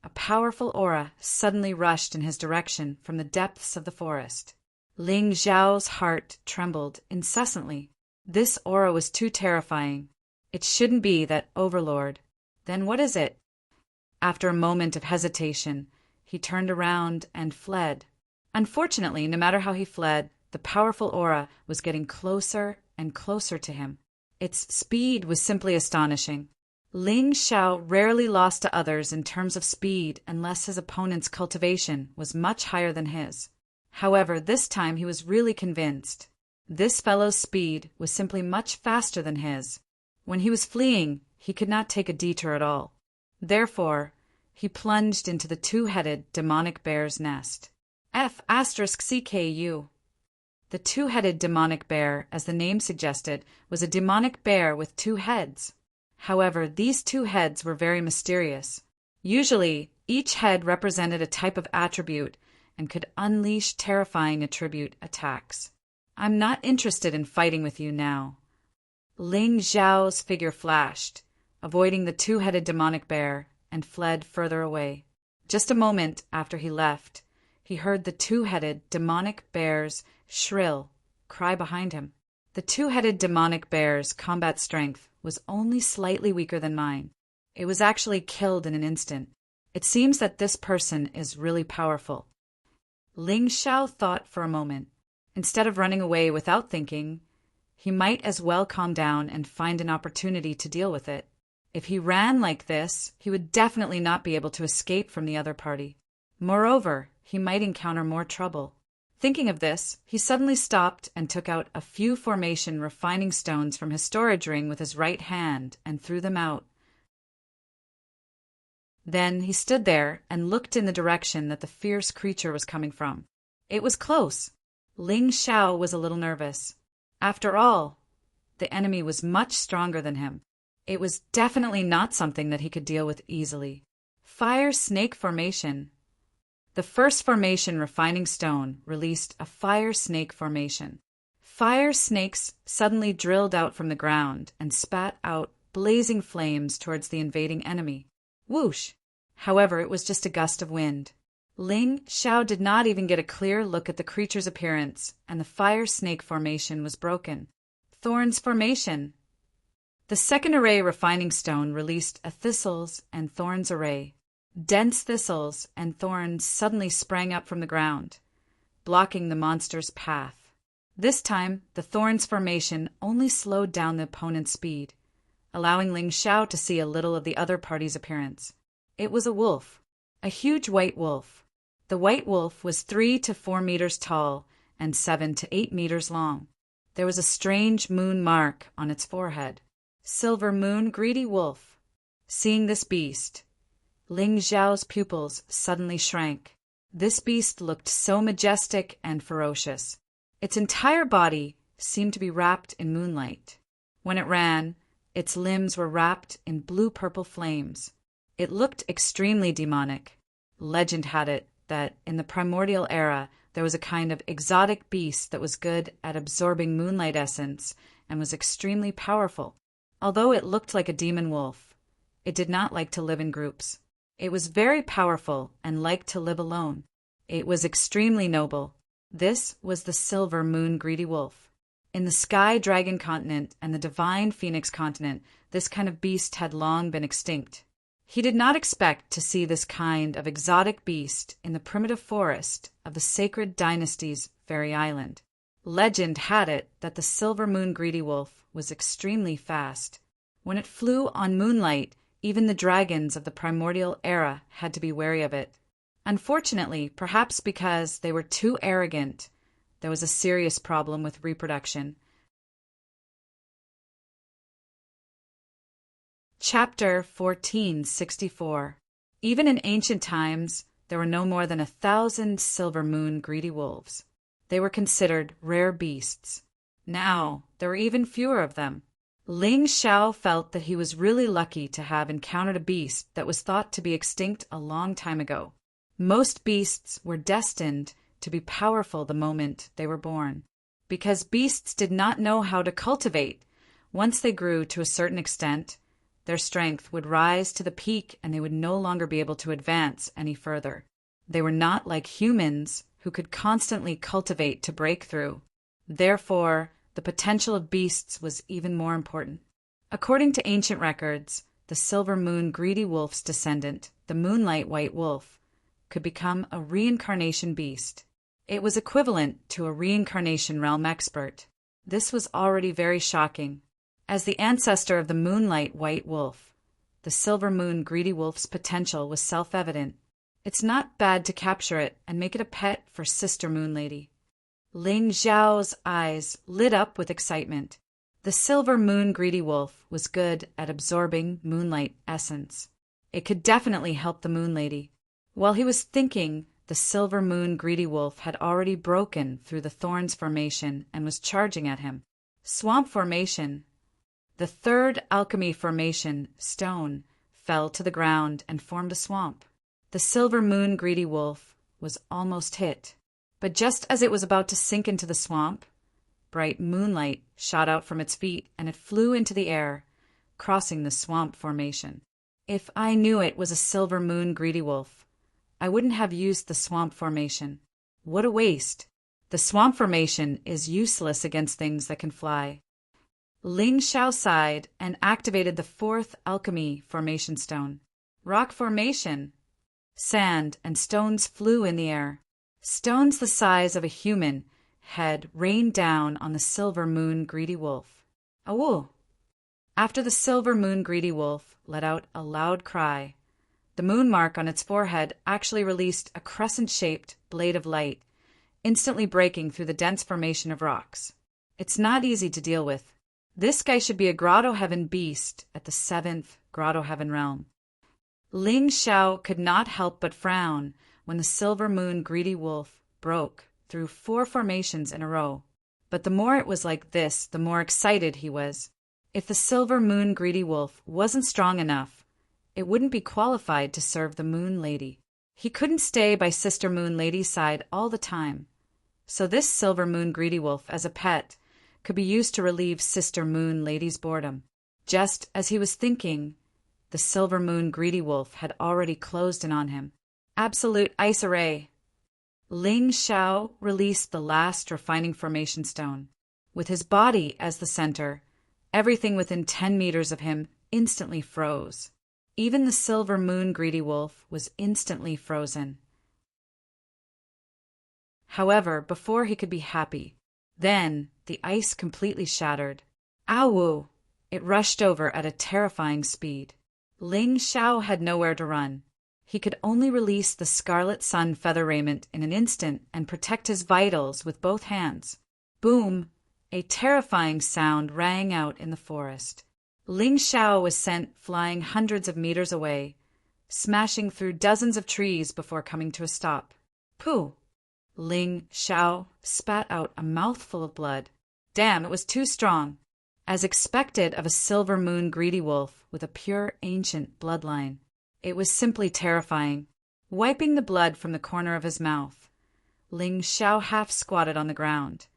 S1: a powerful aura suddenly rushed in his direction from the depths of the forest. Ling Xiao's heart trembled incessantly. This aura was too terrifying. It shouldn't be that overlord. Then what is it? After a moment of hesitation, he turned around and fled. Unfortunately, no matter how he fled, the powerful aura was getting closer and closer to him. Its speed was simply astonishing. Ling Xiao rarely lost to others in terms of speed unless his opponent's cultivation was much higher than his. However, this time he was really convinced. This fellow's speed was simply much faster than his. When he was fleeing, he could not take a detour at all. Therefore, he plunged into the two-headed demonic bear's nest. F*CKU. The two-headed demonic bear, as the name suggested, was a demonic bear with two heads. However, these two heads were very mysterious. Usually, each head represented a type of attribute and could unleash terrifying attribute attacks. I'm not interested in fighting with you now. Ling Xiao's figure flashed, avoiding the two-headed demonic bear, and fled further away. Just a moment after he left, he heard the two-headed demonic bear's shrill cry behind him. The two-headed demonic bear's combat strength was only slightly weaker than mine. It was actually killed in an instant. It seems that this person is really powerful. Ling Xiao thought for a moment. Instead of running away without thinking, he might as well calm down and find an opportunity to deal with it. If he ran like this, he would definitely not be able to escape from the other party. Moreover, he might encounter more trouble. Thinking of this, he suddenly stopped and took out a few formation refining stones from his storage ring with his right hand and threw them out. Then he stood there and looked in the direction that the fierce creature was coming from. It was close. Ling Xiao was a little nervous. After all, the enemy was much stronger than him. It was definitely not something that he could deal with easily. Fire snake formation. The first formation refining stone released a fire snake formation. Fire snakes suddenly drilled out from the ground and spat out blazing flames towards the invading enemy. Whoosh! However, it was just a gust of wind. Ling Xiao did not even get a clear look at the creature's appearance, and the fire snake formation was broken. Thorns formation. The second array refining stone released a thistles and thorns array. Dense thistles and thorns suddenly sprang up from the ground, blocking the monster's path. This time, the thorns formation only slowed down the opponent's speed, allowing Ling Xiao to see a little of the other party's appearance. It was a wolf, a huge white wolf. The white wolf was 3 to 4 meters tall and 7 to 8 meters long. There was a strange moon mark on its forehead. Silver moon greedy wolf. Seeing this beast, Ling Xiao's pupils suddenly shrank. This beast looked so majestic and ferocious. Its entire body seemed to be wrapped in moonlight. When it ran, its limbs were wrapped in blue-purple flames. It looked extremely demonic. Legend had it that in the primordial era there was a kind of exotic beast that was good at absorbing moonlight essence and was extremely powerful. Although it looked like a demon wolf, it did not like to live in groups. It was very powerful and liked to live alone. It was extremely noble. This was the silver moon greedy wolf. In the sky dragon continent and the divine phoenix continent, this kind of beast had long been extinct. He did not expect to see this kind of exotic beast in the primitive forest of the sacred dynasty's fairy island. Legend had it that the silver moon greedy wolf was extremely fast. When it flew on moonlight, even the dragons of the primordial era had to be wary of it. Unfortunately, perhaps because they were too arrogant, there was a serious problem with reproduction. Chapter 1464. Even in ancient times, there were no more than 1,000 silver moon greedy wolves. They were considered rare beasts. Now, there were even fewer of them. Ling Xiao felt that he was really lucky to have encountered a beast that was thought to be extinct a long time ago. Most beasts were destined to be powerful the moment they were born. Because beasts did not know how to cultivate, once they grew to a certain extent, their strength would rise to the peak and they would no longer be able to advance any further. They were not like humans who could constantly cultivate to break through. Therefore, the potential of beasts was even more important. According to ancient records, the silver moon greedy wolf's descendant, the moonlight white wolf, could become a reincarnation beast. It was equivalent to a reincarnation realm expert. This was already very shocking. As the ancestor of the moonlight white wolf, the silver moon greedy wolf's potential was self-evident. It's not bad to capture it and make it a pet for Sister Moon Lady. Ling Xiao's eyes lit up with excitement. The silver moon greedy wolf was good at absorbing moonlight essence. It could definitely help the Moon Lady. While he was thinking, the silver moon greedy wolf had already broken through the thorns formation and was charging at him. Swamp formation. The third alchemy formation, stone, fell to the ground and formed a swamp. The silver moon greedy wolf was almost hit. But just as it was about to sink into the swamp, bright moonlight shot out from its feet and it flew into the air, crossing the swamp formation. If I knew it was a silver moon greedy wolf, I wouldn't have used the swamp formation. What a waste! The swamp formation is useless against things that can fly. Ling Xiao sighed and activated the fourth alchemy formation stone. Rock formation. Sand and stones flew in the air. Stones the size of a human head rained down on the silver moon greedy wolf. Awoo! After the silver moon greedy wolf let out a loud cry, the moon mark on its forehead actually released a crescent-shaped blade of light, instantly breaking through the dense formation of rocks. It's not easy to deal with. This guy should be a Grotto Heaven beast at the 7th Grotto Heaven realm. Ling Xiao could not help but frown when the silver moon greedy wolf broke through 4 formations in a row. But the more it was like this, the more excited he was. If the silver moon greedy wolf wasn't strong enough, it wouldn't be qualified to serve the Moon Lady. He couldn't stay by Sister Moon Lady's side all the time. So this silver moon greedy wolf as a pet could be used to relieve Sister Moon Lady's boredom. Just as he was thinking, the silver moon greedy wolf had already closed in on him. Absolute ice array. Ling Xiao released the last refining formation stone. With his body as the center, everything within 10 meters of him instantly froze. Even the silver moon greedy wolf was instantly frozen. However, before he could be happy, then the ice completely shattered. Ow! It rushed over at a terrifying speed. Ling Xiao had nowhere to run. He could only release the Scarlet Sun feather raiment in an instant and protect his vitals with both hands. Boom! A terrifying sound rang out in the forest. Ling Xiao was sent flying hundreds of meters away, smashing through dozens of trees before coming to a stop. Pooh! Ling Xiao spat out a mouthful of blood. Damn, it was too strong. As expected of a silver moon greedy wolf with a pure ancient bloodline, it was simply terrifying. Wiping the blood from the corner of his mouth, Ling Xiao half squatted on the ground.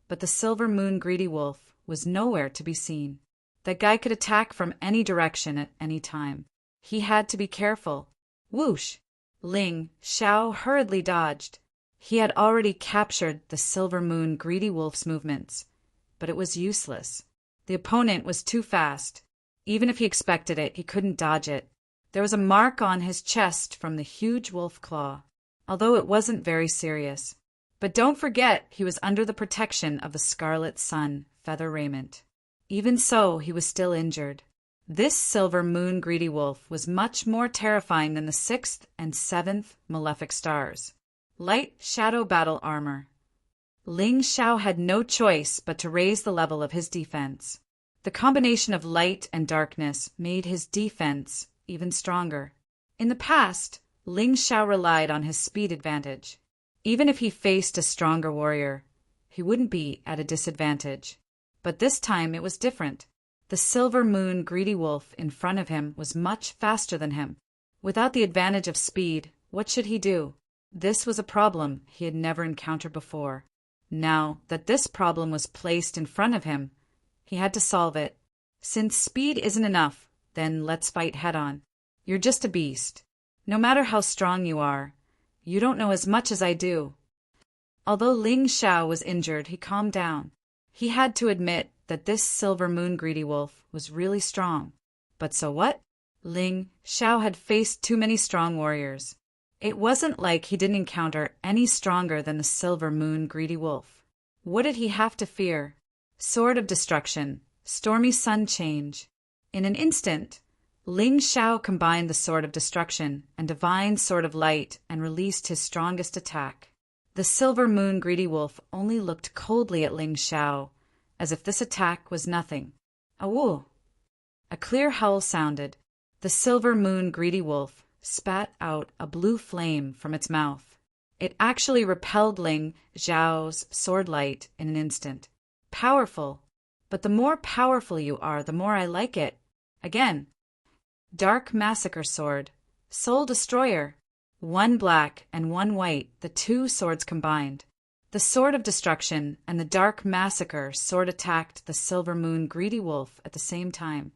S1: But the silver moon greedy wolf was nowhere to be seen. That guy could attack from any direction at any time. He had to be careful. Whoosh! Ling Xiao hurriedly dodged. He had already captured the silver moon greedy wolf's movements, but it was useless. The opponent was too fast. Even if he expected it, he couldn't dodge it. There was a mark on his chest from the huge wolf claw, although it wasn't very serious. But don't forget, he was under the protection of the Scarlet Sun feather raiment. Even so, he was still injured. This silver moon greedy wolf was much more terrifying than the 6th and 7th malefic stars. Light shadow battle armor. Ling Xiao had no choice but to raise the level of his defense. The combination of light and darkness made his defense even stronger. In the past, Ling Xiao relied on his speed advantage. Even if he faced a stronger warrior, he wouldn't be at a disadvantage. But this time it was different. The silver moon greedy wolf in front of him was much faster than him. Without the advantage of speed, what should he do? This was a problem he had never encountered before. Now that this problem was placed in front of him, he had to solve it. Since speed isn't enough, then let's fight head-on. You're just a beast. No matter how strong you are, you don't know as much as I do. Although Ling Xiao was injured, he calmed down. He had to admit that this silver moon greedy wolf was really strong. But so what? Ling Xiao had faced too many strong warriors. It wasn't like he didn't encounter any stronger than the silver moon greedy wolf. What did he have to fear? Sword of destruction, stormy sun change. In an instant, Ling Xiao combined the sword of destruction and divine sword of light and released his strongest attack. The silver moon greedy wolf only looked coldly at Ling Xiao, as if this attack was nothing. Awoo! A clear howl sounded. The silver moon greedy wolf spat out a blue flame from its mouth. It actually repelled Ling Xiao's sword light in an instant. Powerful. But the more powerful you are, the more I like it. Again. Dark Massacre Sword. Soul Destroyer. One black and one white, the two swords combined. The Sword of Destruction and the Dark Massacre sword attacked the silver moon greedy wolf at the same time.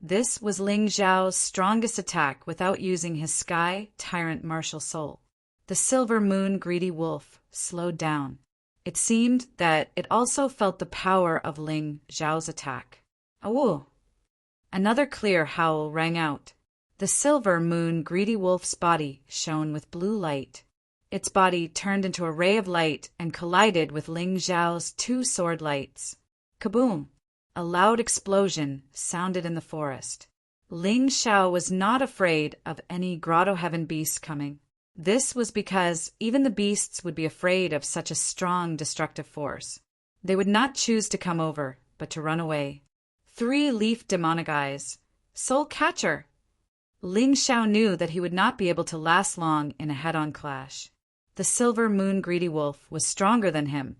S1: This was Ling Xiao's strongest attack without using his Sky Tyrant martial soul. The silver moon greedy wolf slowed down. It seemed that it also felt the power of Ling Xiao's attack. Awoo! Another clear howl rang out. The silver moon greedy wolf's body shone with blue light. Its body turned into a ray of light and collided with Ling Xiao's two sword lights. Kaboom! A loud explosion sounded in the forest. Ling Xiao was not afraid of any Grotto Heaven beasts coming. This was because even the beasts would be afraid of such a strong destructive force. They would not choose to come over, but to run away. 3-leaf demonic eyes. Soul Catcher! Ling Xiao knew that he would not be able to last long in a head-on clash. The silver moon greedy wolf was stronger than him,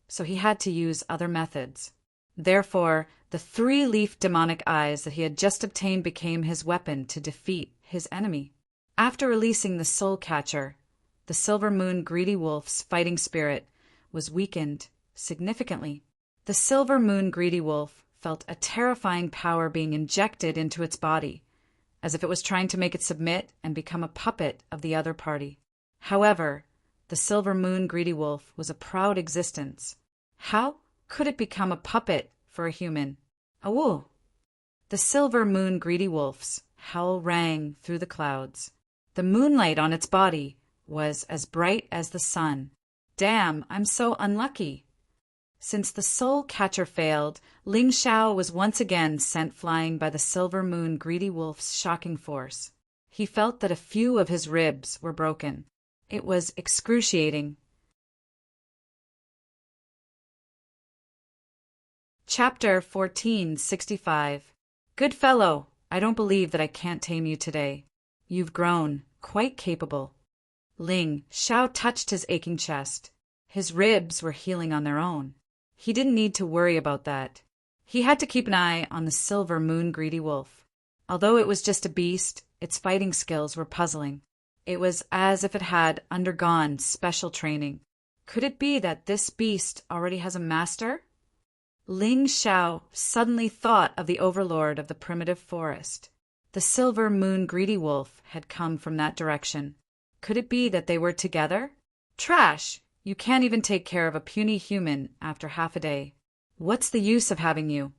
S1: so he had to use other methods. Therefore, the 3-leaf demonic eyes that he had just obtained became his weapon to defeat his enemy. After releasing the Soul Catcher, the silver moon greedy wolf's fighting spirit was weakened significantly. The silver moon greedy wolf felt a terrifying power being injected into its body, as if it was trying to make it submit and become a puppet of the other party. However, the silver moon greedy wolf was a proud existence. How could it become a puppet for a human? Awoo! The silver moon greedy wolf's howl rang through the clouds. The moonlight on its body was as bright as the sun. Damn, I'm so unlucky. Since the Soul Catcher failed, Ling Xiao was once again sent flying by the silver moon greedy wolf's shocking force. He felt that a few of his ribs were broken. It was excruciating. Chapter 1465. Good fellow, I don't believe that I can't tame you today. You've grown, quite capable. Ling Xiao touched his aching chest. His ribs were healing on their own. He didn't need to worry about that. He had to keep an eye on the silver moon greedy wolf. Although it was just a beast, its fighting skills were puzzling. It was as if it had undergone special training. Could it be that this beast already has a master? Ling Xiao suddenly thought of the overlord of the primitive forest. The silver moon greedy wolf had come from that direction. Could it be that they were together? Trash! You can't even take care of a puny human after half a day. What's the use of having you?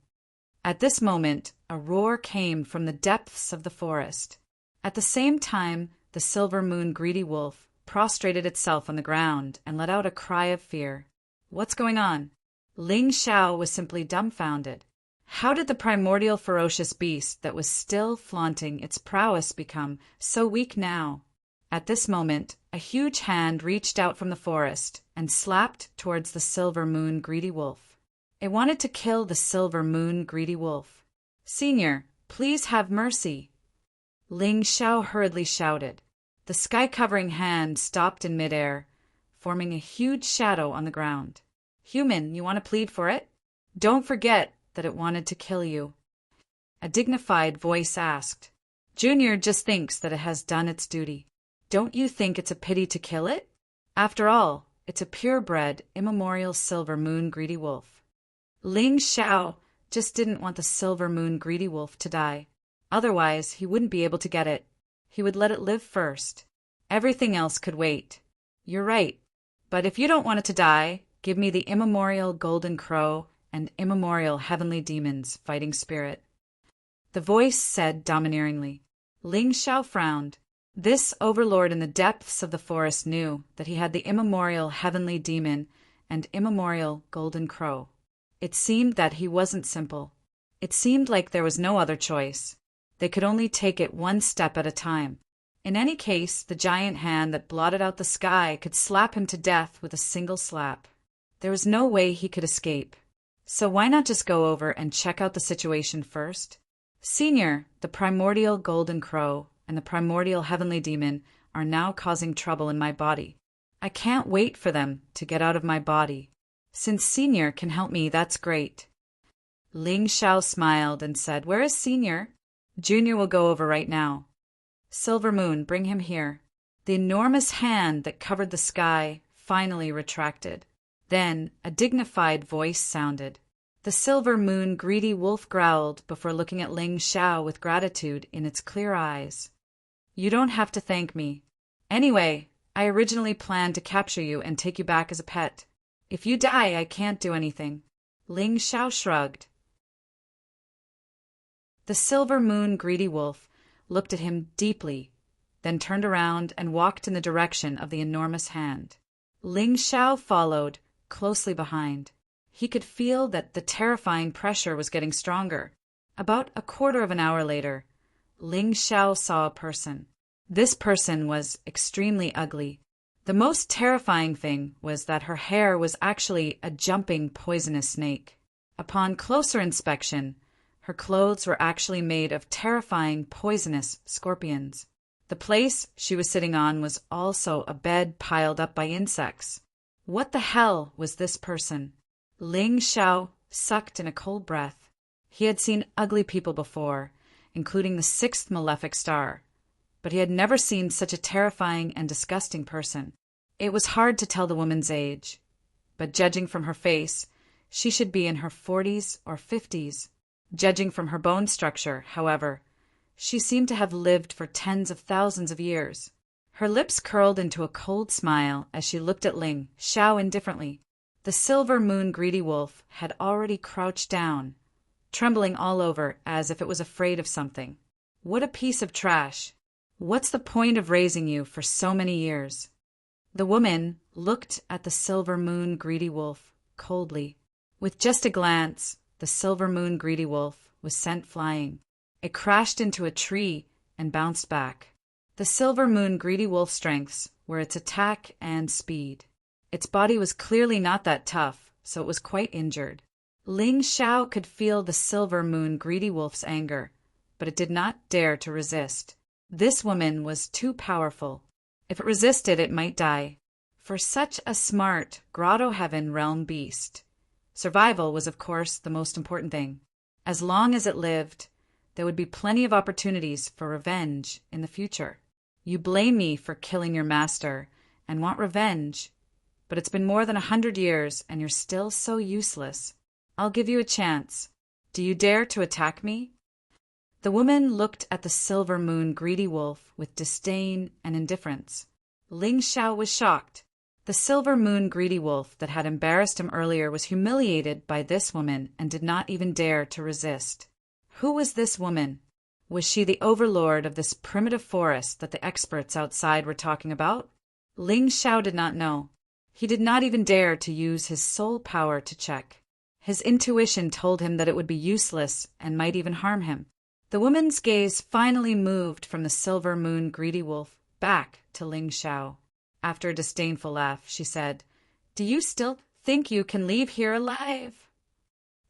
S1: At this moment, a roar came from the depths of the forest. At the same time, the silver moon greedy wolf prostrated itself on the ground and let out a cry of fear. What's going on? Ling Xiao was simply dumbfounded. How did the primordial ferocious beast that was still flaunting its prowess become so weak now? At this moment, a huge hand reached out from the forest and slapped towards the silver moon greedy wolf. It wanted to kill the silver moon greedy wolf. "Senior, please have mercy!" Ling Xiao hurriedly shouted. The sky-covering hand stopped in midair, forming a huge shadow on the ground. "Human, you want to plead for it? Don't forget that it wanted to kill you." A dignified voice asked. "Junior just thinks that it has done its duty. Don't you think it's a pity to kill it? After all, it's a purebred, immemorial silver moon greedy wolf." Ling Xiao just didn't want the silver moon greedy wolf to die. Otherwise, he wouldn't be able to get it. He would let it live first. Everything else could wait. "You're right. But if you don't want it to die, give me the immemorial golden crow and immemorial heavenly demons, fighting spirit." The voice said domineeringly. Ling Xiao frowned. This overlord in the depths of the forest knew that he had the immemorial heavenly demon and immemorial golden crow. It seemed that he wasn't simple. It seemed like there was no other choice. They could only take it one step at a time. In any case, the giant hand that blotted out the sky could slap him to death with a single slap. There was no way he could escape. So why not just go over and check out the situation first? "Senior, the primordial golden crow and the primordial heavenly demon are now causing trouble in my body. I can't wait for them to get out of my body. Since Senior can help me, that's great." Ling Xiao smiled and said, "Where is Senior?" "Junior will go over right now." "Silver Moon, bring him here." The enormous hand that covered the sky finally retracted. Then a dignified voice sounded. The silver moon greedy wolf growled before looking at Ling Xiao with gratitude in its clear eyes. "You don't have to thank me. Anyway, I originally planned to capture you and take you back as a pet. If you die, I can't do anything." Ling Xiao shrugged. The silver moon greedy wolf looked at him deeply, then turned around and walked in the direction of the enormous hand. Ling Xiao followed, closely behind. He could feel that the terrifying pressure was getting stronger. About a quarter of an hour later, Ling Xiao saw a person. This person was extremely ugly. The most terrifying thing was that her hair was actually a jumping poisonous snake. Upon closer inspection, her clothes were actually made of terrifying poisonous scorpions. The place she was sitting on was also a bed piled up by insects. What the hell was this person? Ling Xiao sucked in a cold breath. He had seen ugly people before, including the 6th malefic star, but he had never seen such a terrifying and disgusting person. It was hard to tell the woman's age, but judging from her face, she should be in her 40s or 50s. Judging from her bone structure, however, she seemed to have lived for tens of thousands of years. Her lips curled into a cold smile as she looked at Ling Xiao indifferently. The silver moon greedy wolf had already crouched down, trembling all over as if it was afraid of something. "What a piece of trash! What's the point of raising you for so many years?" The woman looked at the silver moon greedy wolf coldly. With just a glance, the silver moon greedy wolf was sent flying. It crashed into a tree and bounced back. The silver moon greedy wolf's strengths were its attack and speed. Its body was clearly not that tough, so it was quite injured. Ling Xiao could feel the silver moon greedy wolf's anger, but it did not dare to resist. This woman was too powerful. If it resisted, it might die. For such a smart grotto heaven realm beast, survival was of course the most important thing. As long as it lived, there would be plenty of opportunities for revenge in the future. You blame me for killing your master and want revenge, but it's been more than 100 years and you're still so useless. I'll give you a chance. Do you dare to attack me? The woman looked at the silver moon greedy wolf with disdain and indifference. Ling Xiao was shocked. The silver moon greedy wolf that had embarrassed him earlier was humiliated by this woman and did not even dare to resist. Who was this woman? Was she the overlord of this primitive forest that the experts outside were talking about? Ling Xiao did not know. He did not even dare to use his soul power to check. His intuition told him that it would be useless and might even harm him. The woman's gaze finally moved from the silver moon greedy wolf back to Ling Xiao. After a disdainful laugh, she said, "Do you still think you can leave here alive?"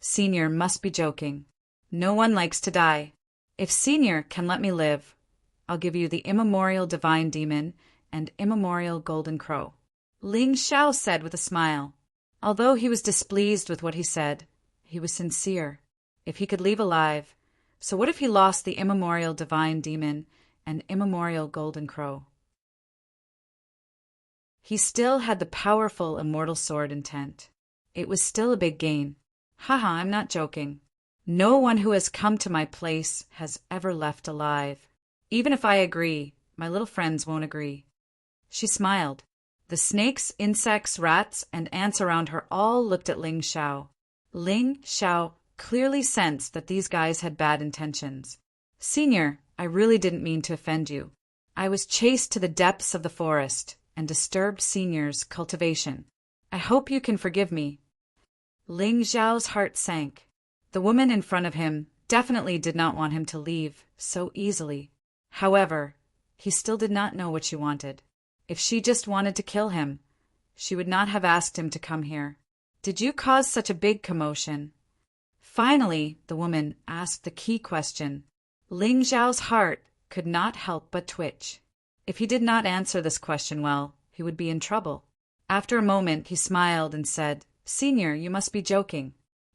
S1: Senior must be joking. No one likes to die. If Senior can let me live, I'll give you the immemorial divine demon and immemorial golden crow. Ling Xiao said with a smile. Although he was displeased with what he said, he was sincere. If he could leave alive, so what if he lost the immemorial divine demon and immemorial golden crow? He still had the powerful immortal sword intent. It was still a big gain. Haha, I'm not joking. No one who has come to my place has ever left alive. Even if I agree, my little friends won't agree. She smiled. The snakes, insects, rats, and ants around her all looked at Ling Xiao. Ling Xiao clearly sensed that these guys had bad intentions. Senior, I really didn't mean to offend you. I was chased to the depths of the forest and disturbed Senior's cultivation. I hope you can forgive me. Ling Xiao's heart sank. The woman in front of him definitely did not want him to leave so easily. However, he still did not know what she wanted. If she just wanted to kill him, she would not have asked him to come here. Did you cause such a big commotion? Finally, the woman asked the key question. Ling Xiao's heart could not help but twitch. If he did not answer this question well, he would be in trouble. After a moment, he smiled and said, "Senior, you must be joking.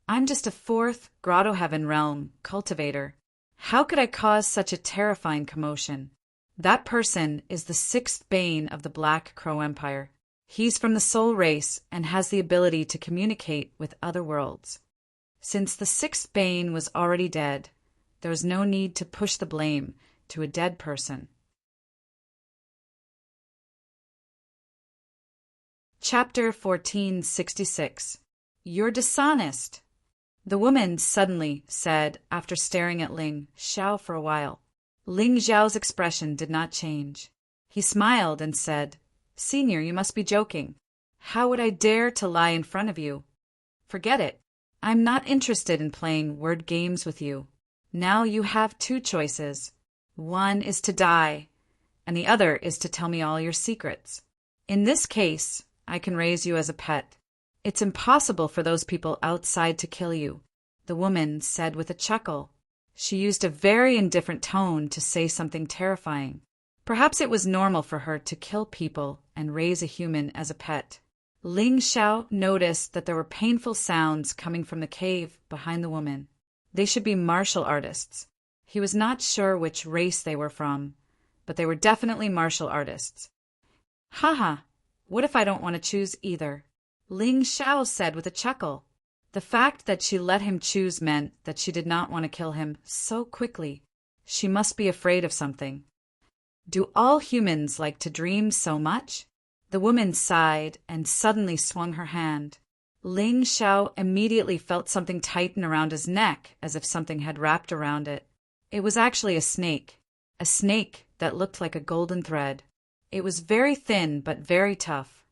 S1: I'm just a fourth grotto heaven realm cultivator. How could I cause such a terrifying commotion? That person is the sixth bane of the Black Crow Empire. He's from the soul race and has the ability to communicate with other worlds. Since the sixth bane was already dead, there was no need to push the blame to a dead person." Chapter 1466. You're dishonest. The woman suddenly said after staring at Ling Xiao for a while. Ling Xiao's expression did not change. He smiled and said, "Senior, you must be joking. How would I dare to lie in front of you? Forget it. I'm not interested in playing word games with you. Now you have two choices. One is to die, and the other is to tell me all your secrets. In this case, I can raise you as a pet. It's impossible for those people outside to kill you," the woman said with a chuckle. She used a very indifferent tone to say something terrifying. Perhaps it was normal for her to kill people and raise a human as a pet. Ling Xiao noticed that there were painful sounds coming from the cave behind the woman. They should be martial artists. He was not sure which race they were from, but they were definitely martial artists. "Haha, what if I don't want to choose either?" Ling Xiao said with a chuckle. The fact that she let him choose meant that she did not want to kill him so quickly. She must be afraid of something. Do all humans like to dream so much? The woman sighed and suddenly swung her hand. Ling Xiao immediately felt something tighten around his neck as if something had wrapped around it. It was actually a snake that looked like a golden thread. It was very thin but very tough.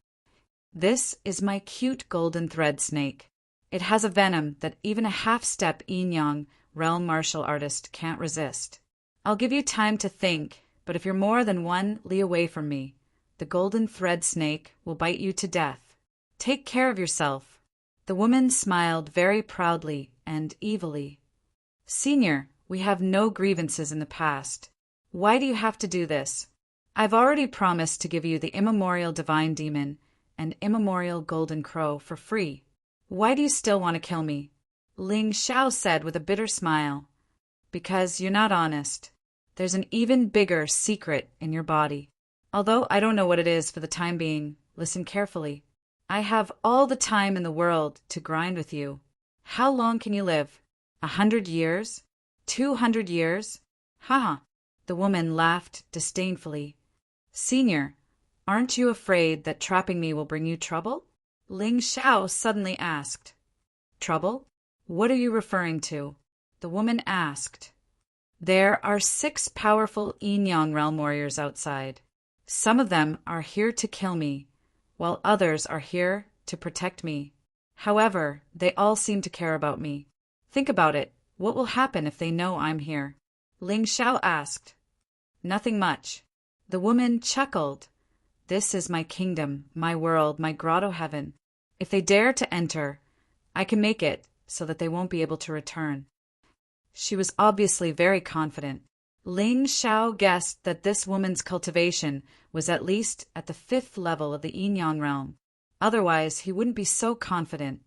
S1: "This is my cute golden thread snake. It has a venom that even a half-step yin-yang realm martial artist can't resist. I'll give you time to think, but if you're more than one li away from me, the golden thread snake will bite you to death. Take care of yourself." The woman smiled very proudly and evilly. Senior, we have no grievances in the past. Why do you have to do this? I've already promised to give you the immemorial divine demon and immemorial golden crow for free. Why do you still want to kill me? Ling Xiao said with a bitter smile. Because you're not honest. There's an even bigger secret in your body. Although I don't know what it is for the time being, listen carefully. I have all the time in the world to grind with you. How long can you live? 100 years? 200 years? Haha. The woman laughed disdainfully. Senior, aren't you afraid that trapping me will bring you trouble? Ling Xiao suddenly asked. Trouble? What are you referring to? The woman asked. There are 6 powerful Yin-Yang realm warriors outside. Some of them are here to kill me, while others are here to protect me. However, they all seem to care about me. Think about it. What will happen if they know I'm here? Ling Xiao asked. Nothing much. The woman chuckled. This is my kingdom, my world, my grotto heaven. If they dare to enter, I can make it so that they won't be able to return. She was obviously very confident. Ling Xiao guessed that this woman's cultivation was at least at the 5th level of the Yin-Yang realm. Otherwise, he wouldn't be so confident.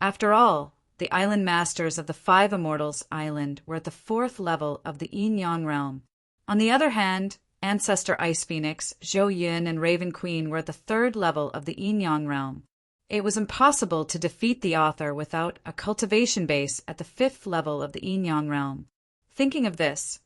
S1: After all, the island masters of the 5 Immortals Island were at the 4th level of the Yin-Yang realm. On the other hand, Ancestor Ice Phoenix, Zhou Yin, and Raven Queen were at the 3rd level of the Yin-Yang realm. It was impossible to defeat the author without a cultivation base at the 5th level of the Yin-Yang realm. Thinking of this,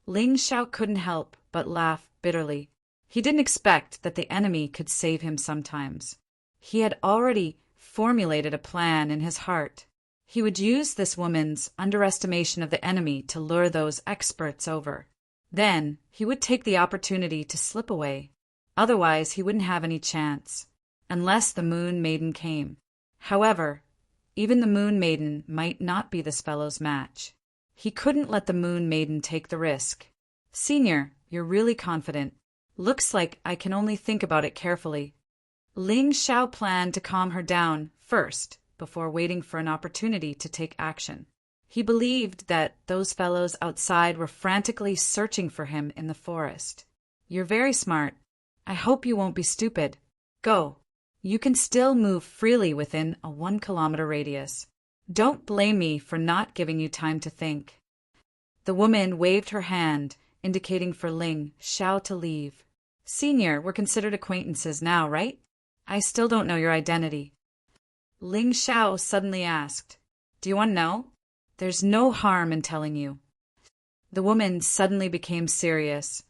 S1: Ling Xiao couldn't help but laugh bitterly. He didn't expect that the enemy could save him sometimes. He had already formulated a plan in his heart. He would use this woman's underestimation of the enemy to lure those experts over. Then he would take the opportunity to slip away. Otherwise, he wouldn't have any chance. Unless the Moon Maiden came. However, even the Moon Maiden might not be this fellow's match. He couldn't let the Moon Maiden take the risk. Senior, you're really confident. Looks like I can only think about it carefully. Ling Xiao planned to calm her down first, before waiting for an opportunity to take action. He believed that those fellows outside were frantically searching for him in the forest. You're very smart. I hope you won't be stupid. Go. You can still move freely within a 1-kilometer radius. Don't blame me for not giving you time to think. The woman waved her hand, indicating for Ling Xiao to leave. Senior, we're considered acquaintances now, right? I still don't know your identity. Ling Xiao suddenly asked. Do you want to know? There's no harm in telling you. The woman suddenly became serious,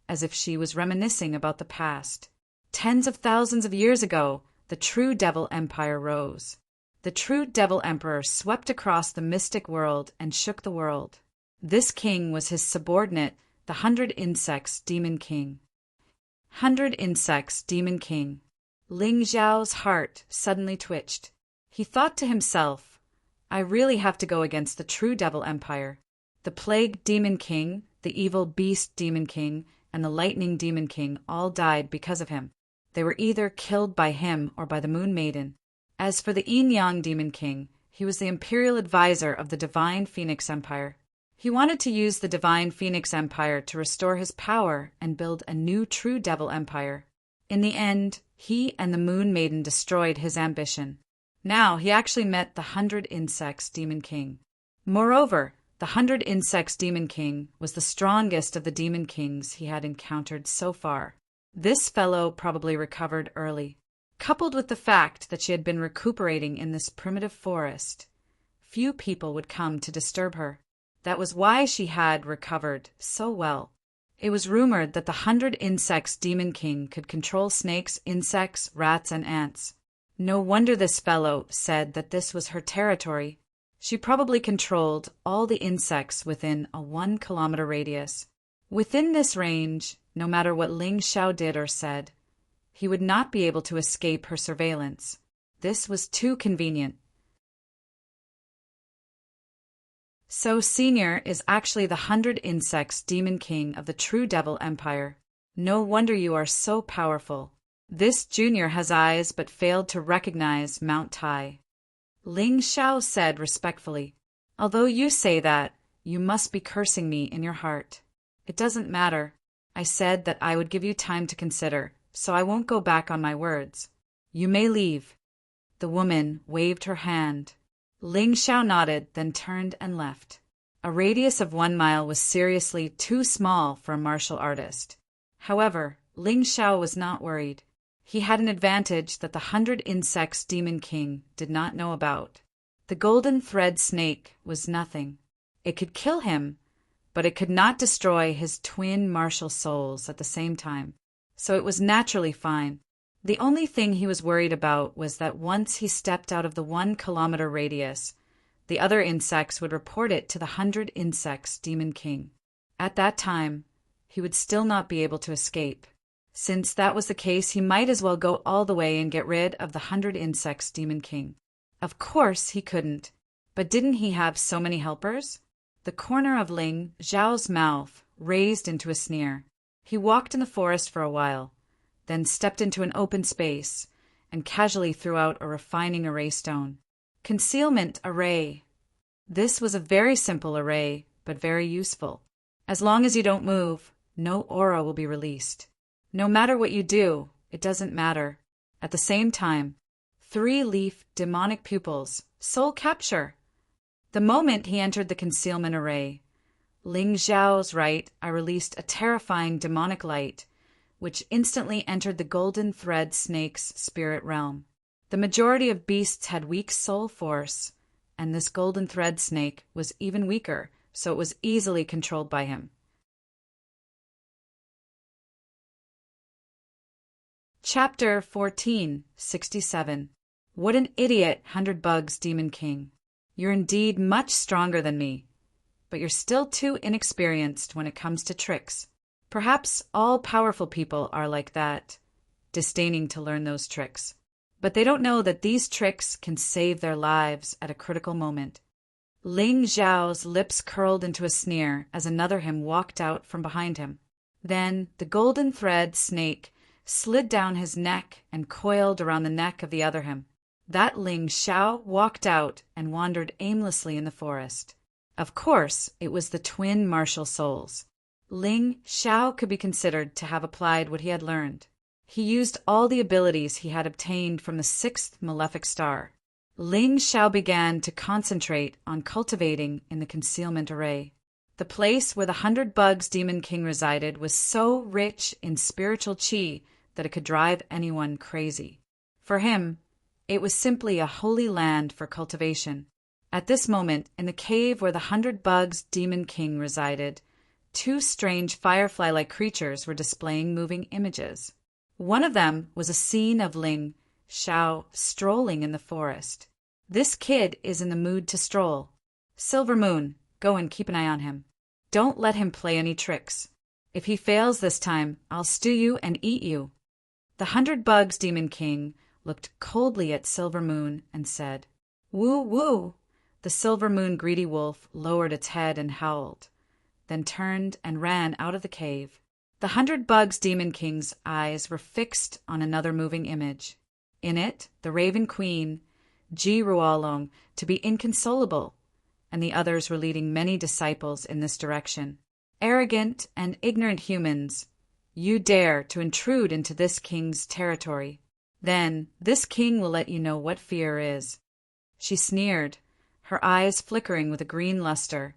S1: as if she was reminiscing about the past. Tens of thousands of years ago, the true Devil Empire rose. The true Devil Emperor swept across the mystic world and shook the world. This king was his subordinate, the 100 Insects Demon King. 100 Insects Demon King. Ling Xiao's heart suddenly twitched. He thought to himself, I really have to go against the true Devil Empire. The Plague Demon King, the Evil Beast Demon King, and the Lightning Demon King all died because of him. They were either killed by him or by the Moon Maiden. As for the Yin-Yang Demon King, he was the imperial advisor of the Divine Phoenix Empire. He wanted to use the Divine Phoenix Empire to restore his power and build a new true Devil Empire. In the end, he and the Moon Maiden destroyed his ambition. Now he actually met the 100 Insects Demon King. Moreover, the 100 Insects Demon King was the strongest of the Demon Kings he had encountered so far. This fellow probably recovered early. Coupled with the fact that she had been recuperating in this primitive forest, few people would come to disturb her. That was why she had recovered so well. It was rumored that the 100 Insects Demon King could control snakes, insects, rats, and ants. No wonder this fellow said that this was her territory. She probably controlled all the insects within a 1-kilometer radius. Within this range, no matter what Ling Xiao did or said, he would not be able to escape her surveillance. This was too convenient. So Senior is actually the 100 Insects Demon King of the true Devil Empire. No wonder you are so powerful. This junior has eyes but failed to recognize Mount Tai. Ling Xiao said respectfully, "Although you say that, you must be cursing me in your heart." "It doesn't matter. I said that I would give you time to consider, so I won't go back on my words. You may leave." The woman waved her hand. Ling Xiao nodded, then turned and left. A radius of 1 mile was seriously too small for a martial artist. However, Ling Xiao was not worried. He had an advantage that the 100 Insects Demon King did not know about. The golden thread snake was nothing. It could kill him, but it could not destroy his twin martial souls at the same time, so it was naturally fine. The only thing he was worried about was that once he stepped out of the 1-kilometer radius, the other insects would report it to the 100 Insects Demon King. At that time, he would still not be able to escape. Since that was the case, he might as well go all the way and get rid of the 100 Insects Demon King. Of course he couldn't, but didn't he have so many helpers? The corner of Ling Xiao's mouth raised into a sneer. He walked in the forest for a while, then stepped into an open space and casually threw out a refining array stone. Concealment array. This was a very simple array, but very useful. As long as you don't move, no aura will be released. No matter what you do, it doesn't matter. At the same time, 3-leaf demonic pupils, soul capture. The moment he entered the concealment array, Ling Xiao's right eye released a terrifying demonic light, which instantly entered the golden thread snake's spirit realm. The majority of beasts had weak soul force, and this golden thread snake was even weaker, so it was easily controlled by him. Chapter 14:67. What an idiot, 100 Bugs Demon King. You're indeed much stronger than me, but you're still too inexperienced when it comes to tricks. Perhaps all powerful people are like that, disdaining to learn those tricks. But they don't know that these tricks can save their lives at a critical moment. Ling Xiao's lips curled into a sneer as another him walked out from behind him. Then the golden thread snake slid down his neck and coiled around the neck of the other him. That Ling Xiao walked out and wandered aimlessly in the forest. Of course, it was the twin martial souls. Ling Xiao could be considered to have applied what he had learned. He used all the abilities he had obtained from the 6th malefic star. Ling Xiao began to concentrate on cultivating in the concealment array. The place where the 100 Bugs Demon King resided was so rich in spiritual qi that it could drive anyone crazy. For him, it was simply a holy land for cultivation. At this moment, in the cave where the 100 Bugs Demon King resided, 2 strange firefly-like creatures were displaying moving images. One of them was a scene of Ling Xiao strolling in the forest. This kid is in the mood to stroll. Silver Moon, go and keep an eye on him. Don't let him play any tricks. If he fails this time, I'll stew you and eat you. The 100 Bugs Demon King looked coldly at Silver Moon and said, "Woo woo." The Silver Moon greedy wolf lowered its head and howled, then turned and ran out of the cave. The 100 Bugs Demon King's eyes were fixed on another moving image. In it, the Raven Queen, Ji Ruolong, to be inconsolable, and the others were leading many disciples in this direction. Arrogant and ignorant humans, you dare to intrude into this king's territory. Then this king will let you know what fear is. She sneered, her eyes flickering with a green luster,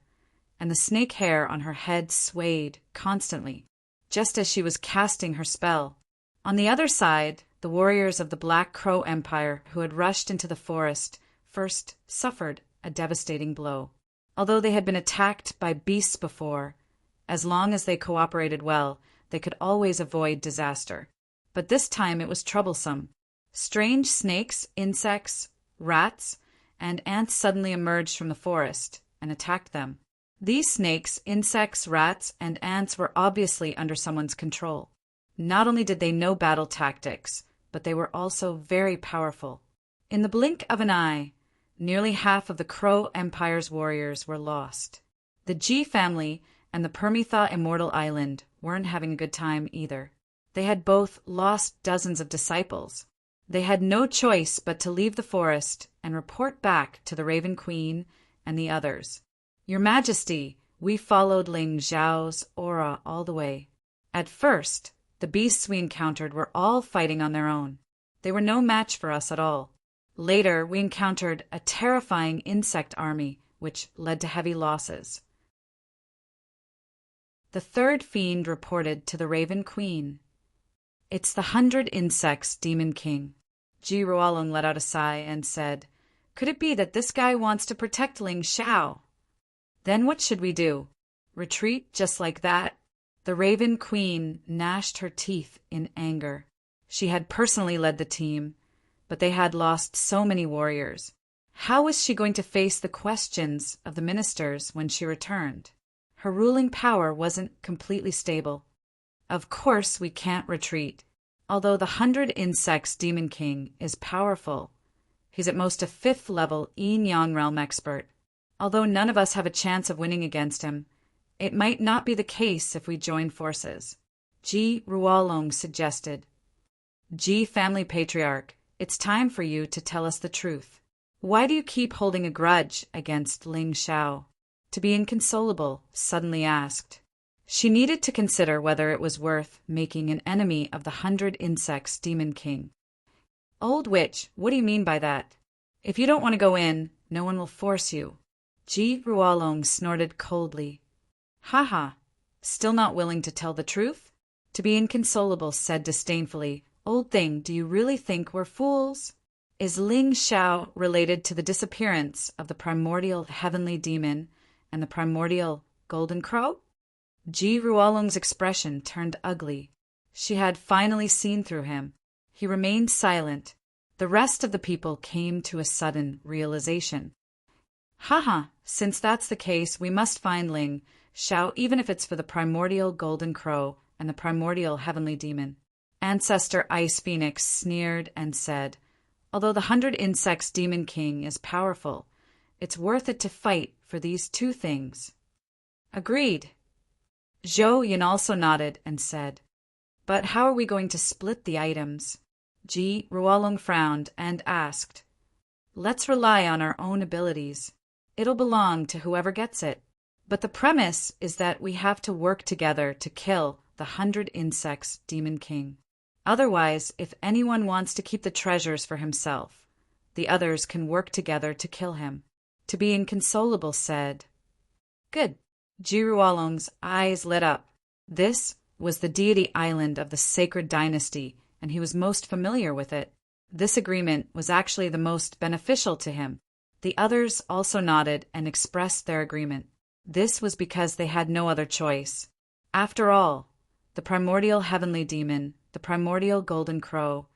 S1: and the snake hair on her head swayed constantly, just as she was casting her spell. On the other side, the warriors of the Black Crow Empire who had rushed into the forest first suffered a devastating blow. Although they had been attacked by beasts before, as long as they cooperated well, they could always avoid disaster. But this time it was troublesome. Strange snakes, insects, rats, and ants suddenly emerged from the forest and attacked them. These snakes, insects, rats, and ants were obviously under someone's control. Not only did they know battle tactics, but they were also very powerful. In the blink of an eye, nearly half of the Crow Empire's warriors were lost. The Ji family and the Permitha Immortal Island weren't having a good time either. They had both lost dozens of disciples. They had no choice but to leave the forest and report back to the Raven Queen and the others. Your Majesty, we followed Ling Xiao's aura all the way. At first, the beasts we encountered were all fighting on their own. They were no match for us at all. Later, we encountered a terrifying insect army, which led to heavy losses. The third fiend reported to the Raven Queen. It's the 100 Insects Demon King. Ji Ruolong let out a sigh and said, Could it be that this guy wants to protect Ling Xiao? Then what should we do? Retreat just like that? The Raven Queen gnashed her teeth in anger. She had personally led the team, but they had lost so many warriors. How was she going to face the questions of the ministers when she returned? Her ruling power wasn't completely stable. Of course we can't retreat. Although the 100 Insects Demon King is powerful, he's at most a 5th level Yin-Yang realm expert. Although none of us have a chance of winning against him, it might not be the case if we join forces. Ji Ruolong suggested. Ji Family Patriarch, it's time for you to tell us the truth. Why do you keep holding a grudge against Ling Xiao? To be inconsolable suddenly asked. She needed to consider whether it was worth making an enemy of the 100 Insects Demon King. Old witch, what do you mean by that? If you don't want to go in, no one will force you. Ji Ruolong snorted coldly. Ha! Still not willing to tell the truth? To be inconsolable said disdainfully, Old thing, do you really think we're fools? Is Ling Xiao related to the disappearance of the primordial heavenly demon and the primordial golden crow? Ji Ruolong's expression turned ugly. She had finally seen through him. He remained silent. The rest of the people came to a sudden realization. Since that's the case, we must find Ling Xiao, even if it's for the primordial golden crow and the primordial heavenly demon. Ancestor Ice Phoenix sneered and said, Although the 100 Insects Demon King is powerful, it's worth it to fight for these two things. Agreed. Zhou Yin also nodded and said, But how are we going to split the items? Ji Ruolong frowned and asked, Let's rely on our own abilities. It'll belong to whoever gets it. But the premise is that we have to work together to kill the 100 Insects Demon King. Otherwise, if anyone wants to keep the treasures for himself, the others can work together to kill him. To be inconsolable said, Good. Ji Ruolong's eyes lit up. This was the deity island of the sacred dynasty, and he was most familiar with it. This agreement was actually the most beneficial to him. The others also nodded and expressed their agreement. This was because they had no other choice. After all, the primordial heavenly demon, the primordial golden crow,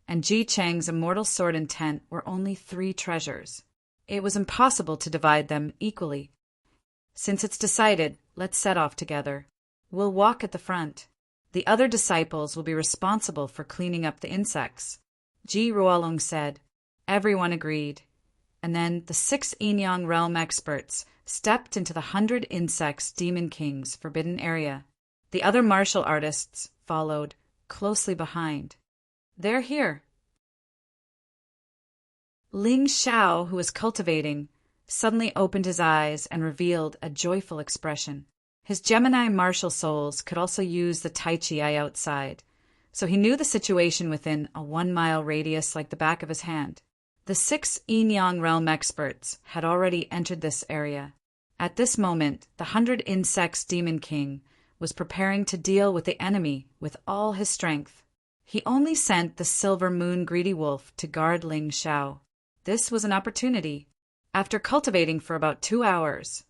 S1: and Ji Chang's immortal sword and tent were only 3 treasures. It was impossible to divide them equally. Since it's decided, let's set off together. We'll walk at the front. The other disciples will be responsible for cleaning up the insects. Ji Ruolong said. Everyone agreed. And then the 6 Yin-Yang realm experts stepped into the 100 Insects Demon King's forbidden area. The other martial artists followed closely behind. They're here. Ling Xiao, who was cultivating, suddenly opened his eyes and revealed a joyful expression. His Gemini martial souls could also use the Tai Chi eye outside, so he knew the situation within a 1-mile radius like the back of his hand. The 6 Yin-Yang realm experts had already entered this area. At this moment, the 100 Insects Demon King was preparing to deal with the enemy with all his strength. He only sent the Silver Moon Greedy Wolf to guard Ling Xiao. This was an opportunity. After cultivating for about 2 hours,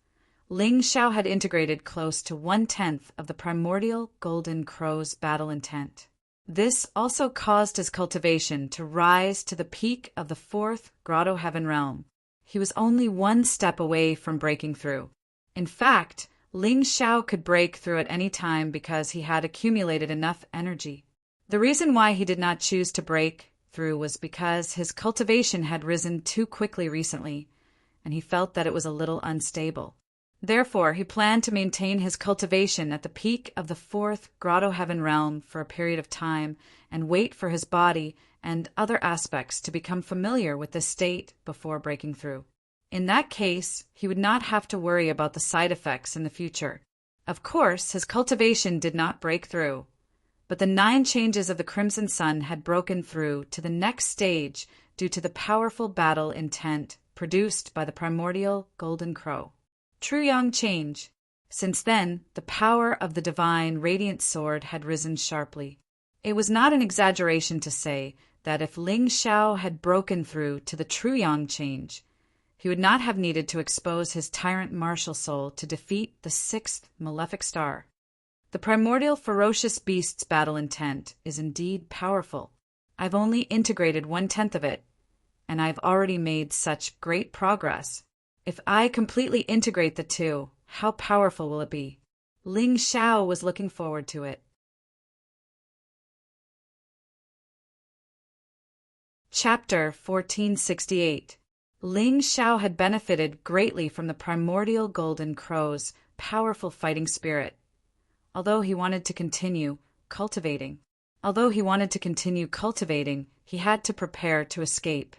S1: Ling Xiao had integrated close to 1/10 of the primordial golden crow's battle intent. This also caused his cultivation to rise to the peak of the 4th Grotto Heaven realm. He was only 1 step away from breaking through. In fact, Ling Xiao could break through at any time because he had accumulated enough energy. The reason why he did not choose to break through was because his cultivation had risen too quickly recently, and he felt that it was a little unstable. Therefore, he planned to maintain his cultivation at the peak of the fourth Grotto Heaven realm for a period of time and wait for his body and other aspects to become familiar with this state before breaking through. In that case, he would not have to worry about the side effects in the future. Of course, his cultivation did not break through, but the 9 changes of the Crimson Sun had broken through to the next stage due to the powerful battle intent produced by the primordial Golden Crow. True Yang change. Since then, the power of the divine radiant sword had risen sharply. It was not an exaggeration to say that if Ling Xiao had broken through to the True Yang change, he would not have needed to expose his tyrant martial soul to defeat the 6th malefic star. The primordial ferocious beast's battle intent is indeed powerful. I've only integrated 1/10 of it, and I've already made such great progress. If I completely integrate the two, how powerful will it be? Ling Xiao was looking forward to it. Chapter 1468. Ling Xiao had benefited greatly from the primordial Golden Crow's powerful fighting spirit. Although he wanted to continue cultivating, he had to prepare to escape.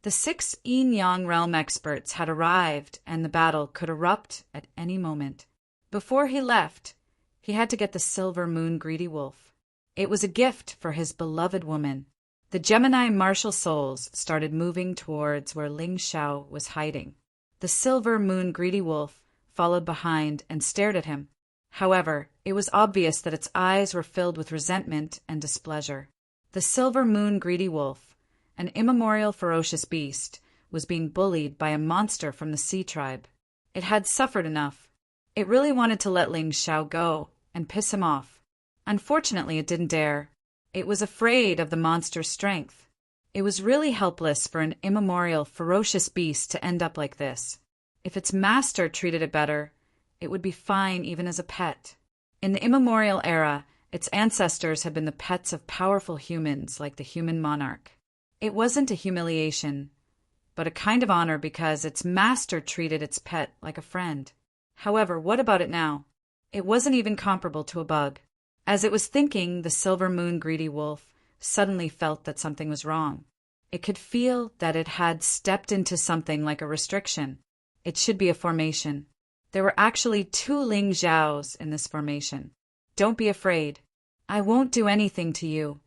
S1: The 6 Yin-Yang realm experts had arrived, and the battle could erupt at any moment. Before he left, he had to get the silver moon greedy wolf. It was a gift for his beloved woman. The Gemini martial souls started moving towards where Ling Xiao was hiding. The silver moon greedy wolf followed behind and stared at him. However, it was obvious that its eyes were filled with resentment and displeasure. The silver moon greedy wolf, an immemorial ferocious beast, was being bullied by a monster from the sea tribe. It had suffered enough. It really wanted to let Ling Xiao go and piss him off. Unfortunately, it didn't dare. It was afraid of the monster's strength. It was really helpless for an immemorial ferocious beast to end up like this. If its master treated it better, it would be fine even as a pet. In the immemorial era, its ancestors had been the pets of powerful humans like the human monarch. It wasn't a humiliation, but a kind of honor because its master treated its pet like a friend. However, what about it now? It wasn't even comparable to a bug. As it was thinking, the silver moon greedy wolf suddenly felt that something was wrong. It could feel that it had stepped into something like a restriction. It should be a formation. There were actually 2 Ling Xiaos in this formation. Don't be afraid. I won't do anything to you.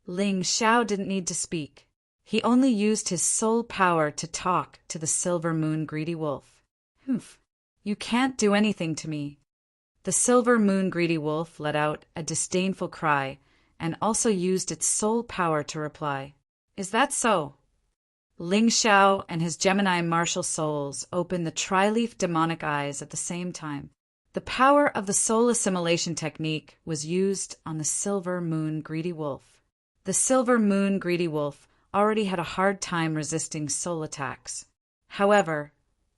S1: Ling Xiao didn't need to speak. He only used his soul power to talk to the silver moon greedy wolf. Humph. You can't do anything to me. The silver moon greedy wolf let out a disdainful cry and also used its soul power to reply. Is that so? Ling Xiao and his Gemini martial souls opened the tri-leaf demonic eyes at the same time. The power of the soul assimilation technique was used on the silver moon greedy wolf. The silver moon greedy wolf already had a hard time resisting soul attacks. However,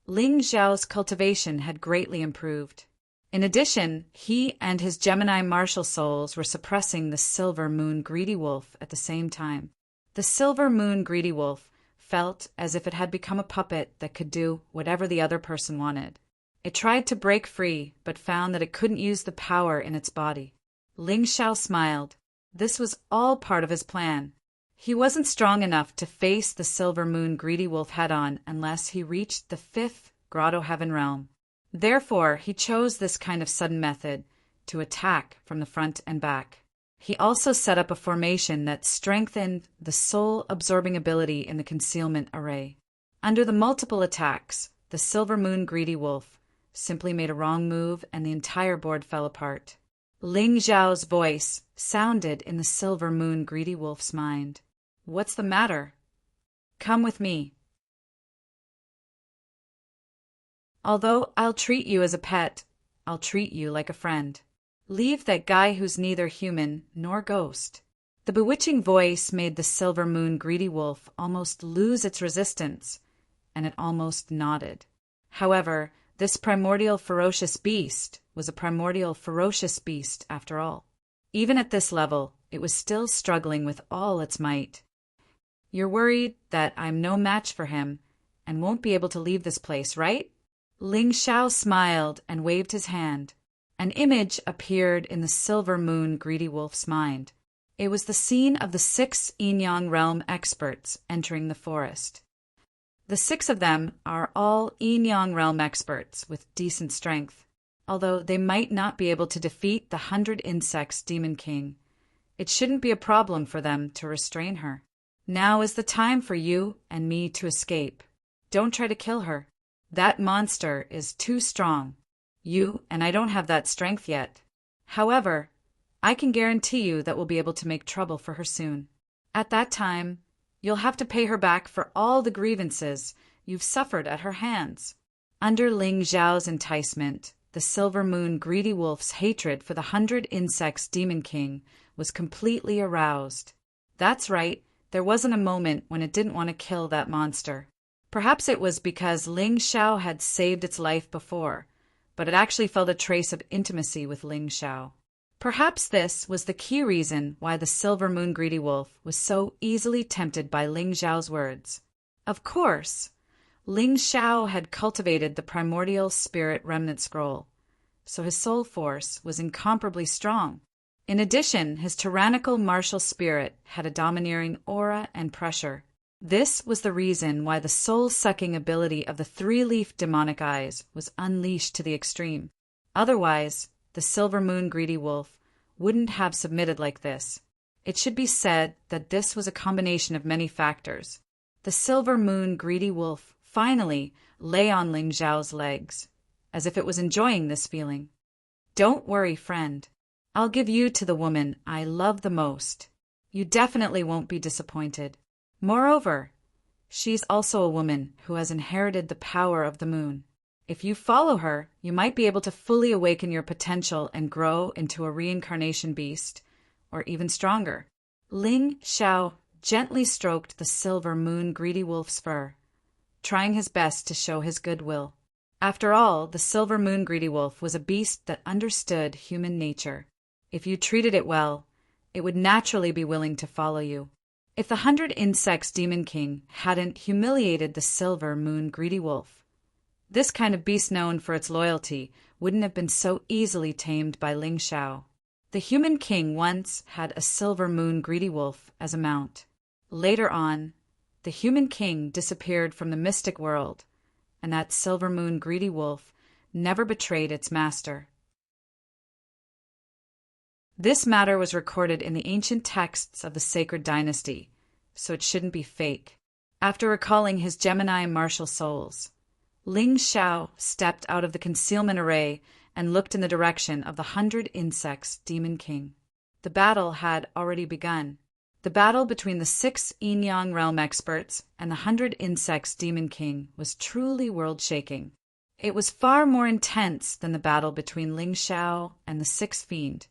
S1: Ling Xiao's cultivation had greatly improved. In addition, he and his Gemini martial souls were suppressing the silver moon greedy wolf at the same time. The silver moon greedy wolf felt as if it had become a puppet that could do whatever the other person wanted. It tried to break free, but found that it couldn't use the power in its body. Ling Xiao smiled. This was all part of his plan. He wasn't strong enough to face the silver moon greedy wolf head-on unless he reached the 5th Grotto Heaven realm. Therefore, he chose this kind of sudden method to attack from the front and back. He also set up a formation that strengthened the soul-absorbing ability in the concealment array. Under the multiple attacks, the silver moon greedy wolf simply made a wrong move and the entire board fell apart. Ling Xiao's voice sounded in the silver moon greedy wolf's mind. What's the matter? Come with me. Although I'll treat you as a pet, I'll treat you like a friend. Leave that guy who's neither human nor ghost. The bewitching voice made the silver moon greedy wolf almost lose its resistance, and it almost nodded. However, this primordial ferocious beast was a primordial ferocious beast after all. Even at this level, it was still struggling with all its might. You're worried that I'm no match for him and won't be able to leave this place, right? Ling Xiao smiled and waved his hand. An image appeared in the silver moon greedy wolf's mind. It was the scene of the 6 Yin-Yang realm experts entering the forest. The 6 of them are all Yin-Yang realm experts with decent strength, although they might not be able to defeat the 100 Insects Demon King. It shouldn't be a problem for them to restrain her. Now is the time for you and me to escape. Don't try to kill her. That monster is too strong. You and I don't have that strength yet. However, I can guarantee you that we'll be able to make trouble for her soon. At that time, you'll have to pay her back for all the grievances you've suffered at her hands. Under Ling Xiao's enticement, the Silver Moon greedy wolf's hatred for the 100 Insects Demon King was completely aroused. That's right, there wasn't a moment when it didn't want to kill that monster. Perhaps it was because Ling Xiao had saved its life before, but it actually felt a trace of intimacy with Ling Xiao. Perhaps this was the key reason why the Silver Moon greedy wolf was so easily tempted by Ling Xiao's words. Of course, Ling Xiao had cultivated the primordial spirit remnant scroll, so his soul force was incomparably strong. In addition, his tyrannical martial spirit had a domineering aura and pressure. This was the reason why the soul-sucking ability of the 3-leaf demonic eyes was unleashed to the extreme. Otherwise, the Silver Moon greedy wolf wouldn't have submitted like this. It should be said that this was a combination of many factors. The Silver Moon greedy wolf finally lay on Ling Xiao's legs, as if it was enjoying this feeling. Don't worry, friend. I'll give you to the woman I love the most. You definitely won't be disappointed. Moreover, she's also a woman who has inherited the power of the moon. If you follow her, you might be able to fully awaken your potential and grow into a reincarnation beast, or even stronger. Ling Xiao gently stroked the Silver Moon greedy wolf's fur, trying his best to show his goodwill. After all, the Silver Moon greedy wolf was a beast that understood human nature. If you treated it well, it would naturally be willing to follow you. If the 100 Insects Demon King hadn't humiliated the Silver Moon greedy wolf, this kind of beast known for its loyalty wouldn't have been so easily tamed by Ling Xiao. The human king once had a Silver Moon greedy wolf as a mount. Later on, the human king disappeared from the mystic world, and that Silver Moon greedy wolf never betrayed its master. This matter was recorded in the ancient texts of the sacred dynasty, so it shouldn't be fake. After recalling his Gemini martial souls, Ling Xiao stepped out of the concealment array and looked in the direction of the 100 Insects Demon King. The battle had already begun. The battle between the 6 Yin-Yang realm experts and the 100 Insects Demon King was truly world-shaking. It was far more intense than the battle between Ling Xiao and the 6 Fiend.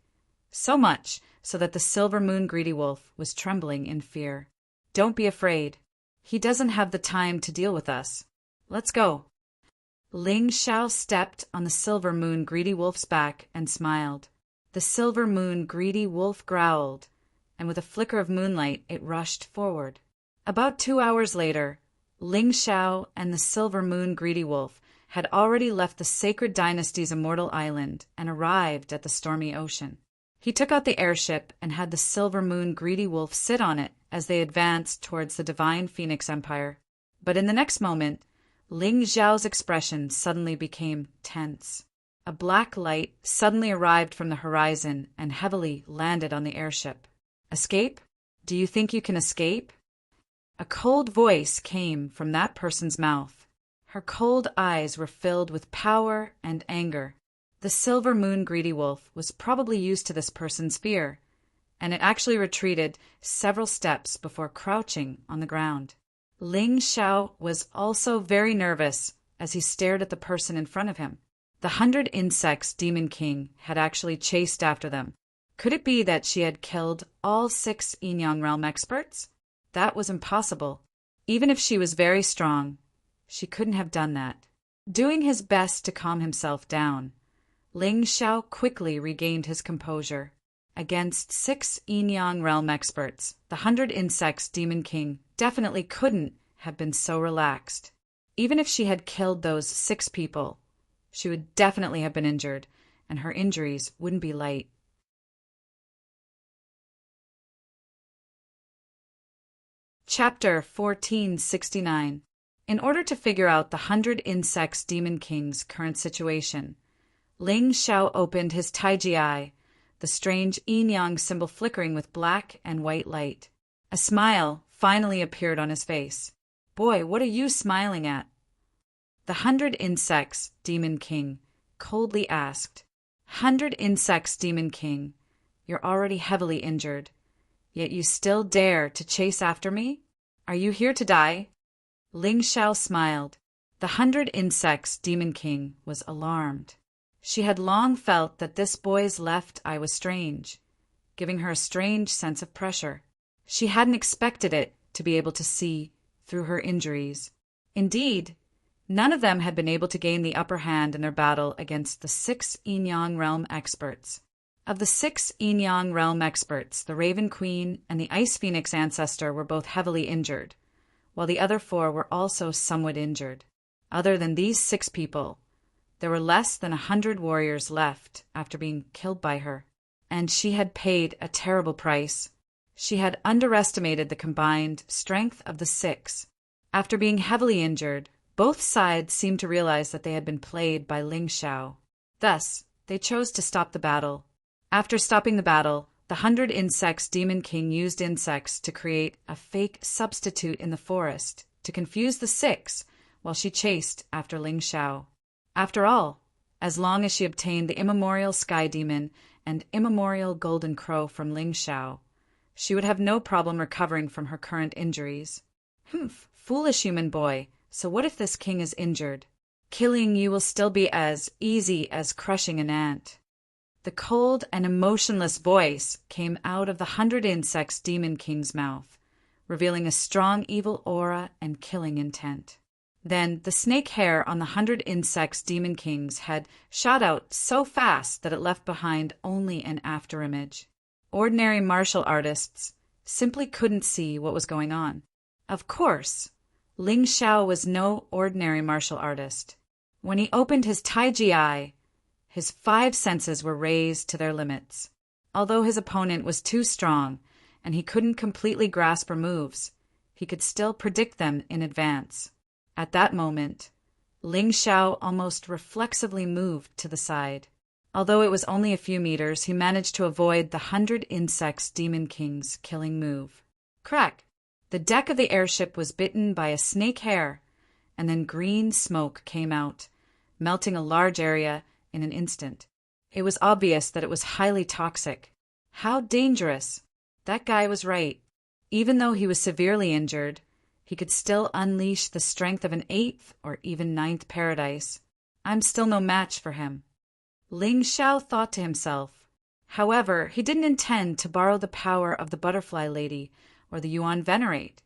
S1: So much so that the Silver Moon greedy wolf was trembling in fear. Don't be afraid. He doesn't have the time to deal with us. Let's go. Ling Xiao stepped on the Silver Moon greedy wolf's back and smiled. The Silver Moon greedy wolf growled, and with a flicker of moonlight it rushed forward. About 2 hours later, Ling Xiao and the Silver Moon greedy wolf had already left the sacred dynasty's immortal island and arrived at the stormy ocean. He took out the airship and had the Silver Moon greedy wolf sit on it as they advanced towards the divine Phoenix Empire. But in the next moment, Ling Xiao's expression suddenly became tense. A black light suddenly arrived from the horizon and heavily landed on the airship. Escape? Do you think you can escape? A cold voice came from that person's mouth. Her cold eyes were filled with power and anger. The Silver Moon greedy wolf was probably used to this person's fear, and it actually retreated several steps before crouching on the ground. Ling Xiao was also very nervous as he stared at the person in front of him. The 100 Insects Demon King had actually chased after them. Could it be that she had killed all 6 Yin-Yang realm experts? That was impossible. Even if she was very strong, she couldn't have done that. Doing his best to calm himself down, Ling Xiao quickly regained his composure. Against 6 Yin-Yang realm experts, the 100 Insects Demon King definitely couldn't have been so relaxed. Even if she had killed those 6 people, she would definitely have been injured, and her injuries wouldn't be light. Chapter 1469. In order to figure out the 100 Insects Demon King's current situation, Ling Xiao opened his Taiji eye, the strange yin-yang symbol flickering with black and white light. A smile finally appeared on his face. "Boy, what are you smiling at?" The 100 Insects Demon King coldly asked. "100 Insects Demon King, you're already heavily injured, yet you still dare to chase after me? Are you here to die?" Ling Xiao smiled. The 100 Insects Demon King was alarmed. She had long felt that this boy's left eye was strange, giving her a strange sense of pressure. She hadn't expected it to be able to see through her injuries. Indeed, none of them had been able to gain the upper hand in their battle against the 6 Yin-Yang Realm experts. Of the 6 Yin-Yang Realm experts, the Raven Queen and the Ice Phoenix ancestor were both heavily injured, while the other 4 were also somewhat injured. Other than these 6 people, there were less than 100 warriors left after being killed by her, and she had paid a terrible price. She had underestimated the combined strength of the 6. After being heavily injured, both sides seemed to realize that they had been played by Ling Xiao. Thus, they chose to stop the battle. After stopping the battle, the 100 Insects Demon King used insects to create a fake substitute in the forest to confuse the 6 while she chased after Ling Xiao. After all, as long as she obtained the immemorial Sky Demon and immemorial Golden Crow from Ling Xiao, she would have no problem recovering from her current injuries. Humph, foolish human boy, so what if this king is injured? Killing you will still be as easy as crushing an ant. The cold and emotionless voice came out of the 100 Insects Demon King's mouth, revealing a strong evil aura and killing intent. Then the snake hair on the 100 Insects Demon King's head shot out so fast that it left behind only an afterimage. Ordinary martial artists simply couldn't see what was going on. Of course, Ling Xiao was no ordinary martial artist. When he opened his Taiji eye, his 5 senses were raised to their limits. Although his opponent was too strong and he couldn't completely grasp her moves, he could still predict them in advance. At that moment, Ling Xiao almost reflexively moved to the side. Although it was only a few meters, he managed to avoid the 100 Insects Demon King's killing move. Crack! The deck of the airship was bitten by a snake hair, and then green smoke came out, melting a large area in an instant. It was obvious that it was highly toxic. How dangerous! That guy was right. Even though he was severely injured, he could still unleash the strength of an 8th or even 9th paradise. I'm still no match for him. Ling Xiao thought to himself. However, he didn't intend to borrow the power of the Butterfly Lady or the Yuan Venerate,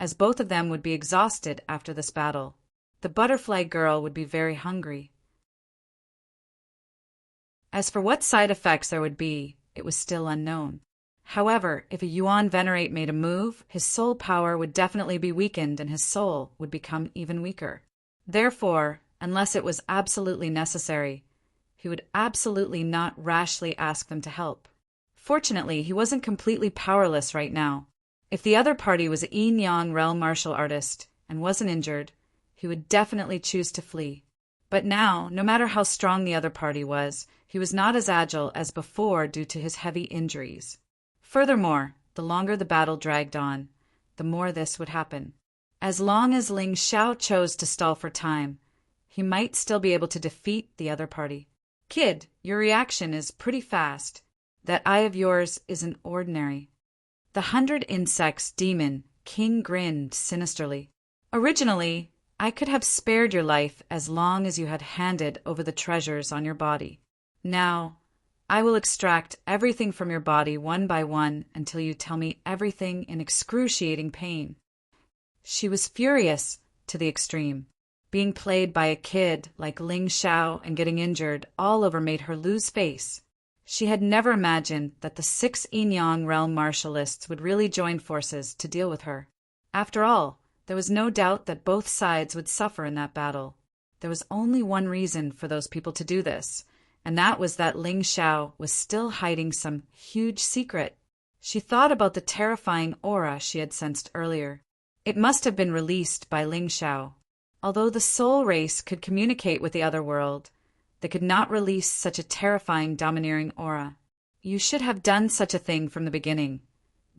S1: as both of them would be exhausted after this battle. The Butterfly Girl would be very hungry. As for what side effects there would be, it was still unknown. However, if a Yuan Venerate made a move, his soul power would definitely be weakened and his soul would become even weaker. Therefore, unless it was absolutely necessary, he would absolutely not rashly ask them to help. Fortunately, he wasn't completely powerless right now. If the other party was a Yin-Yang Realm martial artist and wasn't injured, he would definitely choose to flee. But now, no matter how strong the other party was, he was not as agile as before due to his heavy injuries. Furthermore, the longer the battle dragged on, the more this would happen. As long as Ling Xiao chose to stall for time, he might still be able to defeat the other party. Kid, your reaction is pretty fast. That eye of yours isn't ordinary. The 100 Insects Demon King grinned sinisterly. Originally, I could have spared your life as long as you had handed over the treasures on your body. Now, I will extract everything from your body one by one until you tell me everything in excruciating pain. She was furious to the extreme. Being played by a kid like Ling Xiao and getting injured all over made her lose face. She had never imagined that the 6 Yin-Yang Realm martialists would really join forces to deal with her. After all, there was no doubt that both sides would suffer in that battle. There was only one reason for those people to do this, and that was that Ling Xiao was still hiding some huge secret. She thought about the terrifying aura she had sensed earlier. It must have been released by Ling Xiao. Although the soul race could communicate with the other world, they could not release such a terrifying, domineering aura. You should have done such a thing from the beginning,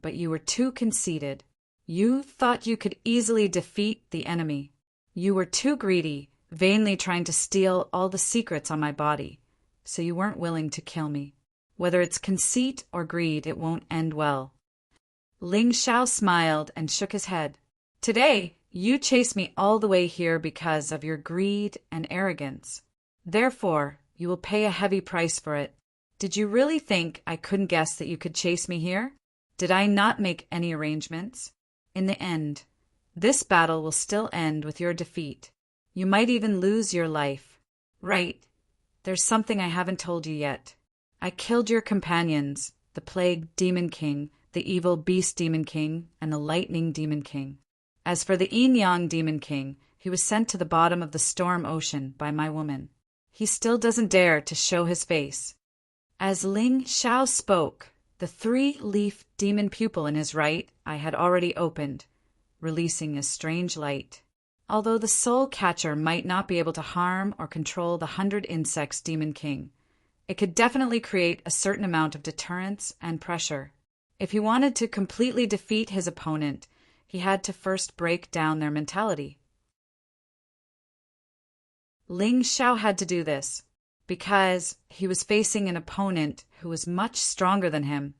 S1: but you were too conceited. You thought you could easily defeat the enemy. You were too greedy, vainly trying to steal all the secrets on my body, so you weren't willing to kill me. Whether it's conceit or greed, it won't end well. Ling Xiao smiled and shook his head. Today, you chased me all the way here because of your greed and arrogance. Therefore, you will pay a heavy price for it. Did you really think I couldn't guess that you could chase me here? Did I not make any arrangements? In the end, this battle will still end with your defeat. You might even lose your life. Right. There's something I haven't told you yet. I killed your companions, the Plague Demon King, the Evil Beast Demon King, and the Lightning Demon King. As for the Yin-Yang Demon King, he was sent to the bottom of the storm ocean by my woman. He still doesn't dare to show his face. As Ling Xiao spoke, the three-leaf demon pupil in his right eye had already opened, releasing a strange light. Although the soul catcher might not be able to harm or control the 100 Insects Demon King, it could definitely create a certain amount of deterrence and pressure. If he wanted to completely defeat his opponent, he had to first break down their mentality. Ling Xiao had to do this because he was facing an opponent who was much stronger than him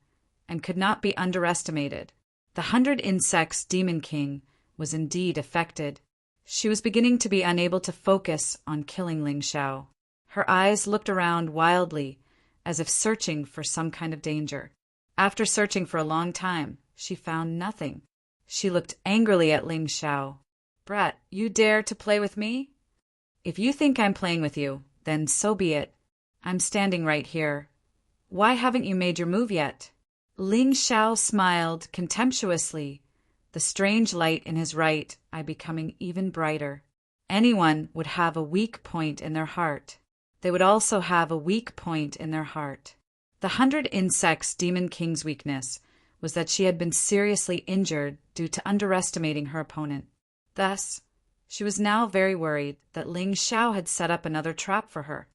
S1: and could not be underestimated. The 100 Insects Demon King was indeed affected. She was beginning to be unable to focus on killing Ling Xiao. Her eyes looked around wildly, as if searching for some kind of danger. After searching for a long time, she found nothing. She looked angrily at Ling Xiao. "Brat, you dare to play with me? If you think I'm playing with you, then so be it. I'm standing right here. Why haven't you made your move yet?" Ling Xiao smiled contemptuously, the strange light in his right eye becoming even brighter. Anyone would have a weak point in their heart. They would also have a weak point in their heart. The 100 Insects Demon King's weakness was that she had been seriously injured due to underestimating her opponent. Thus, she was now very worried that Ling Xiao had set up another trap for her.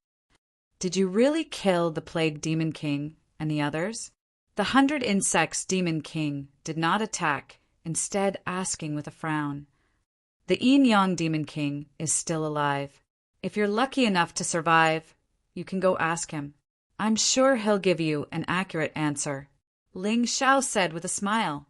S1: "Did you really kill the Plague Demon King and the others?" The 100 Insects Demon King did not attack, instead asking with a frown. "The Yin-Yang Demon King is still alive. If you're lucky enough to survive, you can go ask him. I'm sure he'll give you an accurate answer." Ling Xiao said with a smile.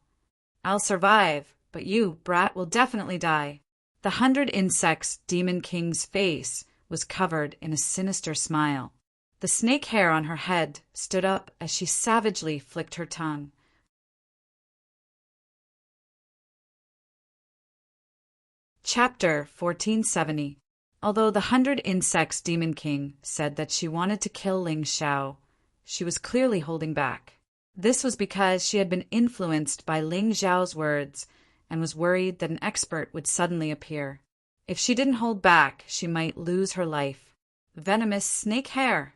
S1: "I'll survive, but you, brat, will definitely die." The 100 Insects Demon King's face was covered in a sinister smile. The snake hair on her head stood up as she savagely flicked her tongue. Chapter 1470. Although the 100 Insects Demon King said that she wanted to kill Ling Xiao, she was clearly holding back. This was because she had been influenced by Ling Xiao's words and was worried that an expert would suddenly appear. If she didn't hold back, she might lose her life. Venomous snake hair!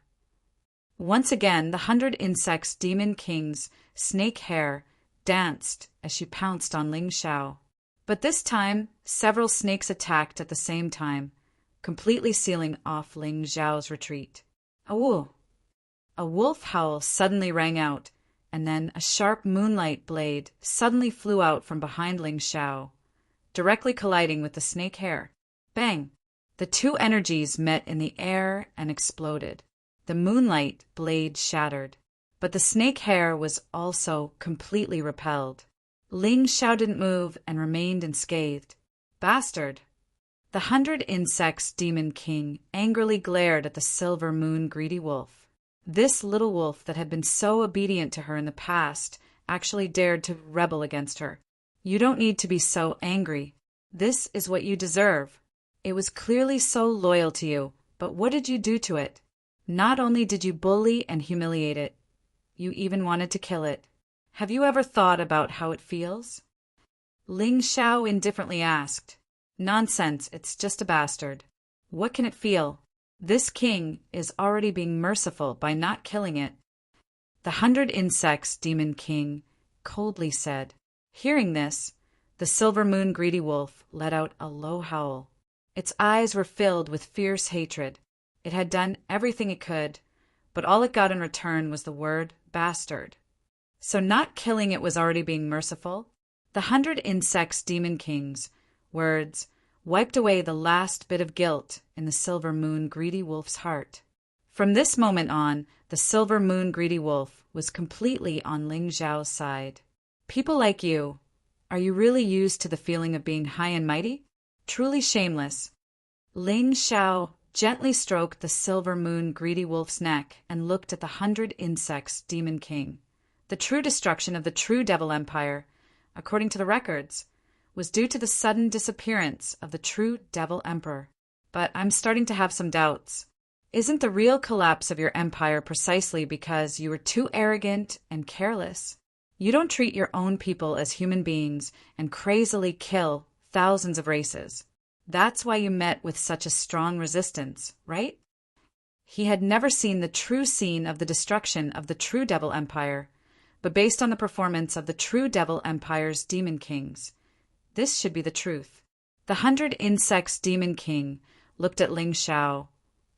S1: Once again, the 100 Insects Demon King's snake hair danced as she pounced on Ling Xiao. But this time, several snakes attacked at the same time, completely sealing off Ling Xiao's retreat. "Awoo!" A wolf howl suddenly rang out, and then a sharp moonlight blade suddenly flew out from behind Ling Xiao, directly colliding with the snake hair. Bang! The two energies met in the air and exploded. The moonlight blade shattered, but the snake hair was also completely repelled. Ling Xiao didn't move and remained unscathed. "Bastard!" The 100 Insects Demon King angrily glared at the silver moon greedy wolf. This little wolf that had been so obedient to her in the past actually dared to rebel against her. "You don't need to be so angry. This is what you deserve. It was clearly so loyal to you, but what did you do to it? Not only did you bully and humiliate it, you even wanted to kill it. Have you ever thought about how it feels?" Ling Xiao indifferently asked. "Nonsense, it's just a bastard. What can it feel? This king is already being merciful by not killing it. The 100 insects, Demon King coldly said. Hearing this, the silver moon greedy wolf let out a low howl. Its eyes were filled with fierce hatred. It had done everything it could, but all it got in return was the word bastard. So not killing it was already being merciful? The 100 insects, Demon King's words wiped away the last bit of guilt in the silver moon greedy wolf's heart. From this moment on, the silver moon greedy wolf was completely on Ling Xiao's side. People like you, are you really used to the feeling of being high and mighty? Truly shameless. Ling Xiao gently stroked the silver moon greedy wolf's neck and looked at the 100 insects, Demon King. The true destruction of the true Devil Empire, according to the records, was due to the sudden disappearance of the true Devil Emperor. But I'm starting to have some doubts. Isn't the real collapse of your empire precisely because you were too arrogant and careless? You don't treat your own people as human beings and crazily kill thousands of races. That's why you met with such a strong resistance, right? He had never seen the true scene of the destruction of the true Devil Empire, but based on the performance of the true Devil Empire's Demon Kings, this should be the truth. The 100 insects Demon King looked at Ling Xiao,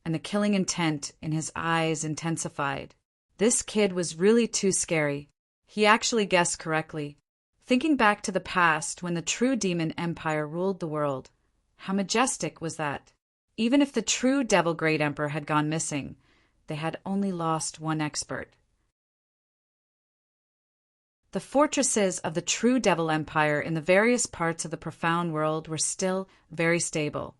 S1: and the killing intent in his eyes intensified. This kid was really too scary. He actually guessed correctly. Thinking back to the past when the true Demon Empire ruled the world, how majestic was that? Even if the true Devil Great Emperor had gone missing, they had only lost one expert. The fortresses of the true Devil Empire in the various parts of the profound world were still very stable,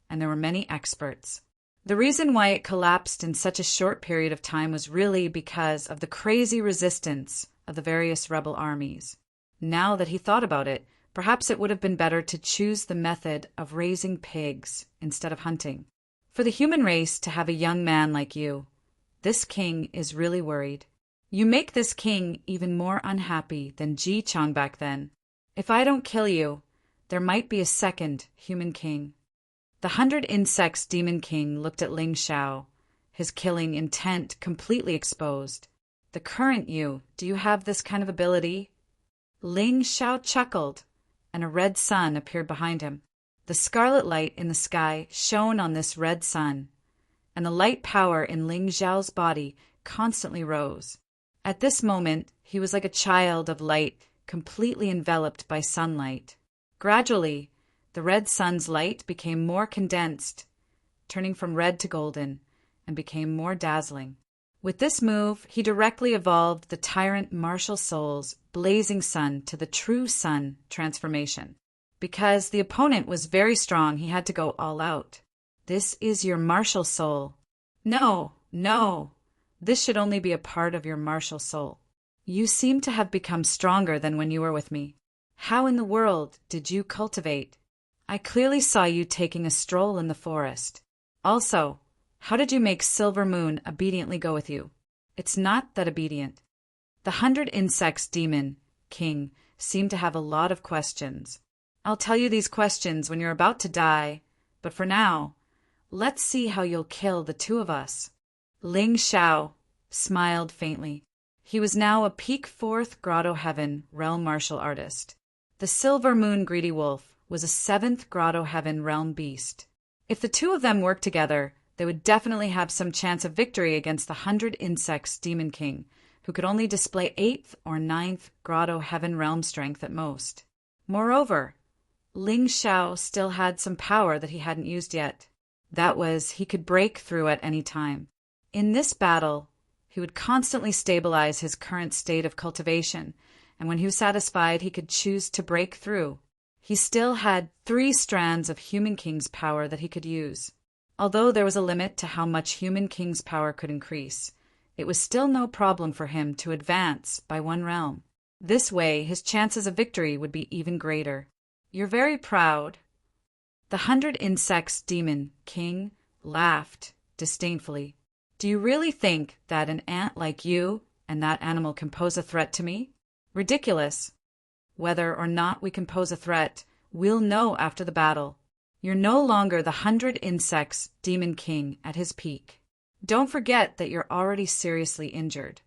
S1: and there were many experts. The reason why it collapsed in such a short period of time was really because of the crazy resistance of the various rebel armies. Now that he thought about it, perhaps it would have been better to choose the method of raising pigs instead of hunting. For the human race to have a young man like you, this king is really worried. You make this king even more unhappy than Ji Chang back then. If I don't kill you, there might be a second human king. The 100 insects Demon King looked at Ling Xiao, his killing intent completely exposed. The current you, do you have this kind of ability? Ling Xiao chuckled, and a red sun appeared behind him. The scarlet light in the sky shone on this red sun, and the light power in Ling Xiao's body constantly rose. At this moment, he was like a child of light, completely enveloped by sunlight. Gradually, the red sun's light became more condensed, turning from red to golden, and became more dazzling. With this move, he directly evolved the Tyrant Martial Soul's blazing sun to the true sun transformation. Because the opponent was very strong, he had to go all out. This is your martial soul. No. This should only be a part of your martial soul. You seem to have become stronger than when you were with me. How in the world did you cultivate? I clearly saw you taking a stroll in the forest. Also, how did you make Silver Moon obediently go with you? It's not that obedient. The 100 insects Demon King seemed to have a lot of questions. I'll tell you these questions when you're about to die, but for now, let's see how you'll kill the two of us. Ling Xiao smiled faintly. He was now a peak 4th Grotto Heaven realm martial artist. The Silver Moon Greedy Wolf was a 7th Grotto Heaven realm beast. If the two of them worked together, they would definitely have some chance of victory against the 100 insects Demon King, who could only display 8th or 9th Grotto Heaven realm strength at most. Moreover, Ling Xiao still had some power that he hadn't used yet. That was, he could break through at any time. In this battle, he would constantly stabilize his current state of cultivation, and when he was satisfied, he could choose to break through. He still had 3 strands of Human King's power that he could use. Although there was a limit to how much Human King's power could increase, it was still no problem for him to advance by 1 realm. This way, his chances of victory would be even greater. You're very proud. The 100 insects Demon King laughed disdainfully. Do you really think that an ant like you and that animal can pose a threat to me? Ridiculous. Whether or not we can pose a threat, we'll know after the battle. You're no longer the 100 Insects Demon King at his peak. Don't forget that you're already seriously injured.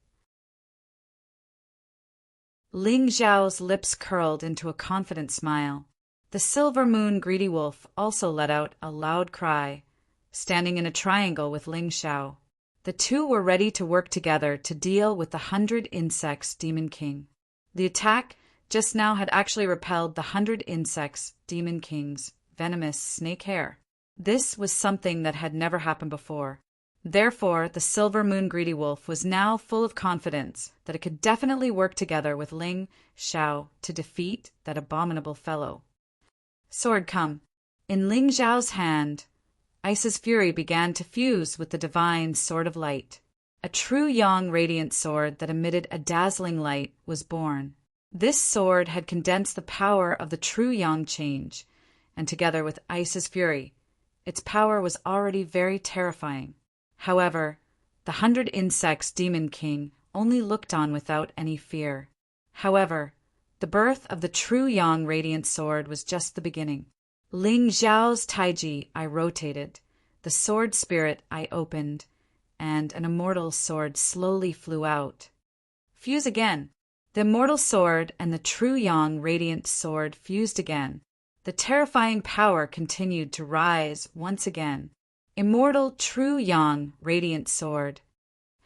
S1: Ling Zhao's lips curled into a confident smile. The Silver Moon Greedy Wolf also let out a loud cry, standing in a triangle with Ling Zhao. The two were ready to work together to deal with the 100 Insects Demon King. The attack just now had actually repelled the 100 Insects Demon King's venomous snake hair. This was something that had never happened before. Therefore, the Silver Moon Greedy Wolf was now full of confidence that it could definitely work together with Ling Zhao to defeat that abominable fellow. Sword come. In Ling Zhao's hand, Ice's fury began to fuse with the divine Sword of Light. A true Yang radiant sword that emitted a dazzling light was born. This sword had condensed the power of the true Yang change, and together with Ice's fury, its power was already very terrifying. However, the 100 Insects Demon King only looked on without any fear. However, the birth of the true Yang radiant sword was just the beginning. Ling Zhao's Taiji eye rotated, the sword spirit eye opened, and an immortal sword slowly flew out. Fuse again. The immortal sword and the true Yang radiant sword fused again. The terrifying power continued to rise once again. Immortal true Yang radiant sword.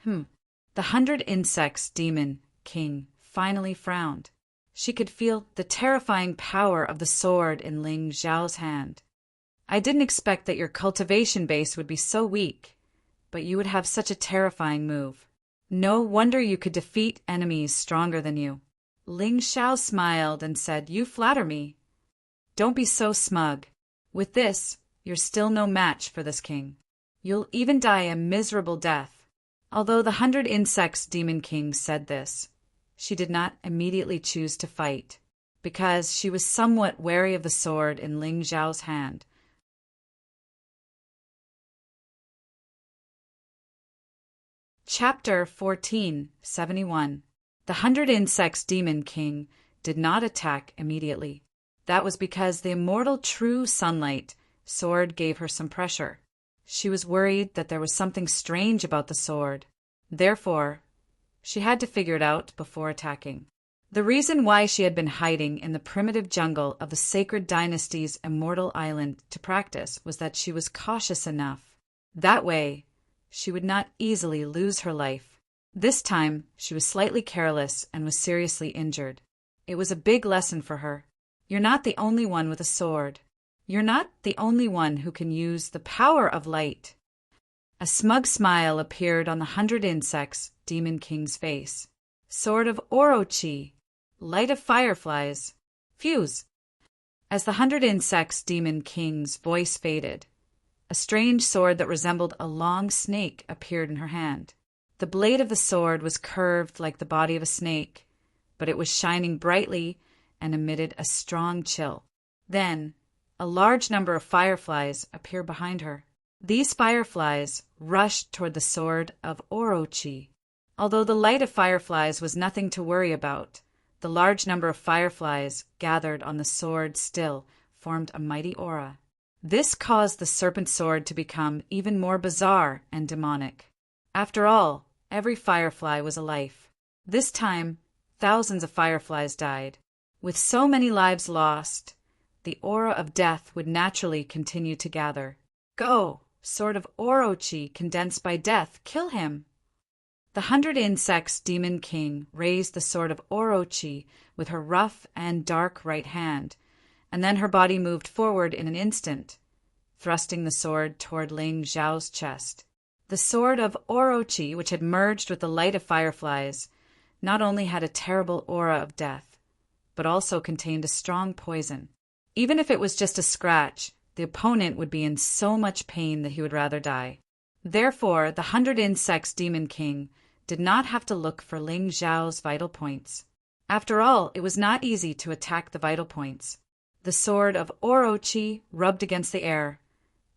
S1: The 100 Insects Demon King finally frowned. She could feel the terrifying power of the sword in Ling Zhao's hand. I didn't expect that your cultivation base would be so weak, but you would have such a terrifying move. No wonder you could defeat enemies stronger than you. Ling Zhao smiled and said, "You flatter me. Don't be so smug. With this, you're still no match for this king. You'll even die a miserable death." Although the 100 Insects Demon King said this, she did not immediately choose to fight, because she was somewhat wary of the sword in Ling Zhao's hand. Chapter 1471. The 100 Insects Demon King did not attack immediately. That was because the immortal true sunlight sword gave her some pressure. She was worried that there was something strange about the sword. Therefore, she had to figure it out before attacking. The reason why she had been hiding in the primitive jungle of the Sacred Dynasty's Immortal Island to practice was that she was cautious enough. That way, she would not easily lose her life. This time, she was slightly careless and was seriously injured. It was a big lesson for her. You're not the only one with a sword. You're not the only one who can use the power of light. A smug smile appeared on the 100 Insects Demon King's face. Sword of Orochi, light of fireflies, fuse. As the 100 Insects Demon King's voice faded, a strange sword that resembled a long snake appeared in her hand. The blade of the sword was curved like the body of a snake, but it was shining brightly and emitted a strong chill. Then, a large number of fireflies appeared behind her. These fireflies rushed toward the sword of Orochi. Although the light of fireflies was nothing to worry about, the large number of fireflies gathered on the sword still formed a mighty aura. This caused the serpent sword to become even more bizarre and demonic. After all, every firefly was a life. This time, thousands of fireflies died. With so many lives lost, the aura of death would naturally continue to gather. Go, sword of Orochi, condensed by death, kill him! The 100 Insects Demon King raised the sword of Orochi with her rough and dark right hand, and then her body moved forward in an instant, thrusting the sword toward Ling Zhao's chest. The sword of Orochi, which had merged with the light of fireflies, not only had a terrible aura of death, but also contained a strong poison. Even if it was just a scratch, the opponent would be in so much pain that he would rather die. Therefore, the 100 Insects Demon King did not have to look for Ling Zhao's vital points. After all, it was not easy to attack the vital points. The sword of Orochi rubbed against the air,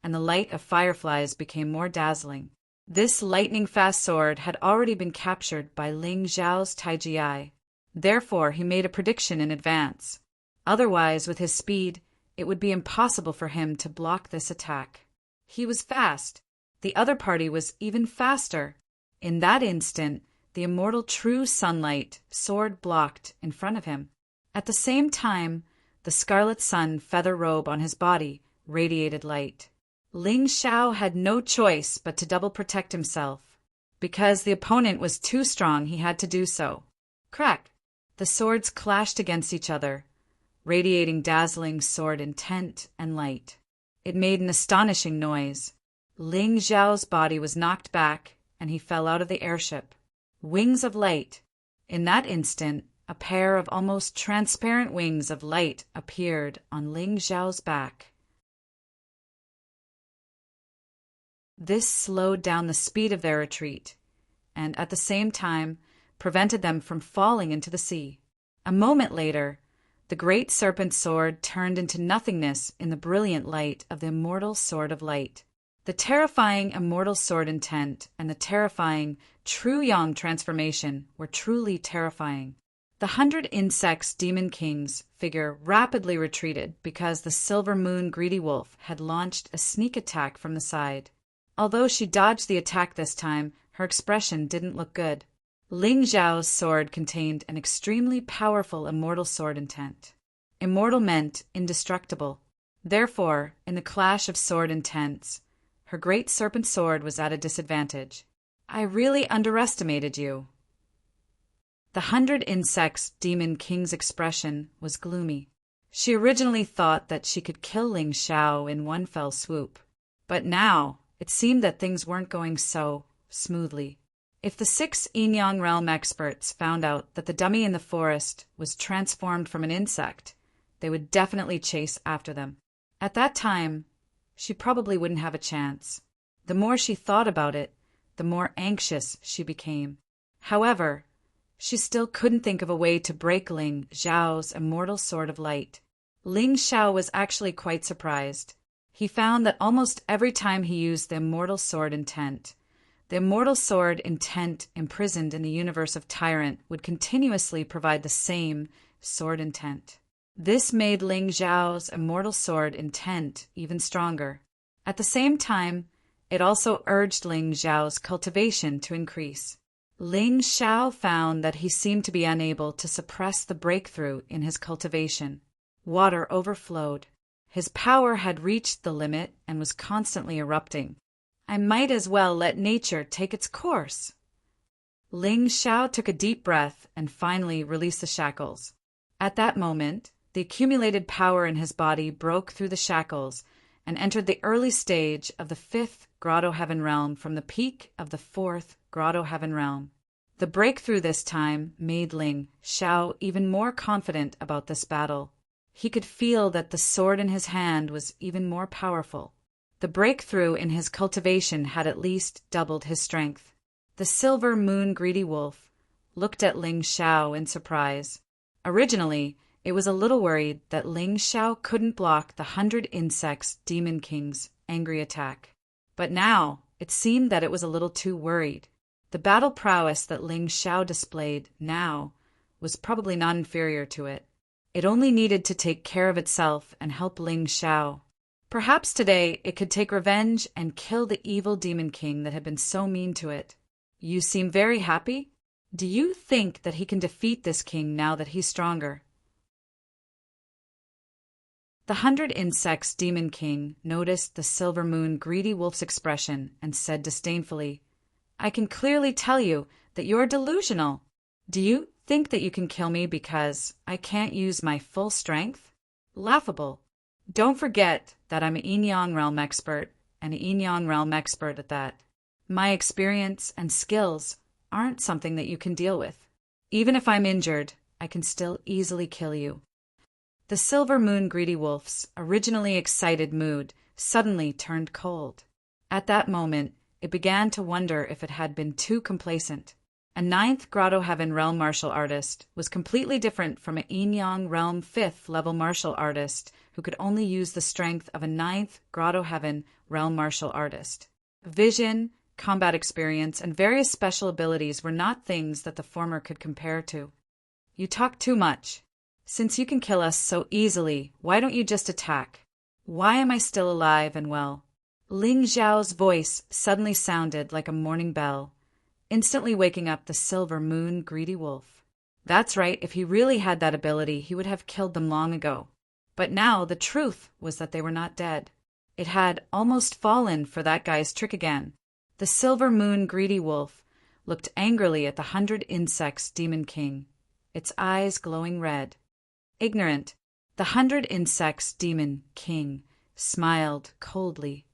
S1: and the light of fireflies became more dazzling. This lightning-fast sword had already been captured by Ling Zhao's Taiji. Therefore, he made a prediction in advance. Otherwise, with his speed, it would be impossible for him to block this attack. He was fast. The other party was even faster. In that instant, the immortal true sunlight sword blocked in front of him. At the same time, the scarlet sun feather robe on his body radiated light. Ling Xiao had no choice but to double protect himself. Because the opponent was too strong, he had to do so. Crack! The swords clashed against each other, radiating dazzling sword intent and light. It made an astonishing noise. Ling Xiao's body was knocked back, and he fell out of the airship. Wings of light. In that instant, a pair of almost transparent wings of light appeared on Ling Xiao's back. This slowed down the speed of their retreat, and at the same time prevented them from falling into the sea. A moment later, the great serpent sword turned into nothingness in the brilliant light of the immortal sword of light. The terrifying immortal sword intent and the terrifying true yang transformation were truly terrifying. The 100 insects demon king's figure rapidly retreated because the silver moon greedy wolf had launched a sneak attack from the side. Although she dodged the attack this time, her expression didn't look good. Ling Xiao's sword contained an extremely powerful immortal sword intent. Immortal meant indestructible. Therefore, in the clash of sword intents, her great serpent sword was at a disadvantage. I really underestimated you. The 100 insects demon king's expression was gloomy. She originally thought that she could kill Ling Xiao in one fell swoop, but now it seemed that things weren't going so smoothly. If the 6 Yin-Yang realm experts found out that the dummy in the forest was transformed from an insect, they would definitely chase after them. At that time, she probably wouldn't have a chance. The more she thought about it, the more anxious she became. However, she still couldn't think of a way to break Ling Xiao's immortal sword of light. Ling Xiao was actually quite surprised. He found that almost every time he used the immortal sword intent, the immortal sword intent imprisoned in the universe of Tyrant would continuously provide the same sword intent. This made Ling Xiao's immortal sword intent even stronger. At the same time, it also urged Ling Xiao's cultivation to increase. Ling Xiao found that he seemed to be unable to suppress the breakthrough in his cultivation. Water overflowed. His power had reached the limit and was constantly erupting. I might as well let nature take its course. Ling Xiao took a deep breath and finally released the shackles. At that moment, the accumulated power in his body broke through the shackles and entered the early stage of the 5th Grotto Heaven realm from the peak of the 4th Grotto Heaven realm. The breakthrough this time made Ling Xiao even more confident about this battle. He could feel that the sword in his hand was even more powerful. The breakthrough in his cultivation had at least doubled his strength. The silver moon greedy wolf looked at Ling Xiao in surprise. Originally, it was a little worried that Ling Xiao couldn't block the 100 insects demon king's angry attack. But now, it seemed that it was a little too worried. The battle prowess that Ling Xiao displayed now was probably not inferior to it. It only needed to take care of itself and help Ling Xiao. Perhaps today it could take revenge and kill the evil demon king that had been so mean to it. You seem very happy? Do you think that he can defeat this king now that he's stronger? The 100 insects demon king noticed the silver moon greedy wolf's expression and said disdainfully, I can clearly tell you that you're delusional. Do you think that you can kill me because I can't use my full strength? Laughable. Don't forget that I'm a Yin-Yang realm expert, and a Yin-Yang realm expert at that. My experience and skills aren't something that you can deal with. Even if I'm injured, I can still easily kill you. The silver moon greedy wolf's originally excited mood suddenly turned cold. At that moment, it began to wonder if it had been too complacent. A 9th Grotto Heaven realm martial artist was completely different from a Yin-Yang realm 5th level martial artist who could only use the strength of a 9th Grotto Heaven realm martial artist. Vision, combat experience, and various special abilities were not things that the former could compare to. You talk too much. Since you can kill us so easily, why don't you just attack? Why am I still alive and well? Ling Xiao's voice suddenly sounded like a morning bell, instantly waking up the silver moon greedy wolf. That's right, if he really had that ability, he would have killed them long ago. But now the truth was that they were not dead. It had almost fallen for that guy's trick again. The silver moon greedy wolf looked angrily at the 100 Insects Demon King, its eyes glowing red. Ignorant, the 100 Insects Demon King smiled coldly.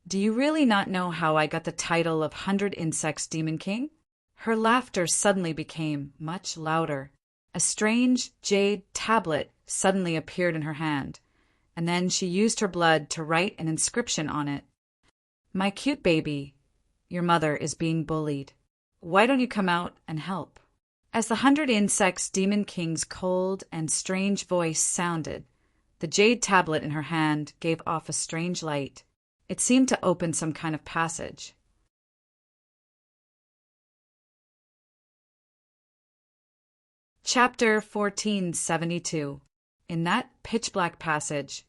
S1: Do you really not know how I got the title of 100 Insects Demon King? Her laughter suddenly became much louder. A strange jade tablet suddenly appeared in her hand, and then she used her blood to write an inscription on it. My cute baby, your mother is being bullied. Why don't you come out and help? As the 100 Insects Demon King's cold and strange voice sounded, the jade tablet in her hand gave off a strange light. It seemed to open some kind of passage. Chapter 1472. In that pitch-black passage,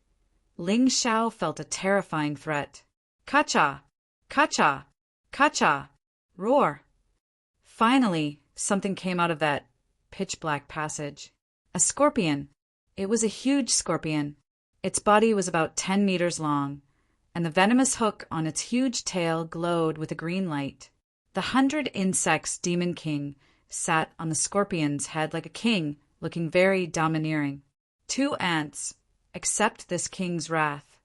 S1: Ling Xiao felt a terrifying threat. Ka-cha! Ka-cha! Ka-cha! Roar! Finally, something came out of that pitch-black passage. A scorpion. It was a huge scorpion. Its body was about 10 meters long, and the venomous hook on its huge tail glowed with a green light. The 100 Insects Demon King sat on the scorpion's head like a king, looking very domineering. 2 ants accept this king's wrath.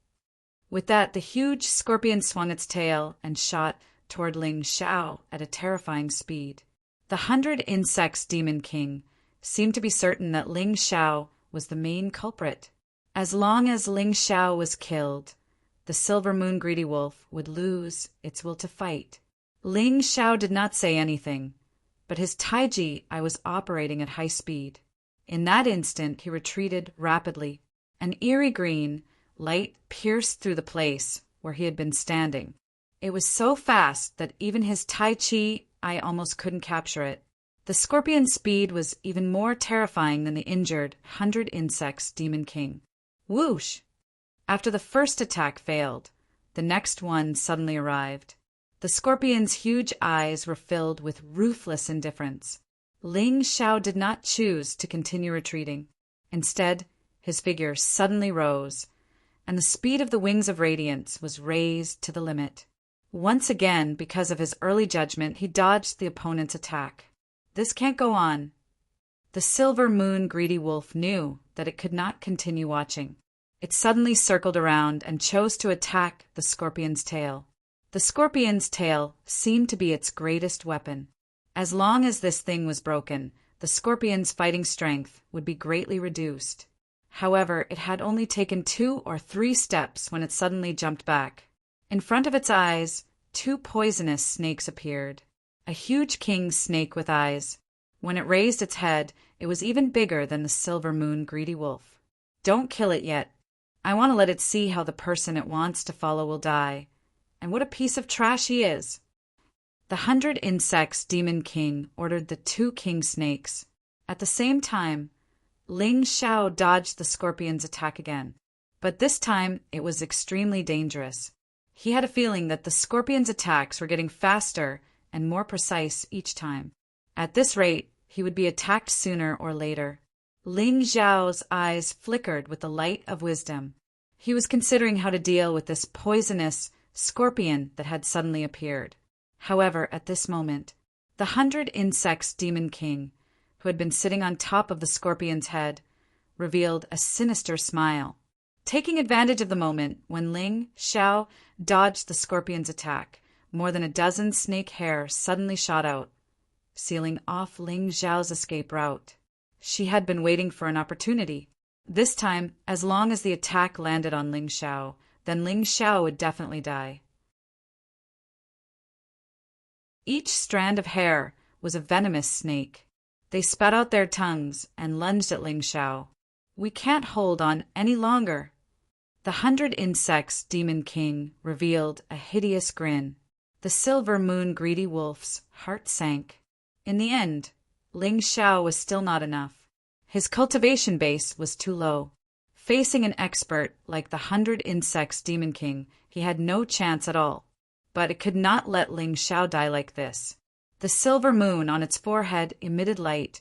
S1: With that, the huge scorpion swung its tail and shot toward Ling Xiao at a terrifying speed. The 100 Insects Demon King seemed to be certain that Ling Xiao was the main culprit. As long as Ling Xiao was killed, the silver moon greedy wolf would lose its will to fight. Ling Xiao did not say anything, but his taiji eye was operating at high speed. In that instant, he retreated rapidly. An eerie green light pierced through the place where he had been standing. It was so fast that even his tai chi eye almost couldn't capture it. The scorpion's speed was even more terrifying than the injured 100 Insects Demon King. Whoosh! After the first attack failed, the next one suddenly arrived. The scorpion's huge eyes were filled with ruthless indifference. Ling Xiao did not choose to continue retreating. Instead, his figure suddenly rose, and the speed of the wings of radiance was raised to the limit. Once again, because of his early judgment, he dodged the opponent's attack. This can't go on. The silver moon greedy wolf knew that it could not continue watching. It suddenly circled around and chose to attack the scorpion's tail. The scorpion's tail seemed to be its greatest weapon. As long as this thing was broken, the scorpion's fighting strength would be greatly reduced. However, it had only taken 2 or 3 steps when it suddenly jumped back. In front of its eyes, 2 poisonous snakes appeared. A huge king snake with eyes. When it raised its head, it was even bigger than the silver moon greedy wolf. Don't kill it yet. I want to let it see how the person it wants to follow will die. And what a piece of trash he is. The 100 Insects Demon King ordered the 2 king snakes. At the same time, Ling Xiao dodged the scorpion's attack again. But this time, it was extremely dangerous. He had a feeling that the scorpion's attacks were getting faster and more precise each time. At this rate, he would be attacked sooner or later. Ling Xiao's eyes flickered with the light of wisdom. He was considering how to deal with this poisonous scorpion that had suddenly appeared. However, at this moment, the 100 Insects Demon King, who had been sitting on top of the scorpion's head, revealed a sinister smile. Taking advantage of the moment when Ling Xiao dodged the scorpion's attack, more than a dozen snake hairs suddenly shot out, sealing off Ling Xiao's escape route. She had been waiting for an opportunity. This time, as long as the attack landed on Ling Xiao, then Ling Xiao would definitely die. Each strand of hair was a venomous snake. They spat out their tongues and lunged at Ling Xiao. We can't hold on any longer. The 100 Insects Demon King revealed a hideous grin. The silver moon greedy wolf's heart sank. In the end, Ling Xiao was still not enough. His cultivation base was too low. Facing an expert like the 100 Insects Demon King, he had no chance at all. But it could not let Ling Xiao die like this. The silver moon on its forehead emitted light,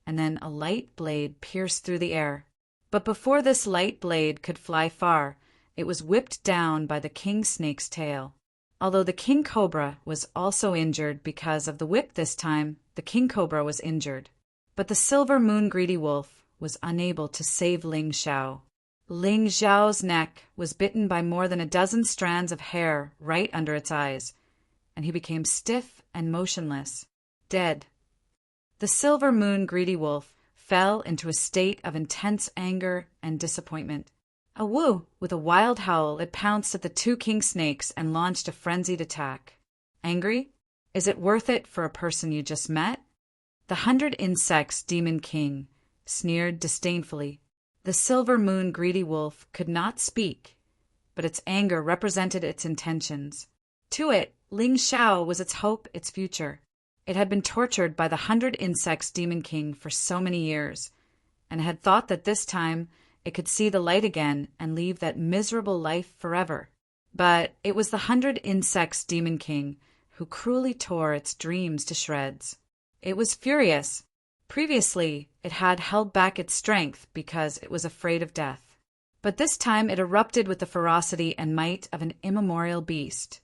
S1: and then a light blade pierced through the air. But before this light blade could fly far, it was whipped down by the king snake's tail. Although the king cobra was also injured because of the whip this time, the king cobra was injured. But the silver moon greedy wolf was unable to save Ling Xiao. Ling Xiao's neck was bitten by more than a dozen strands of hair right under its eyes, and he became stiff and motionless, dead. The silver moon greedy wolf fell into a state of intense anger and disappointment. Awoo! With a wild howl, it pounced at the two king snakes and launched a frenzied attack. Angry? Is it worth it for a person you just met? The 100 Insects Demon King sneered disdainfully. The silver moon greedy wolf could not speak, but its anger represented its intentions. To it, Ling Xiao was its hope, its future. It had been tortured by the 100 Insects Demon King for so many years, and had thought that this time it could see the light again and leave that miserable life forever. But it was the 100 Insects Demon King who cruelly tore its dreams to shreds. It was furious. Previously, it had held back its strength because it was afraid of death. But this time it erupted with the ferocity and might of an immemorial beast,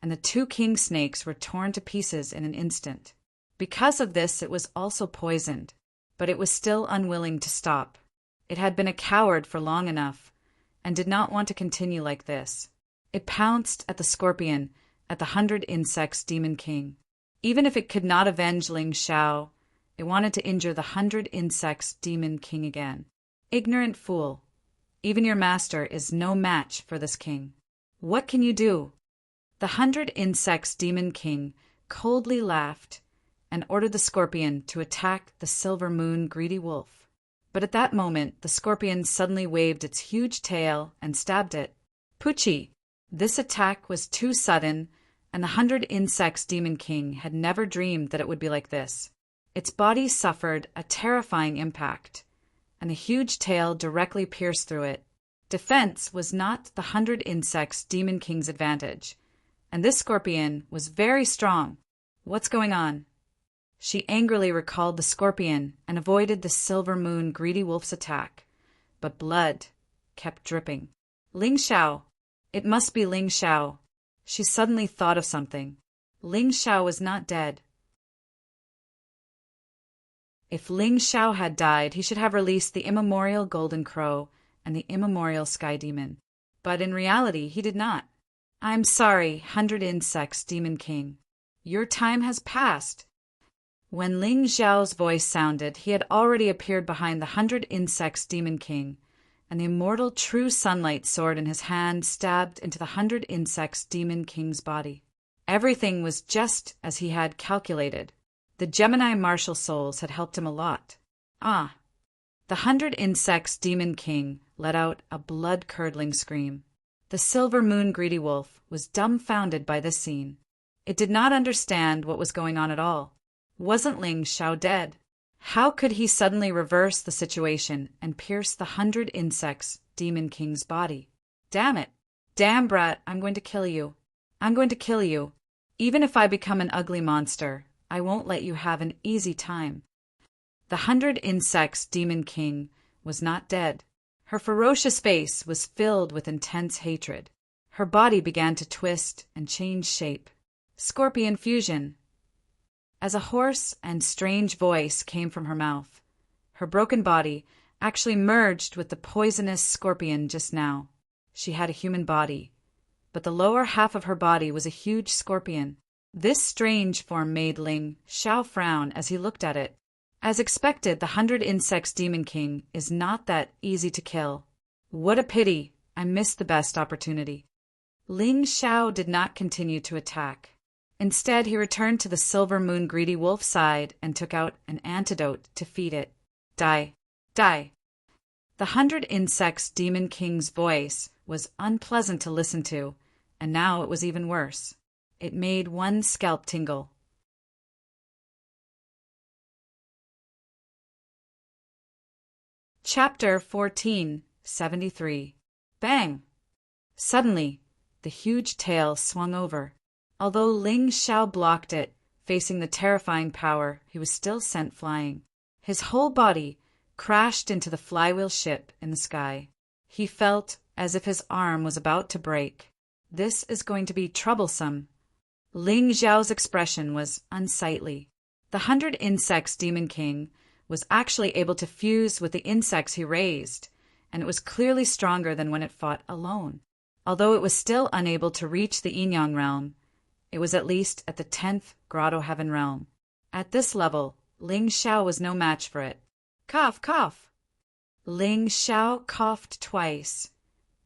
S1: and the two king snakes were torn to pieces in an instant. Because of this, it was also poisoned, but it was still unwilling to stop. It had been a coward for long enough, and did not want to continue like this. It pounced at the scorpion, at the 100 Insects Demon King. Even if it could not avenge Ling Xiao, it wanted to injure the 100 Insects Demon King again. Ignorant fool! Even your master is no match for this king. What can you do? The 100 Insects Demon King coldly laughed and ordered the scorpion to attack the silver moon greedy wolf. But at that moment, the scorpion suddenly waved its huge tail and stabbed it. Poochie! This attack was too sudden, and the 100 Insects Demon King had never dreamed that it would be like this. Its body suffered a terrifying impact, and the huge tail directly pierced through it. Defense was not the 100 Insects Demon King's advantage, and this scorpion was very strong. What's going on? She angrily recalled the scorpion and avoided the silver moon greedy wolf's attack, but blood kept dripping. Ling Xiao! It must be Ling Xiao. She suddenly thought of something. Ling Xiao was not dead. If Ling Xiao had died, he should have released the immemorial golden crow and the immemorial sky demon. But in reality, he did not. I'm sorry, 100 Insects Demon King. Your time has passed. When Ling Xiao's voice sounded, he had already appeared behind the 100 Insects Demon King, and the immortal true sunlight sword in his hand stabbed into the 100 Insects Demon King's body. Everything was just as he had calculated. The Gemini martial souls had helped him a lot. Ah! The 100 Insects Demon King let out a blood-curdling scream. The silver moon greedy wolf was dumbfounded by this scene. It did not understand what was going on at all. Wasn't Ling Xiao dead? How could he suddenly reverse the situation and pierce the 100 Insects Demon King's body? Damn it! Damn brat, I'm going to kill you. I'm going to kill you. Even if I become an ugly monster, I won't let you have an easy time. The 100 Insects Demon King was not dead. Her ferocious face was filled with intense hatred. Her body began to twist and change shape. Scorpion fusion. As a hoarse and strange voice came from her mouth, her broken body actually merged with the poisonous scorpion just now. She had a human body, but the lower half of her body was a huge scorpion. This strange form made Ling Xiao frown as he looked at it. As expected, the 100 Insects Demon King is not that easy to kill. What a pity! I missed the best opportunity. Ling Xiao did not continue to attack. Instead, he returned to the silver moon greedy wolf's side and took out an antidote to feed it. Die! Die! The 100 Insects Demon King's voice was unpleasant to listen to, and now it was even worse. It made one's scalp tingle. Chapter 1473. Bang! Suddenly, the huge tail swung over. Although Ling Xiao blocked it, facing the terrifying power, he was still sent flying. His whole body crashed into the flywheel ship in the sky. He felt as if his arm was about to break. This is going to be troublesome. Ling Xiao's expression was unsightly. The 100 Insects Demon King was actually able to fuse with the insects he raised, and it was clearly stronger than when it fought alone. Although it was still unable to reach the Yin-Yang realm, it was at least at the 10th Grotto Heaven realm. At this level, Ling Xiao was no match for it. Cough, cough! Ling Xiao coughed twice,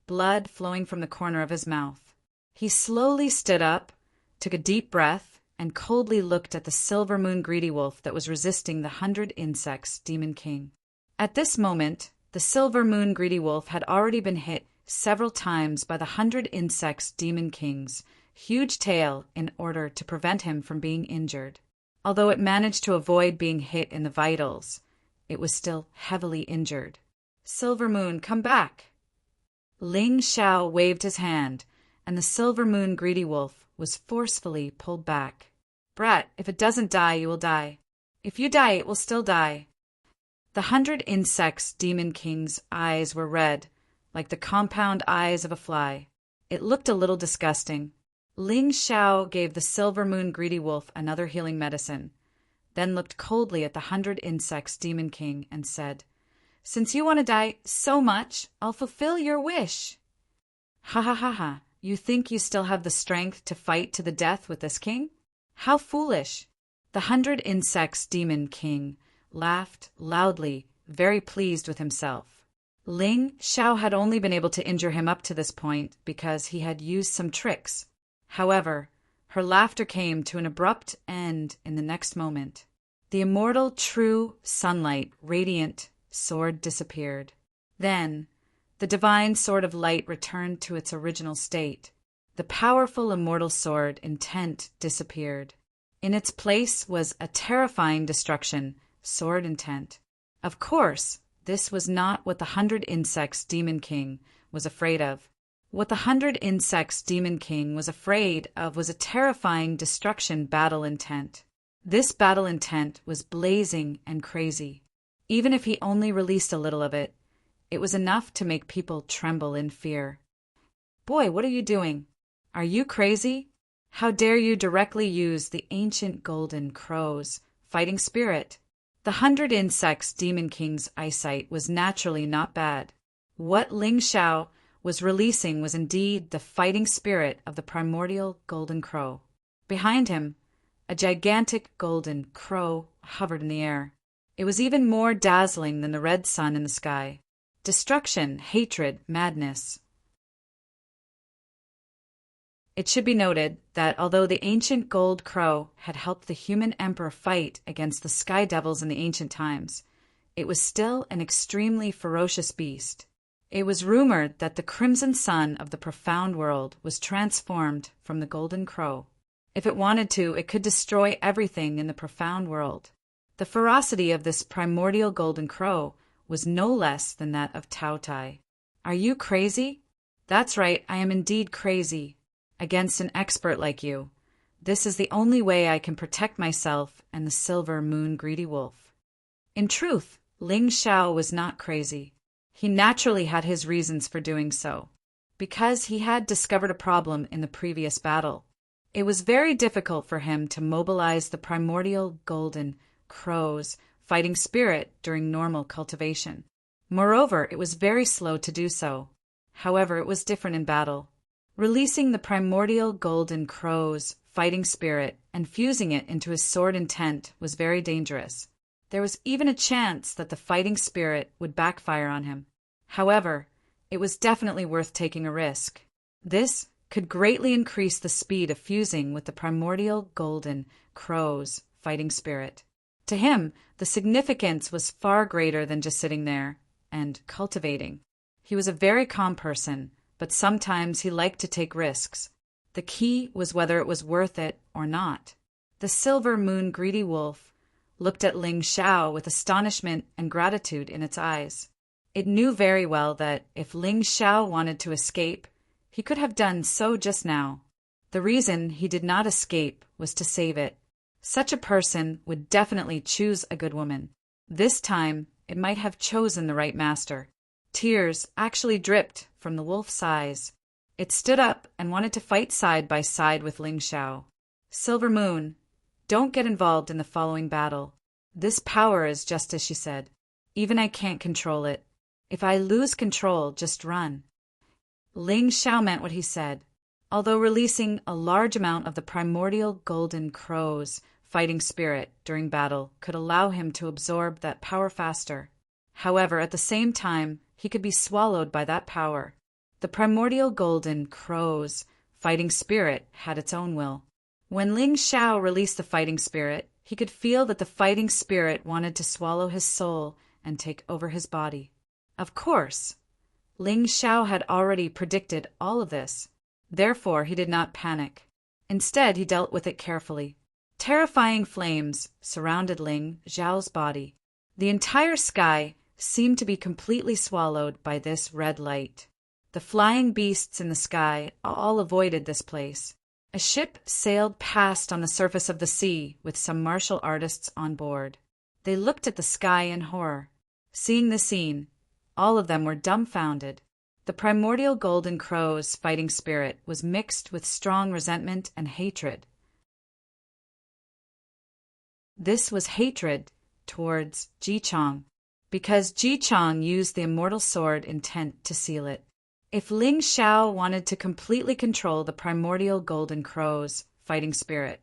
S1: blood flowing from the corner of his mouth. He slowly stood up, took a deep breath, and coldly looked at the silver moon greedy wolf that was resisting the 100 Insects Demon King. At this moment, the silver moon greedy wolf had already been hit several times by the 100 Insects Demon King's huge tail in order to prevent him from being injured. Although it managed to avoid being hit in the vitals, it was still heavily injured. Silver Moon, come back! Ling Xiao waved his hand, and the silver moon greedy wolf was forcefully pulled back. Brat, if it doesn't die, you will die. If you die, it will still die. The 100 Insects Demon King's eyes were red, like the compound eyes of a fly. It looked a little disgusting. Ling Xiao gave the silver moon greedy wolf another healing medicine, then looked coldly at the 100 Insects Demon King and said, Since you want to die so much, I'll fulfill your wish. Ha ha ha ha, you think you still have the strength to fight to the death with this king? How foolish! The 100 Insects Demon King laughed loudly, very pleased with himself. Ling Xiao had only been able to injure him up to this point because he had used some tricks. However, her laughter came to an abrupt end in the next moment. The immortal true sunlight radiant sword disappeared. Then, the divine sword of light returned to its original state. The powerful immortal sword intent disappeared. In its place was a terrifying destruction, sword intent. Of course, this was not what the 100 Insects Demon King was afraid of. What the 100 Insects Demon King was afraid of was a terrifying destruction battle intent. This battle intent was blazing and crazy. Even if he only released a little of it, it was enough to make people tremble in fear. Boy, what are you doing? Are you crazy? How dare you directly use the ancient golden crow's fighting spirit? The 100 Insects Demon King's eyesight was naturally not bad. What Ling Xiao was releasing was indeed the fighting spirit of the primordial golden crow. Behind him, a gigantic golden crow hovered in the air. It was even more dazzling than the red sun in the sky. Destruction, hatred, madness. It should be noted that although the ancient gold crow had helped the human emperor fight against the sky devils in the ancient times, it was still an extremely ferocious beast. It was rumored that the crimson sun of the profound world was transformed from the golden crow. If it wanted to, it could destroy everything in the profound world. The ferocity of this primordial golden crow was no less than that of Tao Tai. Are you crazy? That's right, I am indeed crazy. Against an expert like you, this is the only way I can protect myself and the silver moon greedy wolf. In truth, Ling Xiao was not crazy. He naturally had his reasons for doing so, because he had discovered a problem in the previous battle. It was very difficult for him to mobilize the primordial golden crow's fighting spirit during normal cultivation. Moreover, it was very slow to do so. However, it was different in battle. Releasing the primordial golden crow's fighting spirit and fusing it into his sword intent was very dangerous. There was even a chance that the fighting spirit would backfire on him. However, it was definitely worth taking a risk. This could greatly increase the speed of fusing with the primordial golden crow's fighting spirit. To him, the significance was far greater than just sitting there and cultivating. He was a very calm person, but sometimes he liked to take risks. The key was whether it was worth it or not. The silver moon greedy wolf looked at Ling Xiao with astonishment and gratitude in its eyes. It knew very well that if Ling Xiao wanted to escape, he could have done so just now. The reason he did not escape was to save it. Such a person would definitely choose a good woman. This time, it might have chosen the right master. Tears actually dripped from the wolf's eyes. It stood up and wanted to fight side by side with Ling Xiao. Silver Moon, don't get involved in the following battle. This power is just as she said. Even I can't control it. If I lose control, just run. Ling Xiao meant what he said. Although releasing a large amount of the primordial golden crow's fighting spirit during battle could allow him to absorb that power faster. However, at the same time, he could be swallowed by that power. The primordial golden crow's fighting spirit had its own will. When Ling Xiao released the fighting spirit, he could feel that the fighting spirit wanted to swallow his soul and take over his body. Of course, Ling Xiao had already predicted all of this. Therefore, he did not panic. Instead, he dealt with it carefully. Terrifying flames surrounded Ling Xiao's body. The entire sky seemed to be completely swallowed by this red light. The flying beasts in the sky all avoided this place. A ship sailed past on the surface of the sea with some martial artists on board. They looked at the sky in horror. Seeing the scene, all of them were dumbfounded. The primordial golden crow's fighting spirit was mixed with strong resentment and hatred. This was hatred towards Ji Chong, because Ji Chong used the immortal sword intent to seal it. If Ling Xiao wanted to completely control the primordial golden crow's fighting spirit,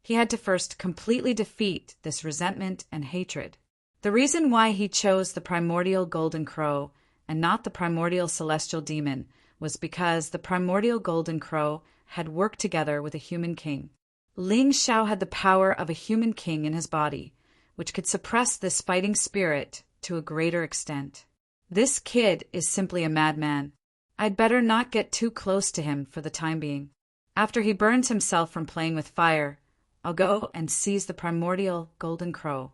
S1: he had to first completely defeat this resentment and hatred. The reason why he chose the primordial golden crow and not the primordial celestial demon was because the primordial golden crow had worked together with a human king. Ling Xiao had the power of a human king in his body, which could suppress this fighting spirit to a greater extent. This kid is simply a madman. I'd better not get too close to him for the time being. After he burns himself from playing with fire, I'll go and seize the primordial golden crow.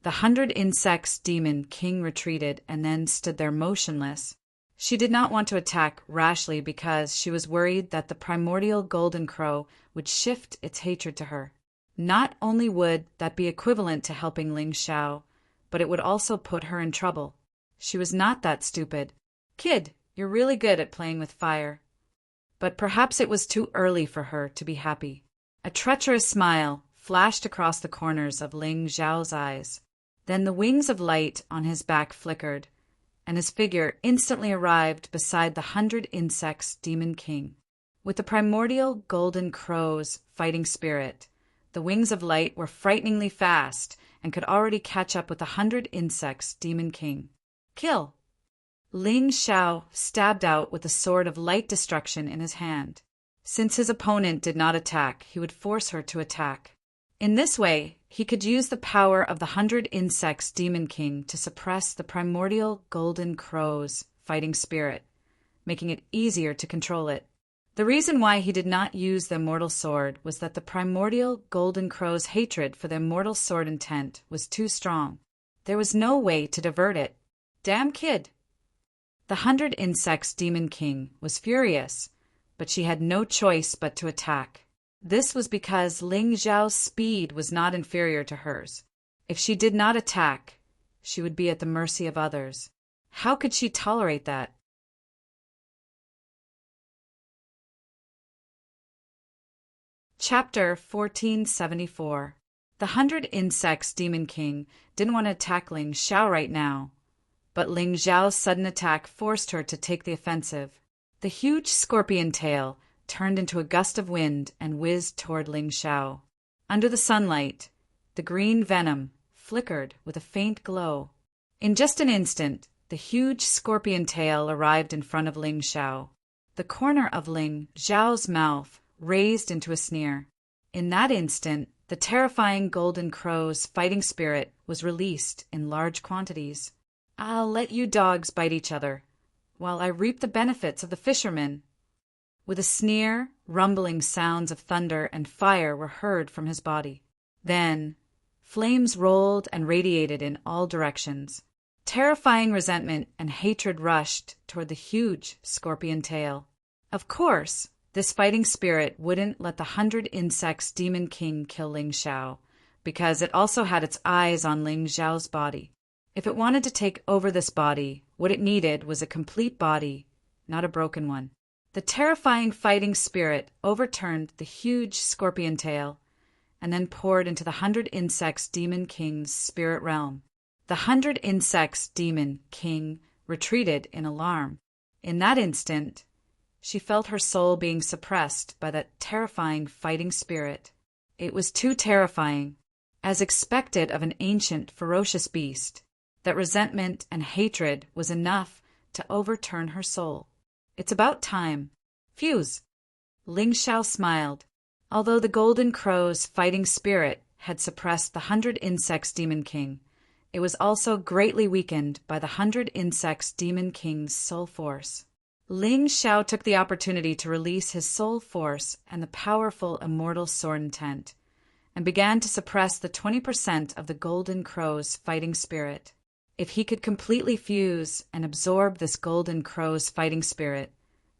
S1: The 100 insects demon king retreated and then stood there motionless. She did not want to attack rashly because she was worried that the primordial golden crow would shift its hatred to her. Not only would that be equivalent to helping Ling Xiao, but it would also put her in trouble. She was not that stupid. Kid, you're really good at playing with fire. But perhaps it was too early for her to be happy. A treacherous smile flashed across the corners of Ling Xiao's eyes. Then the wings of light on his back flickered, and his figure instantly arrived beside the 100 insects demon king. With the primordial golden crow's fighting spirit, the wings of light were frighteningly fast and could already catch up with the 100 insects demon king. Kill! Ling Xiao stabbed out with the sword of light destruction in his hand. Since his opponent did not attack, he would force her to attack. In this way, he could use the power of the 100 insects demon king to suppress the primordial golden crow's fighting spirit, making it easier to control it. The reason why he did not use the immortal sword was that the primordial golden crow's hatred for the immortal sword intent was too strong. There was no way to divert it. Damn kid! The 100 insects demon king was furious, but she had no choice but to attack. This was because Ling Xiao's speed was not inferior to hers. If she did not attack, she would be at the mercy of others. How could she tolerate that? Chapter 1474. The 100 Insects Demon King didn't want to attack Ling Xiao right now, but Ling Xiao's sudden attack forced her to take the offensive. The huge scorpion tail turned into a gust of wind and whizzed toward Ling Xiao. Under the sunlight, the green venom flickered with a faint glow. In just an instant, the huge scorpion tail arrived in front of Ling Xiao. The corner of Ling Xiao's mouth raised into a sneer. In that instant, the terrifying golden crow's fighting spirit was released in large quantities. I'll let you dogs bite each other, while I reap the benefits of the fishermen. With a sneer, rumbling sounds of thunder and fire were heard from his body. Then, flames rolled and radiated in all directions. Terrifying resentment and hatred rushed toward the huge scorpion tail. Of course, this fighting spirit wouldn't let the 100 Insects Demon King kill Ling Xiao, because it also had its eyes on Ling Xiao's body. If it wanted to take over this body, what it needed was a complete body, not a broken one. The terrifying fighting spirit overturned the huge scorpion tail and then poured into the 100 Insects Demon King's spirit realm. The 100 Insects Demon King retreated in alarm. In that instant, she felt her soul being suppressed by that terrifying fighting spirit. It was too terrifying, as expected of an ancient, ferocious beast. That resentment and hatred was enough to overturn her soul. It's about time. Fuse. Ling Xiao smiled. Although the Golden Crow's fighting spirit had suppressed the 100 Insects Demon King, it was also greatly weakened by the 100 Insects Demon King's soul force. Ling Xiao took the opportunity to release his soul force and the powerful immortal sword intent, and began to suppress the 20% of the Golden Crow's fighting spirit. If he could completely fuse and absorb this Golden Crow's fighting spirit,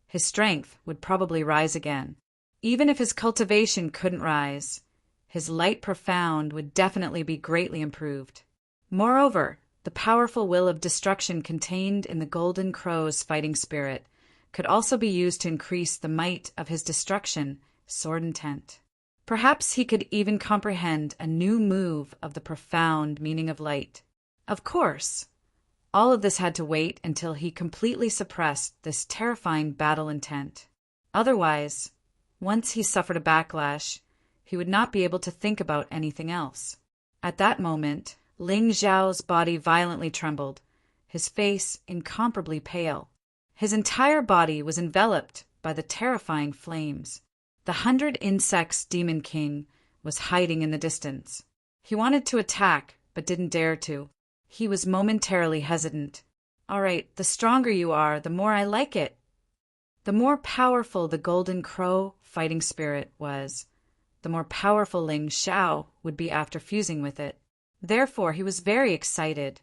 S1: his strength would probably rise again. Even if his cultivation couldn't rise, his light profound would definitely be greatly improved. Moreover, the powerful will of destruction contained in the Golden Crow's fighting spirit could also be used to increase the might of his destruction sword intent. Perhaps he could even comprehend a new move of the profound meaning of light. Of course, all of this had to wait until he completely suppressed this terrifying battle intent. Otherwise, once he suffered a backlash, he would not be able to think about anything else. At that moment, Ling Xiao's body violently trembled, his face incomparably pale. His entire body was enveloped by the terrifying flames. The 100 Insects Demon King was hiding in the distance. He wanted to attack, but didn't dare to. He was momentarily hesitant. All right, the stronger you are, the more I like it. The more powerful the Golden Crow fighting spirit was, the more powerful Ling Xiao would be after fusing with it. Therefore, he was very excited.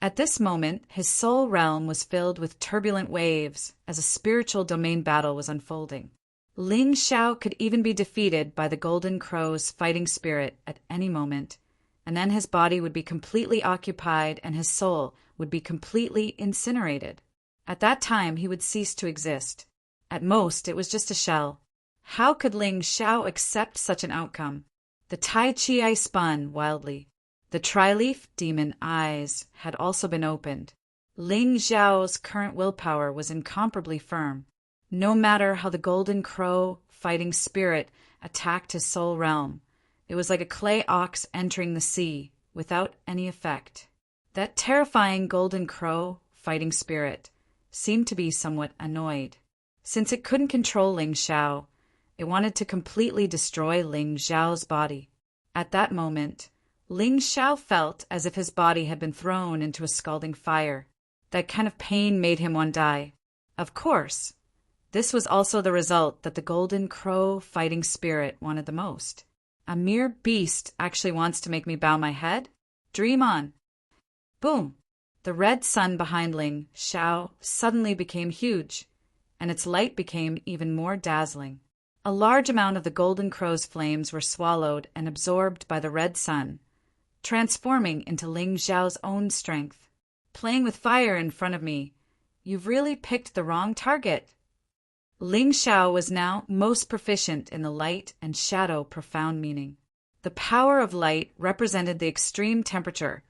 S1: At this moment, his soul realm was filled with turbulent waves as a spiritual domain battle was unfolding. Ling Xiao could even be defeated by the Golden Crow's fighting spirit at any moment, and then his body would be completely occupied and his soul would be completely incinerated. At that time, he would cease to exist. At most, it was just a shell. How could Ling Xiao accept such an outcome? The Tai Chi spun wildly. The tri-leaf demon eyes had also been opened. Ling Xiao's current willpower was incomparably firm. No matter how the Golden Crow fighting spirit attacked his soul realm, it was like a clay ox entering the sea without any effect. That terrifying Golden Crow fighting spirit seemed to be somewhat annoyed. Since it couldn't control Ling Xiao, it wanted to completely destroy Ling Xiao's body. At that moment, Ling Xiao felt as if his body had been thrown into a scalding fire. That kind of pain made him want to die. Of course, this was also the result that the Golden Crow fighting spirit wanted the most. A mere beast actually wants to make me bow my head? Dream on. Boom! The red sun behind Ling Xiao suddenly became huge, and its light became even more dazzling. A large amount of the Golden Crow's flames were swallowed and absorbed by the red sun, transforming into Ling Xiao's own strength. Playing with fire in front of me, you've really picked the wrong target. Ling Xiao was now most proficient in the light and shadow profound meaning. The power of light represented the extreme temperature,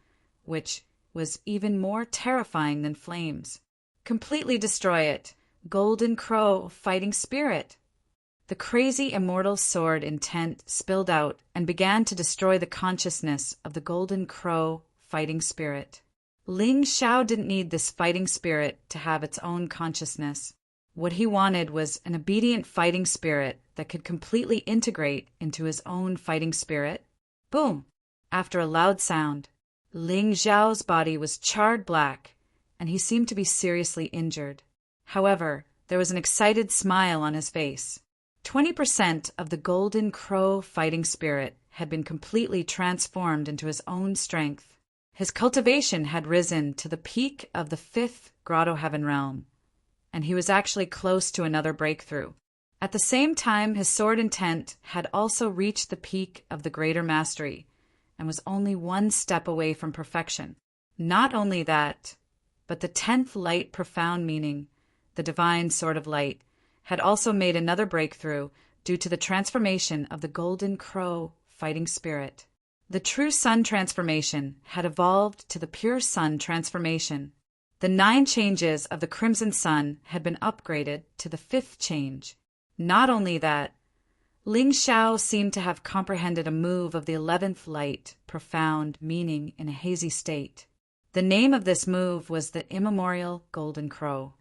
S1: which was even more terrifying than flames. Completely destroy it, Golden Crow fighting spirit. The crazy immortal sword intent spilled out and began to destroy the consciousness of the Golden Crow fighting spirit. Ling Xiao didn't need this fighting spirit to have its own consciousness. What he wanted was an obedient fighting spirit that could completely integrate into his own fighting spirit. Boom! After a loud sound, Ling Xiao's body was charred black, and he seemed to be seriously injured. However, there was an excited smile on his face. 20% of the Golden Crow fighting spirit had been completely transformed into his own strength. His cultivation had risen to the peak of the 5th Grotto Heaven realm, and he was actually close to another breakthrough. At the same time, his sword intent had also reached the peak of the Greater Mastery, and was only one step away from perfection. Not only that, but the 10th light profound meaning, the divine sword of light, had also made another breakthrough due to the transformation of the golden crow fighting spirit. The true sun transformation had evolved to the pure sun transformation. The 9 changes of the crimson sun had been upgraded to the 5th change. Not only that, Ling Xiao seemed to have comprehended a move of the 11th light, profound meaning in a hazy state. The name of this move was the immemorial golden crow.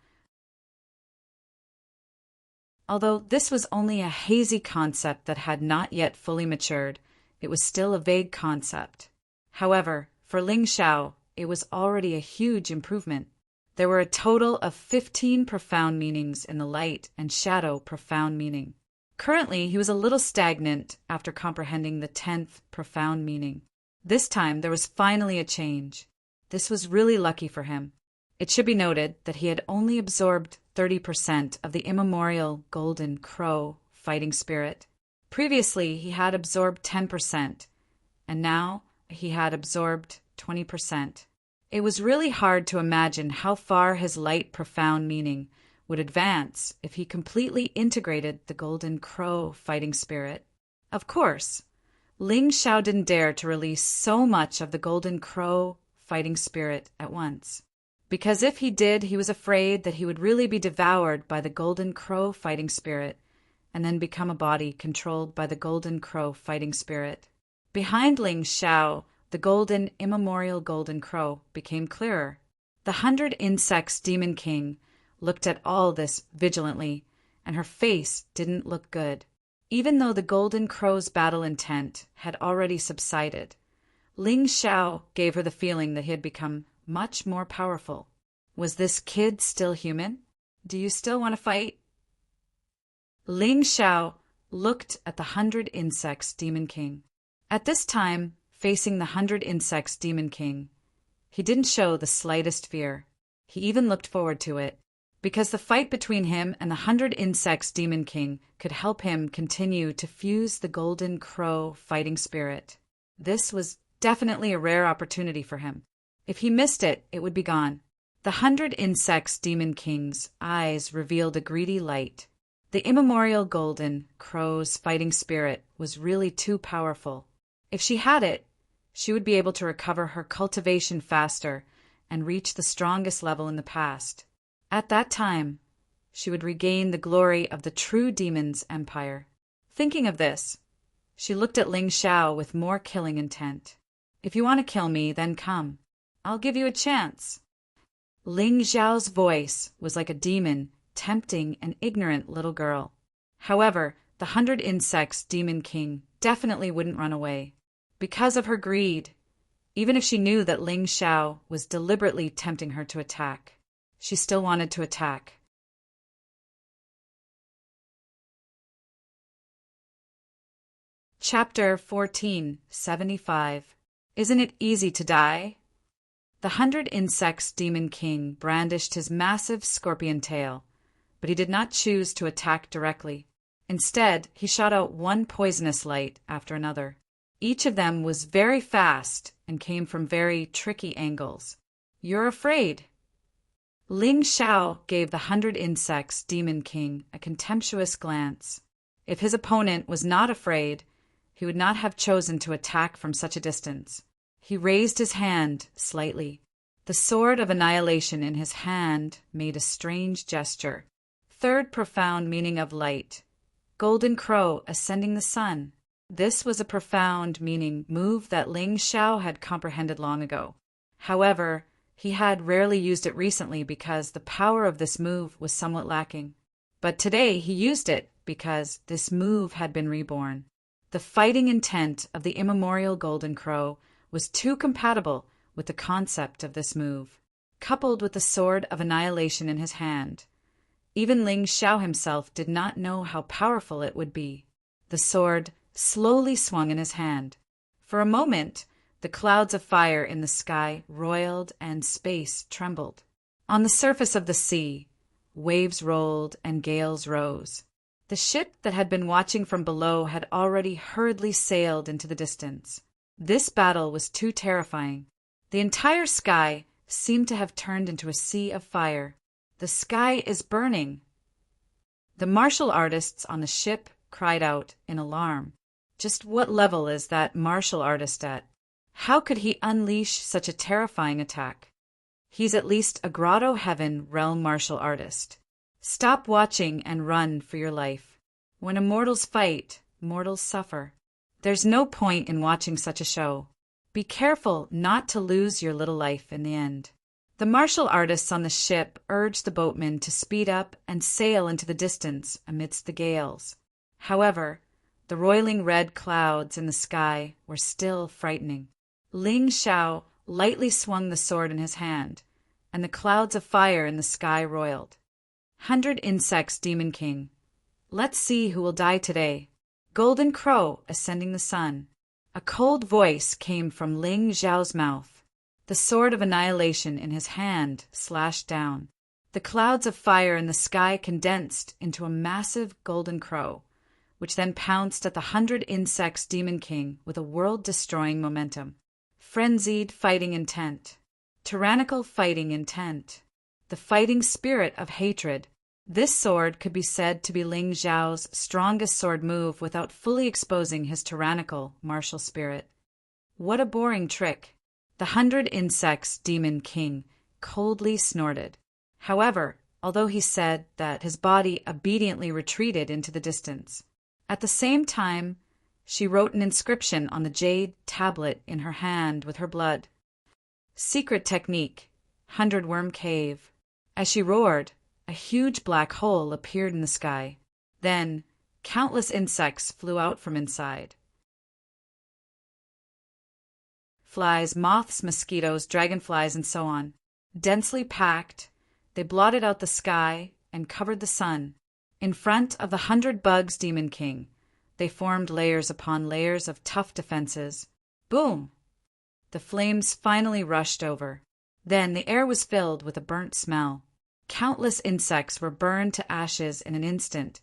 S1: Although this was only a hazy concept that had not yet fully matured, it was still a vague concept. However, for Ling Xiao, it was already a huge improvement. There were a total of 15 profound meanings in the light and shadow profound meaning. Currently, he was a little stagnant after comprehending the 10th profound meaning. This time, there was finally a change. This was really lucky for him. It should be noted that he had only absorbed 30% of the immemorial golden crow fighting spirit. Previously, he had absorbed 10%, and now he had absorbed 20%. It was really hard to imagine how far his light profound meaning would advance if he completely integrated the golden crow fighting spirit. Of course, Ling Xiao didn't dare to release so much of the golden crow fighting spirit at once, because if he did, he was afraid that he would really be devoured by the golden crow fighting spirit and then become a body controlled by the golden crow fighting spirit. Behind Ling Xiao, the golden immemorial golden crow became clearer. The 100 Insects Demon King looked at all this vigilantly, and her face didn't look good. Even though the golden crow's battle intent had already subsided, Ling Xiao gave her the feeling that he had become much more powerful. Was this kid still human? Do you still want to fight? Ling Xiao looked at the 100 Insects Demon King. At this time, facing the 100 Insects Demon King, he didn't show the slightest fear. He even looked forward to it, because the fight between him and the 100 Insects Demon King could help him continue to fuse the golden crow fighting spirit. This was definitely a rare opportunity for him. If he missed it, it would be gone. The 100 Insects Demon King's eyes revealed a greedy light. The immemorial golden crow's fighting spirit was really too powerful. If she had it, she would be able to recover her cultivation faster and reach the strongest level in the past. At that time, she would regain the glory of the true demon's empire. Thinking of this, she looked at Ling Xiao with more killing intent. If you want to kill me, then come. I'll give you a chance. Ling Xiao's voice was like a demon tempting an ignorant little girl. However, the 100 Insects Demon King definitely wouldn't run away. Because of her greed, even if she knew that Ling Xiao was deliberately tempting her to attack, she still wanted to attack. Chapter 1475. Isn't it easy to die? The 100 Insects Demon King brandished his massive scorpion tail, but he did not choose to attack directly. Instead, he shot out one poisonous light after another. Each of them was very fast and came from very tricky angles. You're afraid. Ling Xiao gave the 100 Insects Demon King a contemptuous glance. If his opponent was not afraid, he would not have chosen to attack from such a distance. He raised his hand slightly. The sword of annihilation in his hand made a strange gesture. Third profound meaning of light. Golden crow ascending the sun. This was a profound meaning move that Ling Xiao had comprehended long ago. However, he had rarely used it recently because the power of this move was somewhat lacking. But today he used it because this move had been reborn. The fighting intent of the immemorial golden crow was too compatible with the concept of this move. Coupled with the sword of annihilation in his hand, even Ling Xiao himself did not know how powerful it would be. The sword slowly swung in his hand. For a moment, the clouds of fire in the sky roiled and space trembled. On the surface of the sea, waves rolled and gales rose. The ship that had been watching from below had already hurriedly sailed into the distance. This battle was too terrifying. The entire sky seemed to have turned into a sea of fire. The sky is burning. The martial artists on the ship cried out in alarm. Just what level is that martial artist at? How could he unleash such a terrifying attack? He's at least a Grotto Heaven realm martial artist. Stop watching and run for your life. When immortals fight, mortals suffer. There's no point in watching such a show. Be careful not to lose your little life in the end. The martial artists on the ship urged the boatmen to speed up and sail into the distance amidst the gales. However, the roiling red clouds in the sky were still frightening. Ling Xiao lightly swung the sword in his hand, and the clouds of fire in the sky roiled. 100 Insects, Demon King. Let's see who will die today. Golden Crow ascending the sun. A cold voice came from Ling Xiao's mouth. The sword of annihilation in his hand slashed down. The clouds of fire in the sky condensed into a massive golden crow, which then pounced at the 100 Insects Demon King with a world-destroying momentum. Frenzied fighting intent. Tyrannical fighting intent. The fighting spirit of hatred. This sword could be said to be Ling Xiao's strongest sword move without fully exposing his tyrannical martial spirit. What a boring trick. The 100 Insects Demon King coldly snorted. However, although he said that his body obediently retreated into the distance. At the same time, she wrote an inscription on the jade tablet in her hand with her blood. Secret technique, 100 Worm Cave. As she roared, a huge black hole appeared in the sky. Then, countless insects flew out from inside. Flies, moths, mosquitoes, dragonflies, and so on. Densely packed, they blotted out the sky and covered the sun. In front of the 100 Bugs Demon King, they formed layers upon layers of tough defenses. Boom! The flames finally rushed over. Then the air was filled with a burnt smell. Countless insects were burned to ashes in an instant,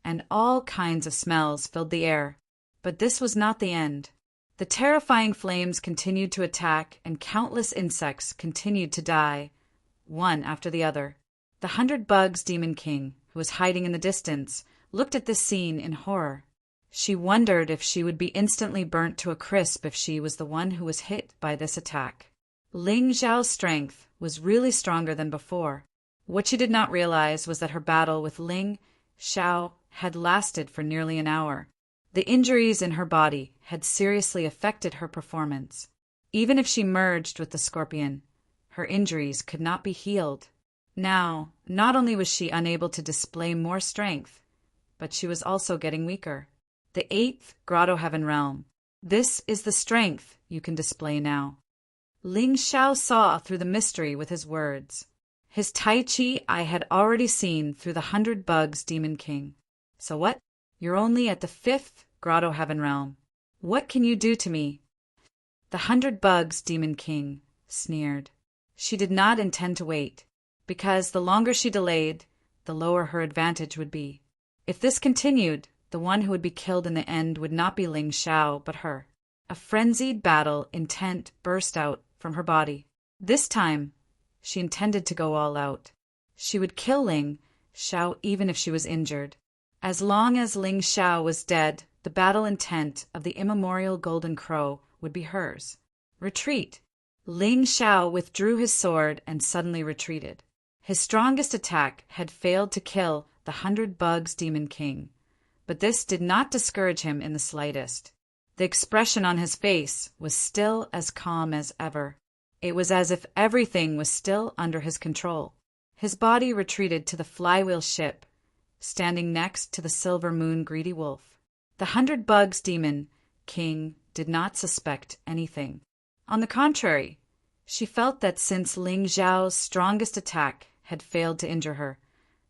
S1: and all kinds of smells filled the air. But this was not the end. The terrifying flames continued to attack, and countless insects continued to die, one after the other. The 100 Bugs Demon King, who was hiding in the distance, looked at this scene in horror. She wondered if she would be instantly burnt to a crisp if she was the one who was hit by this attack. Ling Xiao's strength was really stronger than before. What she did not realize was that her battle with Ling Xiao had lasted for nearly an hour. The injuries in her body had seriously affected her performance. Even if she merged with the scorpion, her injuries could not be healed. Now, not only was she unable to display more strength, but she was also getting weaker. The 8th Grotto Heaven Realm. This is the strength you can display now. Ling Xiao saw through the mystery with his words. His Tai Chi I had already seen through the 100 Bugs Demon King. So what? You're only at the 5th Grotto Heaven Realm. What can you do to me? The 100 Bugs Demon King sneered. She did not intend to wait, because the longer she delayed, the lower her advantage would be. If this continued, the one who would be killed in the end would not be Ling Xiao, but her. A frenzied battle intent burst out from her body. This time, she intended to go all out. She would kill Ling Xiao even if she was injured. As long as Ling Xiao was dead, the battle intent of the immemorial Golden Crow would be hers. Retreat. Ling Xiao withdrew his sword and suddenly retreated. His strongest attack had failed to kill the 100 Bugs Demon King, but this did not discourage him in the slightest. The expression on his face was still as calm as ever. It was as if everything was still under his control. His body retreated to the flywheel ship, standing next to the silver moon greedy wolf. The 100 Bugs Demon King did not suspect anything. On the contrary, she felt that since Ling Xiao's strongest attack had failed to injure her,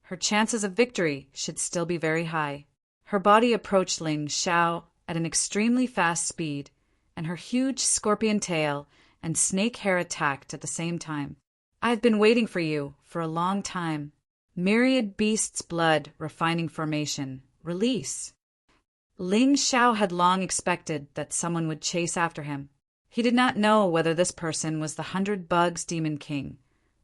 S1: her chances of victory should still be very high. Her body approached Ling Xiao at an extremely fast speed, and her huge scorpion tail and snake hair attacked at the same time. "I've been waiting for you for a long time. Myriad beast's blood refining formation. Release." Ling Xiao had long expected that someone would chase after him. He did not know whether this person was the 100 Bugs Demon King,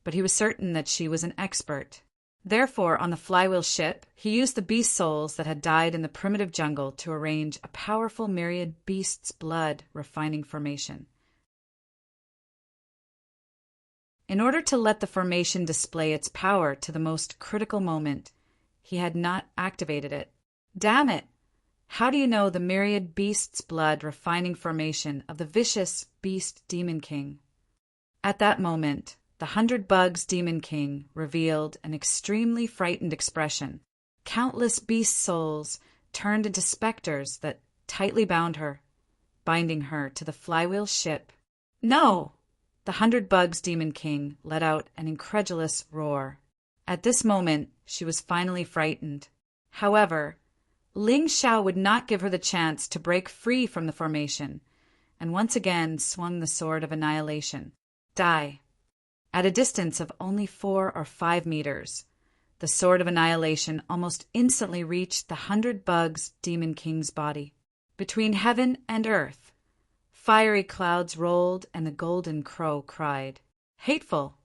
S1: but he was certain that she was an expert. Therefore, on the flywheel ship, he used the beast souls that had died in the primitive jungle to arrange a powerful myriad beast's blood refining formation. In order to let the formation display its power to the most critical moment, he had not activated it. Damn it! How do you know the myriad beast's blood refining formation of the vicious beast demon king? At that moment, the 100 Bugs Demon King revealed an extremely frightened expression. Countless beast souls turned into specters that tightly bound her, binding her to the flywheel ship. "No!" The 100 Bugs Demon King let out an incredulous roar. At this moment, she was finally frightened. However, Ling Xiao would not give her the chance to break free from the formation, and once again swung the sword of annihilation. Die. At a distance of only 4 or 5 meters, the sword of annihilation almost instantly reached the 100 Bugs Demon King's body. Between heaven and earth, fiery clouds rolled and the golden crow cried, "Hateful!"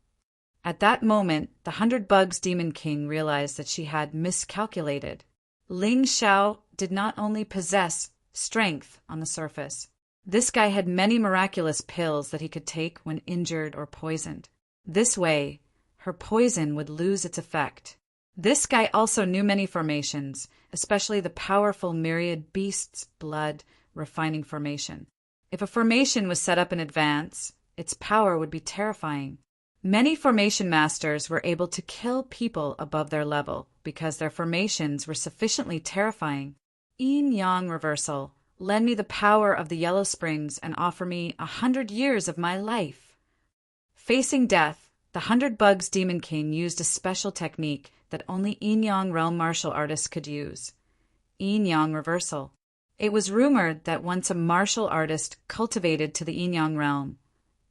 S1: At that moment, the 100 Bugs Demon King realized that she had miscalculated. Ling Xiao did not only possess strength on the surface. This guy had many miraculous pills that he could take when injured or poisoned. This way, her poison would lose its effect. This guy also knew many formations, especially the powerful myriad beast's blood refining formation. If a formation was set up in advance, its power would be terrifying. Many formation masters were able to kill people above their level because their formations were sufficiently terrifying. Yin-yang reversal. Lend me the power of the Yellow Springs and offer me 100 years of my life. Facing death, the 100 Bugs Demon King used a special technique that only Yin-yang realm martial artists could use. Yin-yang reversal. It was rumored that once a martial artist cultivated to the Yin-yang realm,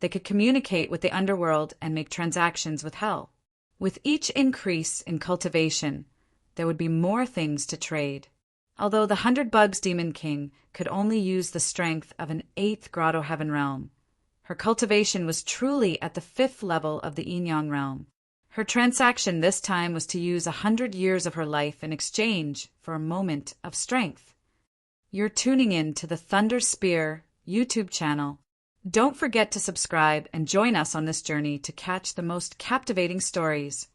S1: they could communicate with the underworld and make transactions with hell. With each increase in cultivation, there would be more things to trade. Although the 100 Bugs Demon King could only use the strength of an 8th Grotto Heaven realm, her cultivation was truly at the 5th level of the Yin-yang realm. Her transaction this time was to use 100 years of her life in exchange for a moment of strength. You're tuning in to the Thunder Spear YouTube channel. Don't forget to subscribe and join us on this journey to catch the most captivating stories.